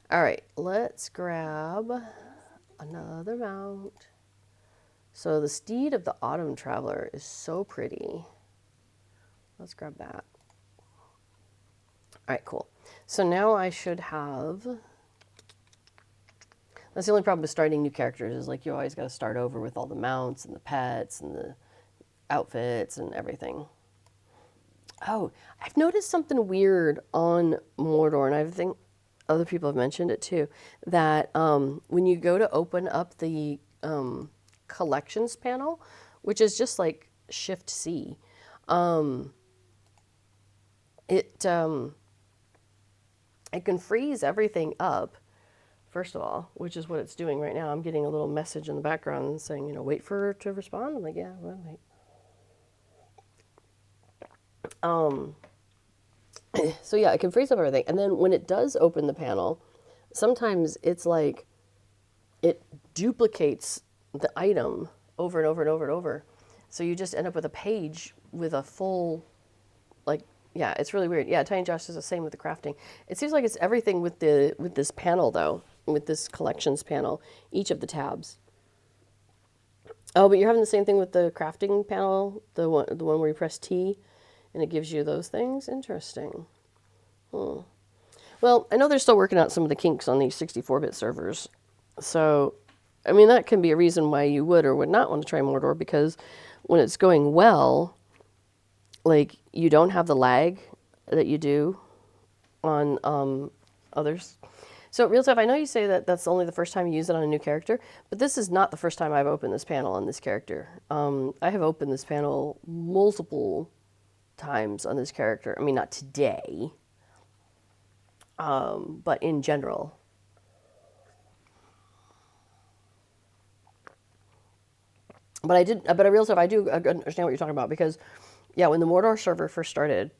All right, let's grab another mount. So the steed of the autumn traveler is so pretty. Let's grab that. All right, cool. So now I should have... That's the only problem with starting new characters is like you always got to start over with all the mounts and the pets and the outfits and everything. Oh, I've noticed something weird on Mordor, and I think other people have mentioned it too, that when you go to open up the collections panel, which is just like Shift C, it can freeze everything up, first of all, which is what it's doing right now. I'm getting a little message in the background saying, you know, wait for her to respond. I'm like, yeah, well, wait. So yeah, it can freeze up everything. And then when it does open the panel, sometimes it's like it duplicates the item over and over and over and over. So you just end up with a page with a full, like, yeah, it's really weird. Yeah, Tiny Josh is the same with the crafting. It seems like it's everything with this panel though, with this collections panel, each of the tabs. Oh, but you're having the same thing with the crafting panel, the one where you press T and it gives you those things? Interesting. Well, I know they're still working out some of the kinks on these 64-bit servers. So, I mean, that can be a reason why you would or would not want to try Mordor, because when it's going well, like, you don't have the lag that you do on others. So, Real Stuff, I know you say that that's only the first time you use it on a new character, but this is not the first time I've opened this panel on this character. I have opened this panel multiple times on this character. I mean, not today, but in general. But I Real Stuff, I do understand what you're talking about, because, yeah, when the Mordor server first started,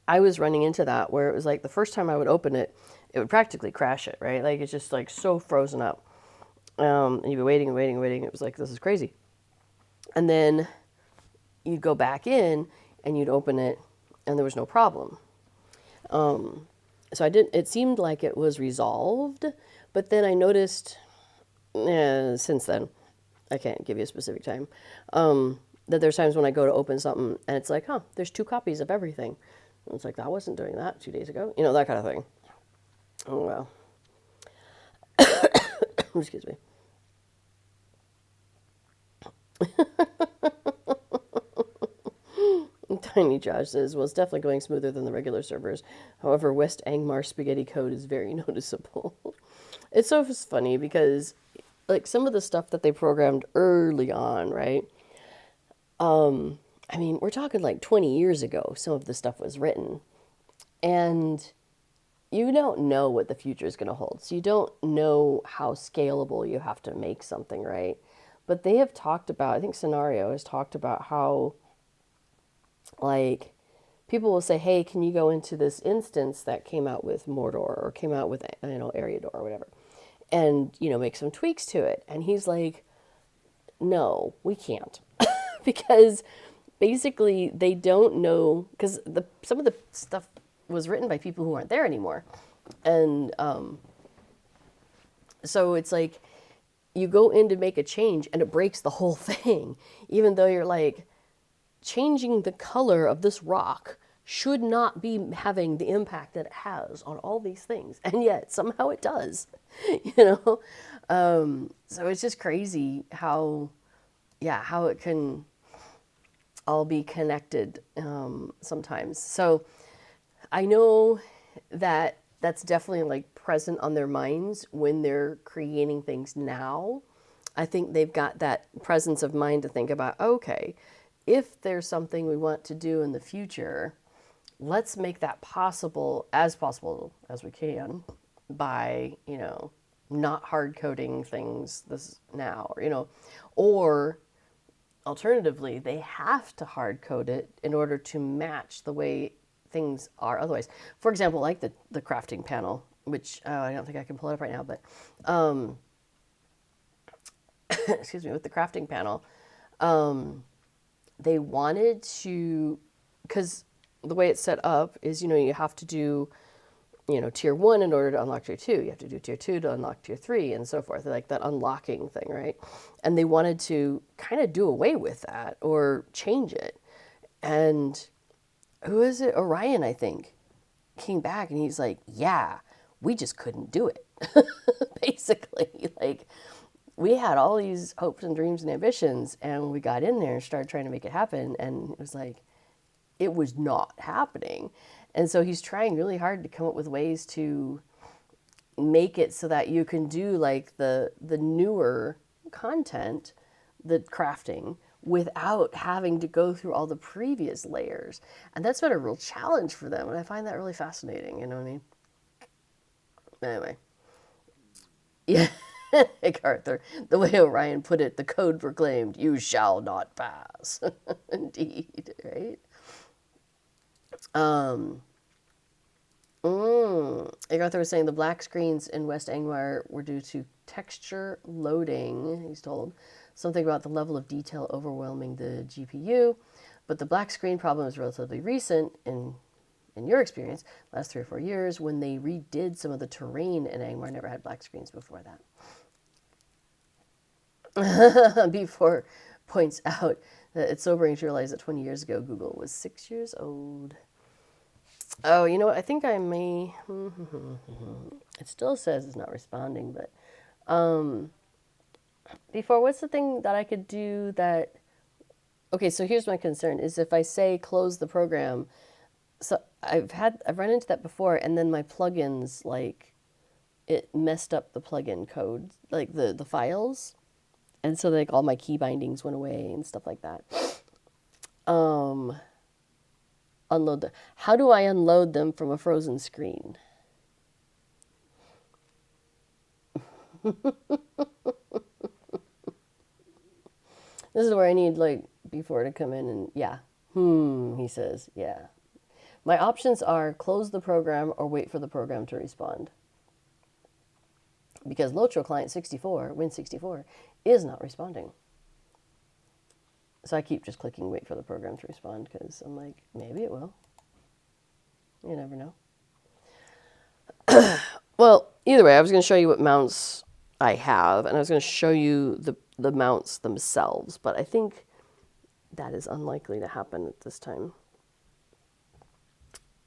I was running into that where it was like the first time I would open it, it would practically crash it, right? Like, it's just like so frozen up. And you'd be waiting and waiting and waiting. It was like, this is crazy. And then you'd go back in and you'd open it and there was no problem. So it seemed like it was resolved, but then I noticed, since then, I can't give you a specific time, that there's times when I go to open something and it's like, there's 2 copies of everything. It's like, I wasn't doing that 2 days ago. You know, that kind of thing. Oh, well. Excuse me. Tiny Josh says, well, it's definitely going smoother than the regular servers. However, West Angmar spaghetti code is very noticeable. It's so funny because, like, some of the stuff that they programmed early on, right? I mean, we're talking like 20 years ago, some of the stuff was written. And you don't know what the future is going to hold. So you don't know how scalable you have to make something, right? But they have talked about, I think Scenario has talked about how, like, people will say, hey, can you go into this instance that came out with Mordor or came out with, Eriador or whatever, and, make some tweaks to it. And he's like, no, we can't. Because basically they don't know, because some of the stuff was written by people who aren't there anymore. And so it's like you go in to make a change and it breaks the whole thing, even though you're like, changing the color of this rock should not be having the impact that it has on all these things. And yet somehow it does, So it's just crazy how it can all be connected sometimes. So I know that that's definitely like present on their minds when they're creating things now. I think they've got that presence of mind to think about, okay, if there's something we want to do in the future, let's make that possible as we can by, not hard coding things this now, or alternatively, they have to hard code it in order to match the way things are otherwise. For example, like the crafting panel, which I don't think I can pull it up right now, but excuse me, with the crafting panel, they wanted to, because the way it's set up is, you have to do, tier 1 in order to unlock tier 2. You have to do tier 2 to unlock tier 3 and so forth, like that unlocking thing, right? And they wanted to kind of do away with that or change it. And who is it? Orion, I think, came back and he's like, yeah, we just couldn't do it. Basically, like, we had all these hopes and dreams and ambitions, and we got in there and started trying to make it happen, and it was like, it was not happening. And so he's trying really hard to come up with ways to make it so that you can do like the newer content, the crafting, without having to go through all the previous layers. And that's been a real challenge for them, and I find that really fascinating, you know what I mean? Anyway. Yeah. Arthur, the way Orion put it, the code proclaimed, you shall not pass. Indeed, right? Arthur was saying the black screens in West Angmar were due to texture loading, he's told. Something about the level of detail overwhelming the GPU. But the black screen problem is relatively recent in your experience, last 3 or 4 years, when they redid some of the terrain in Angmar. Never had black screens before that. Before points out that it's sobering to realize that 20 years ago, Google was 6 years old. Oh, you know what? I think I may... It still says it's not responding, but... Before, what's the thing that I could do that... Okay, so here's my concern, is if I say close the program... So I've run into that before, and then my plugins, like, it messed up the plugin code, like the files. And so like all my key bindings went away and stuff like that. Unload them. How do I unload them from a frozen screen? This is where I need like before to come in and yeah. He says, yeah. My options are close the program or wait for the program to respond. Because Lotro client 64, Win64, is not responding. So I keep just clicking wait for the program to respond because I'm like, maybe it will. You never know. Well, either way, I was going to show you what mounts I have, and I was going to show you the mounts themselves, but I think that is unlikely to happen at this time.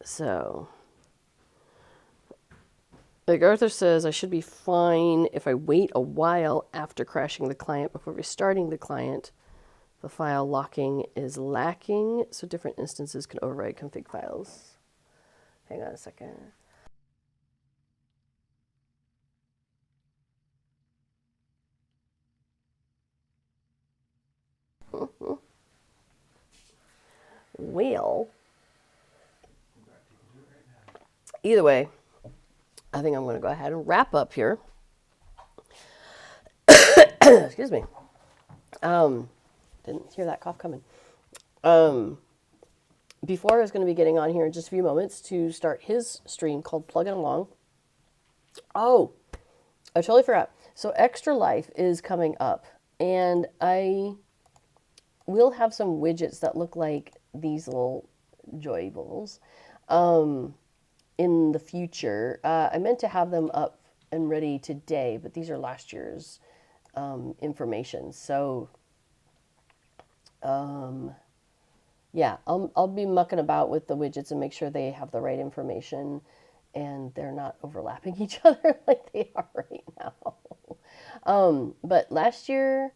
So, like Arthur says, I should be fine if I wait a while after crashing the client before restarting the client. The file locking is lacking, so different instances can override config files. Hang on a second. Well, either way, I think I'm going to go ahead and wrap up here. Excuse me. Didn't hear that cough coming. Before I was going to be getting on here in just a few moments to start his stream called Plugging Along. Oh, I totally forgot. So Extra Life is coming up, and I will have some widgets that look like these little joy balls in the future. I meant to have them up and ready today, but these are last year's information. So, yeah, I'll be mucking about with the widgets and make sure they have the right information and they're not overlapping each other like they are right now. But last year,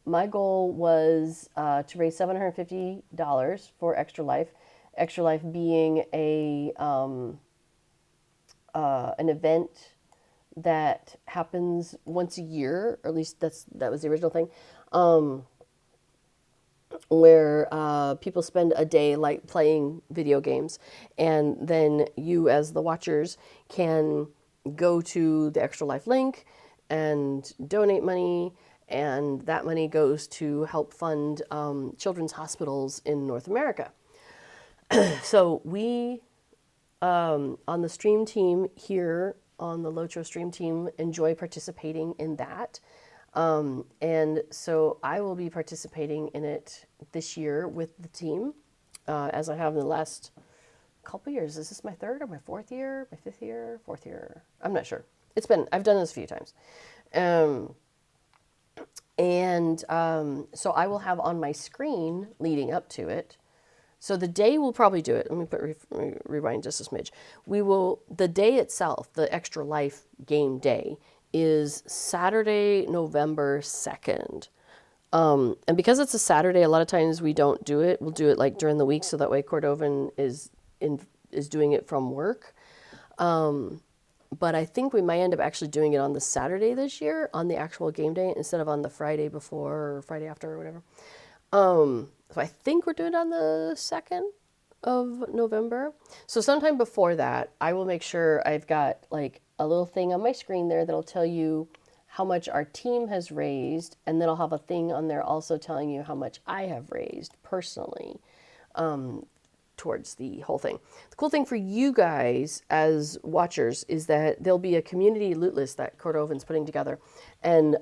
my goal was to raise $750 for Extra Life. Extra Life being an event that happens once a year, or at least that was the original thing, where people spend a day like playing video games, and then you as the watchers can go to the Extra Life link and donate money, and that money goes to help fund children's hospitals in North America. So we, on the stream team here, on the Locho stream team, enjoy participating in that. And so I will be participating in it this year with the team, as I have in the last couple years. Is this my third or my fourth year? My fifth year? Fourth year? I'm not sure. I've done this a few times. So I will have on my screen leading up to it. So the day we'll probably do it. Let me rewind just a smidge. The day itself, the Extra Life game day, is Saturday, November 2nd. And because it's a Saturday, a lot of times we don't do it. We'll do it like during the week, so that way Cordovan is doing it from work. But I think we might end up actually doing it on the Saturday this year, on the actual game day, instead of on the Friday before or Friday after or whatever. So I think we're doing it on the 2nd of November. So sometime before that, I will make sure I've got like a little thing on my screen there that'll tell you how much our team has raised, and then I'll have a thing on there also telling you how much I have raised personally towards the whole thing. The cool thing for you guys as watchers is that there'll be a community loot list that Cordovan's putting together, and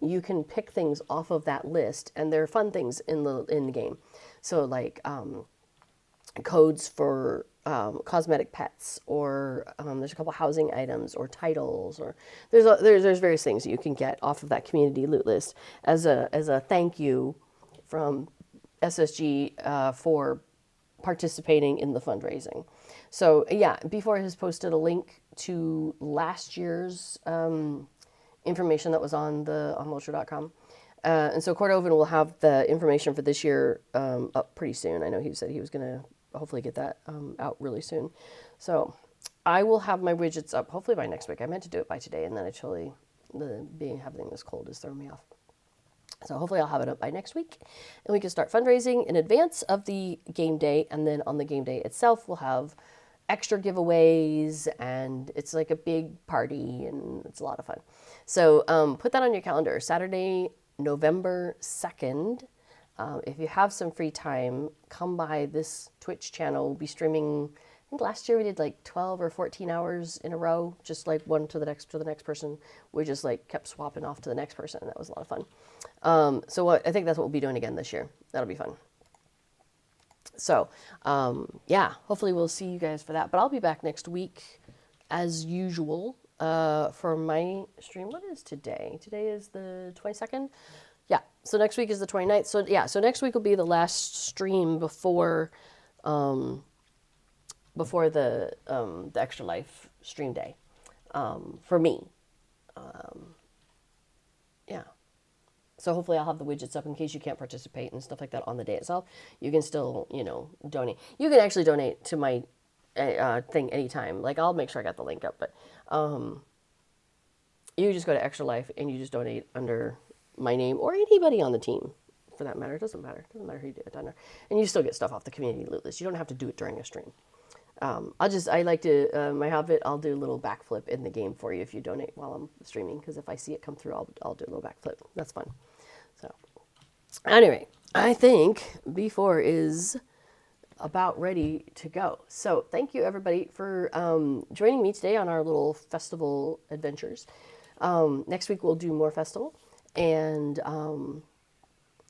you can pick things off of that list, and there are fun things in the game. So like codes for cosmetic pets, or there's a couple housing items or titles, or there's various things that you can get off of that community loot list as a thank you from SSG for participating in the fundraising. So yeah, B4 has posted a link to last year's information that was on Locho.com. And so Cordovan will have the information for this year up pretty soon. I know he said he was going to hopefully get that out really soon. So I will have my widgets up hopefully by next week. I meant to do it by today, and then having this cold is throwing me off. So hopefully I'll have it up by next week, and we can start fundraising in advance of the game day. And then on the game day itself, we'll have extra giveaways, and it's like a big party, and it's a lot of fun. So put that on your calendar, Saturday, November 2nd. If you have some free time, come by this Twitch channel. We'll be streaming. I think last year we did like 12 or 14 hours in a row, just like one to the next person. We just like kept swapping off to the next person. That was a lot of fun. I think that's what we'll be doing again this year. That'll be fun. So, yeah, hopefully we'll see you guys for that. But I'll be back next week as usual for my stream. What is today? Today is the 22nd. Yeah. So next week is the 29th. So yeah, so next week will be the last stream before the Extra Life stream day. For me. Yeah. So hopefully I'll have the widgets up in case you can't participate and stuff like that on the day itself. You can still, donate. You can actually donate to my thing anytime. Like I'll make sure I got the link up, but you just go to Extra Life and you just donate under my name or anybody on the team, for that matter. It doesn't matter. It doesn't matter who you do it under, and you still get stuff off the community loot list. You don't have to do it during a stream. I like to, my Hobbit, I'll do a little backflip in the game for you if you donate while I'm streaming, because if I see it come through, I'll do a little backflip. That's fun. So, anyway, I think B4 is about ready to go. So, thank you everybody for joining me today on our little festival adventures. Next week we'll do more festival, and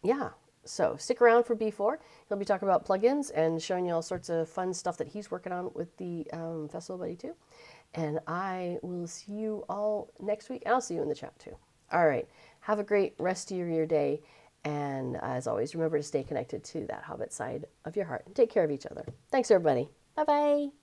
yeah. So stick around for B4. He'll be talking about plugins and showing you all sorts of fun stuff that he's working on with the Festival Buddy too. And I will see you all next week. And I'll see you in the chat too. All right. Have a great rest of your day. And as always, remember to stay connected to that Hobbit side of your heart. And take care of each other. Thanks, everybody. Bye-bye.